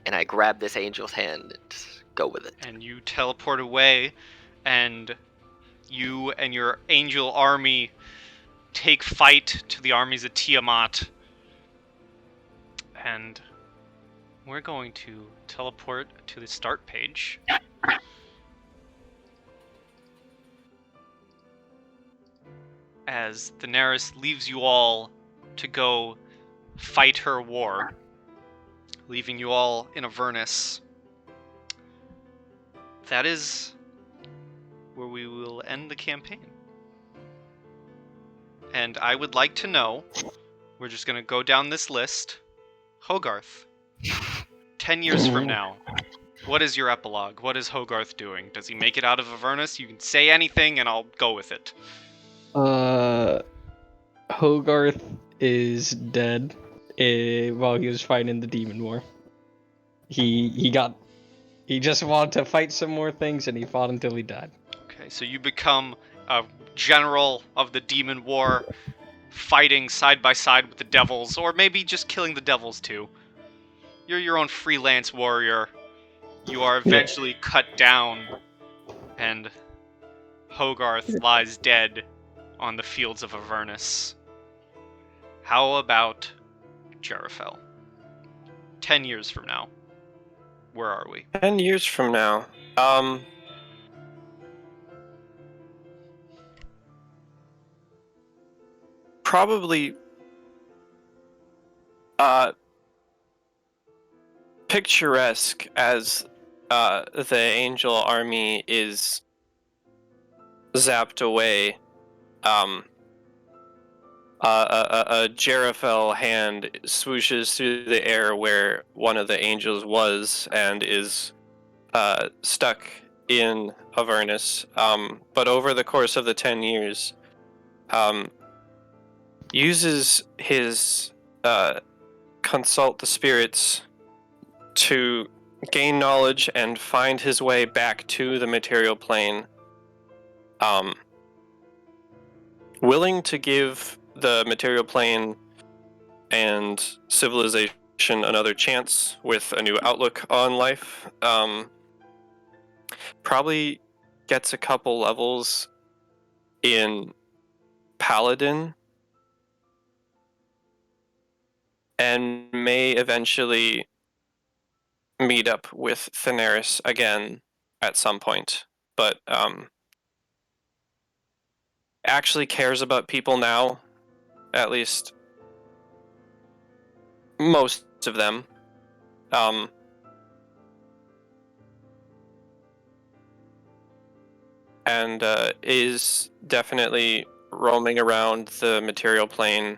And I grab this angel's hand and go with it. And you teleport away, and you and your angel army take fight to the armies of Tiamat. And we're going to teleport to the start page. As Daenerys leaves you all to go fight her war, leaving you all in Avernus. That is where we will end the campaign. And I would like to know, we're just going to go down this list. Hogarth, 10 years from now, what is your epilogue? What is Hogarth doing? Does he make it out of Avernus? You can say anything and I'll go with it. Hogarth is dead while he was fighting the demon war. He just wanted to fight some more things and he fought until he died. Okay, so you become a general of the demon war, fighting side by side with the devils, or maybe just killing the devils too. You're your own freelance warrior. You are eventually cut down, and Hogarth lies dead on the fields of Avernus. How about Jarafel? 10 years from now. where are we? 10 years from now. Probably picturesque as the angel army is zapped away. A Jarafel hand swooshes through the air where one of the angels was and is stuck in Avernus. But over the course of the 10 years, uses his consult the spirits to gain knowledge and find his way back to the material plane. Willing to give the material plane and civilization another chance with a new outlook on life. Probably gets a couple levels in Paladin and may eventually meet up with Thaneris again at some point, but actually cares about people now, at least most of them. And is definitely roaming around the material plane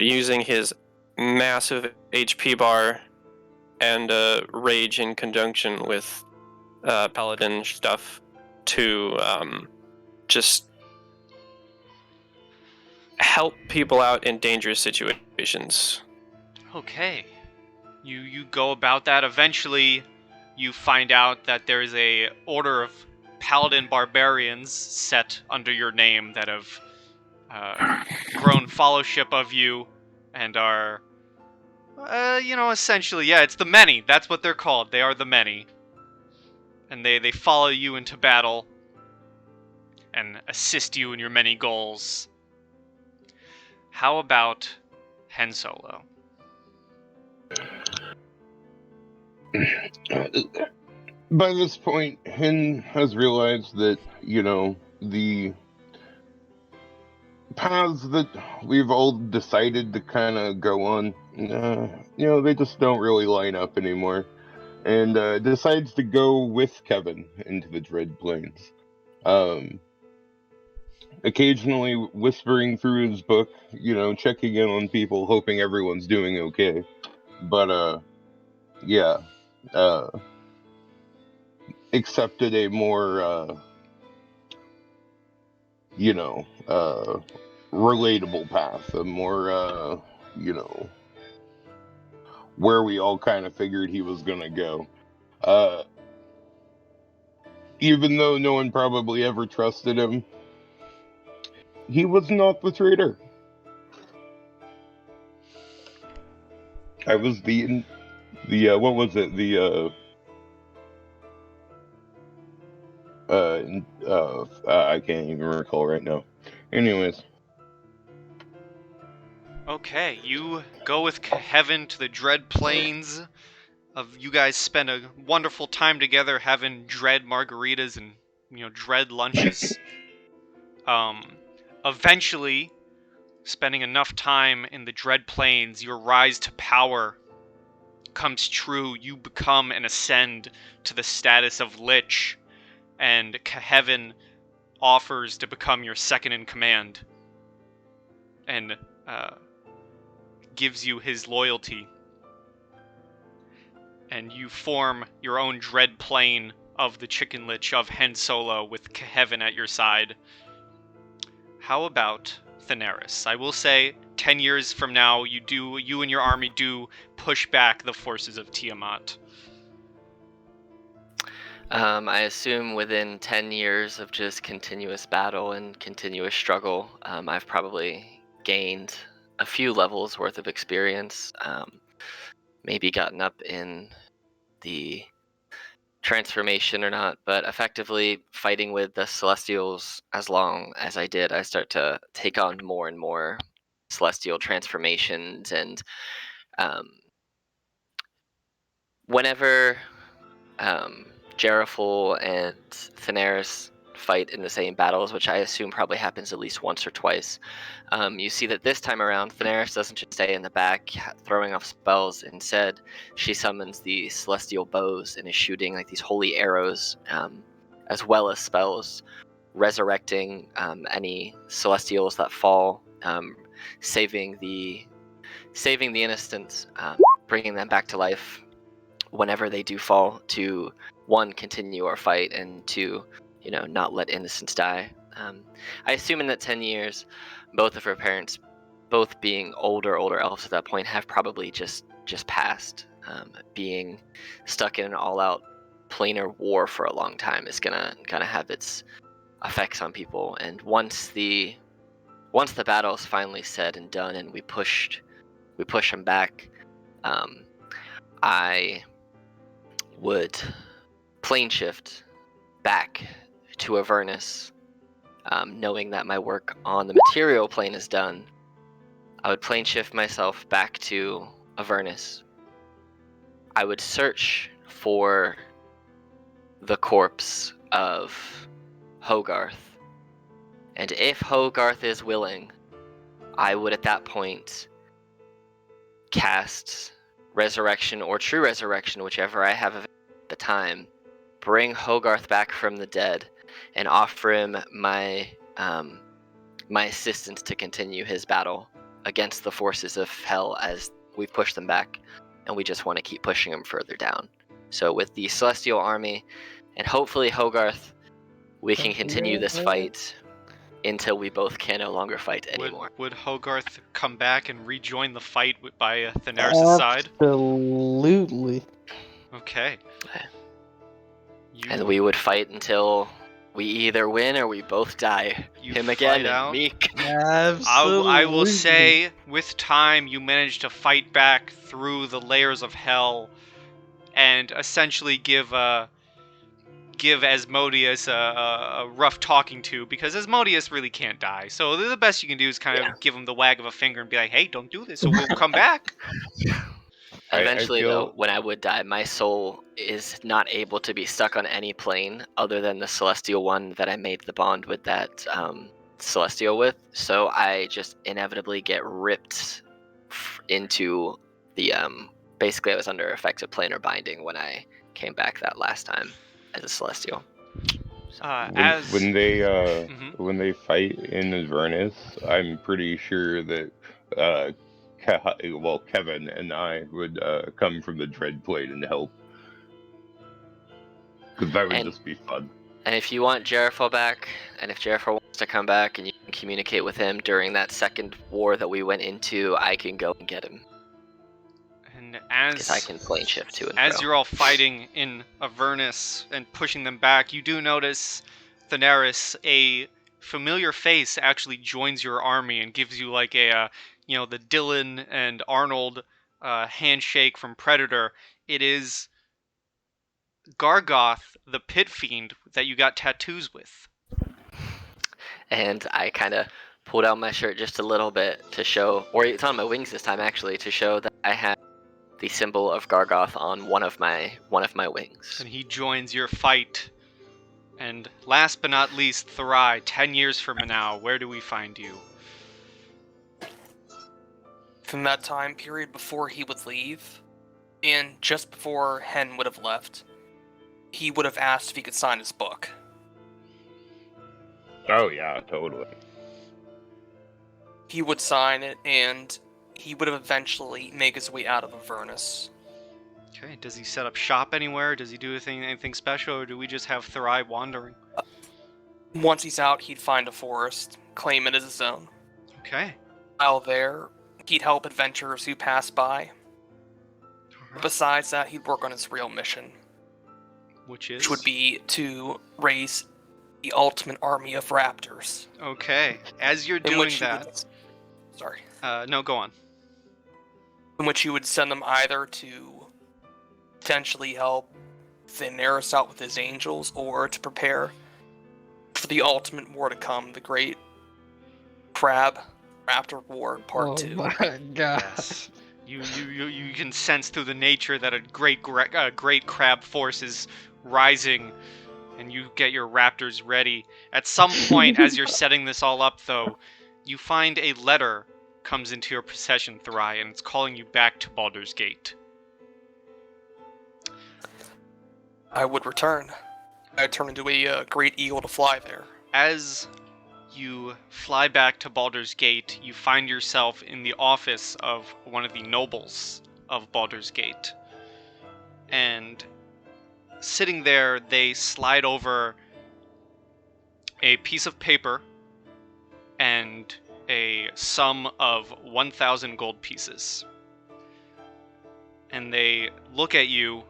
using his massive HP bar and rage in conjunction with paladin stuff to just help people out in dangerous situations. Okay. You go about that. Eventually, you find out that there's a order of paladin barbarians set under your name that have grown fellowship of you and are, essentially, yeah, it's the many. That's what they're called. They are the many. And they follow you into battle and assist you in your many goals. How about Hen Solo? By this point, Hen has realized that, the paths that we've all decided to kind of go on, they just don't really line up anymore. And decides to go with Kevin into the Dread Plains. Occasionally whispering through his book, checking in on people, hoping everyone's doing okay. But, yeah. Accepted a more, relatable path, a more, where we all kind of figured he was gonna go. Even though no one probably ever trusted him, he was not the traitor. I was what was it? I can't even recall right now. Anyways. Okay, you go with Kevin to the Dread Plains. You guys spend a wonderful time together having dread margaritas and dread lunches. Eventually, spending enough time in the Dread Plains, your rise to power comes true. You become and ascend to the status of Lich, and Kevin offers to become your second in command, and gives you his loyalty. And you form your own Dread Plane of the Chicken Lich of Hen Solo with Kevin at your side. How about Thaneris? I will say, 10 years from now, you and your army do push back the forces of Tiamat. I assume within 10 years of just continuous battle and continuous struggle, I've probably gained a few levels worth of experience. Maybe gotten up in the transformation or not, but effectively fighting with the Celestials, as long as I did, I start to take on more and more Celestial transformations and whenever Geraful and Thaneris fight in the same battles, which I assume probably happens at least once or twice, you see that this time around, Thaneris doesn't just stay in the back throwing off spells. Instead, she summons the celestial bows and is shooting like these holy arrows, as well as spells, resurrecting any celestials that fall, saving the innocent, bringing them back to life whenever they do fall, to one, continue our fight, and two, not let innocents die. I assume in that 10 years, both of her parents, both being older elves at that point, have probably just passed. Being stuck in an all-out planar war for a long time is gonna have its effects on people. And once the battle is finally said and done, and we push them back, I would plane shift back to Avernus, knowing that my work on the material plane is done. I would plane shift myself back to Avernus. I would search for the corpse of Hogarth, and if Hogarth is willing, I would at that point cast Resurrection or True Resurrection, whichever I have at the time, bring Hogarth back from the dead, and offer him my assistance to continue his battle against the forces of hell as we've pushed them back, and we just want to keep pushing them further down. So with the Celestial Army, and hopefully Hogarth, we can continue this fight until we both can no longer fight anymore. Would Hogarth come back and rejoin the fight by Thaneris' side? Absolutely. Okay. And we would fight until we either win or we both die. You Him fight again out? and me. Absolutely. I will say, with time, you managed to fight back through the layers of hell and essentially give Asmodeus a rough talking to, because Asmodeus really can't die. So the best you can do is kind of give him the wag of a finger and be like, hey, don't do this, so we'll come back. Eventually, I feel... though, when I would die, my soul is not able to be stuck on any plane other than the celestial one that I made the bond with that celestial with. So I just inevitably get ripped into the basically I was under effects of planar binding when I came back that last time as a celestial. When they Mhm. when they fight in Avernus, I'm pretty sure that Kevin and I would come from the Dread Plate and help, because that would just be fun. And if you want Gerafel back, and if Gerafel wants to come back and you can communicate with him during that second war that we went into, I can go and get him. And Because I can plane shift to and as fro. you're all fighting in Avernus and pushing them back, you do notice, Thaneris, a familiar face actually joins your army and gives you like a, the Dylan and Arnold handshake from Predator. It is Gargoth, the Pit Fiend that you got tattoos with. And I kind of pulled out my shirt just a little bit to show, or it's on my wings this time actually, to show that I have the symbol of Gargoth on one of my wings. And he joins your fight. And last but not least, Thurai, 10 years from now, where do we find you? From that time period before he would leave, and just before Hen would have left, he would have asked if he could sign his book. Oh yeah, totally. He would sign it, and he would have eventually make his way out of Avernus. Okay, does he set up shop anywhere? Does he do anything special, or do we just have Thurai wandering? Once he's out, he'd find a forest, claim it as his own. Okay. While there, he'd help adventurers who pass by. Besides that, he'd work on his real mission, Which is? which would be to raise the ultimate army of raptors. Okay, as you're In doing which he that... would, sorry. No, go on. In which you would send them either to potentially help Thaneris out with his angels, or to prepare for the ultimate war to come, the Great Crab Raptor War Part 2. Oh my god. Yes. You can sense through the nature that a great crab force is rising, and you get your raptors ready. At some point, as you're setting this all up, though, you find a letter comes into your possession, Thrai, and it's calling you back to Baldur's Gate. I would return. I'd turn into a great eagle to fly there. As you fly back to Baldur's Gate, you find yourself in the office of one of the nobles of Baldur's Gate. And sitting there, they slide over a piece of paper and a sum of 1,000 gold pieces. And they look at you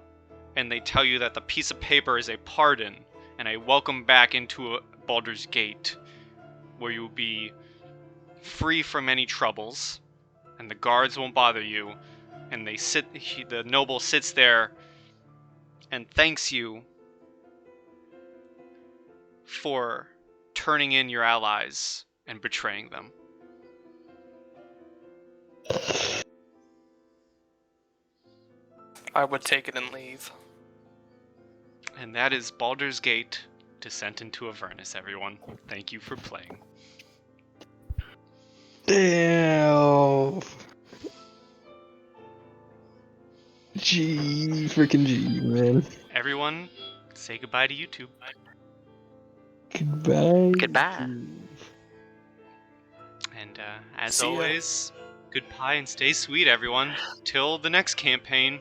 and they tell you that the piece of paper is a pardon and a welcome back into Baldur's Gate, where you will be free from any troubles, and the guards won't bother you. And the noble sits there and thanks you for turning in your allies and betraying them. I would take it and leave. And that is Baldur's Gate Descent into Avernus, everyone. Thank you for playing. Damn. Freaking G, man. Everyone, say goodbye to YouTube. Goodbye. Goodbye. And as See ya. always, goodbye and stay sweet, everyone. Till the next campaign.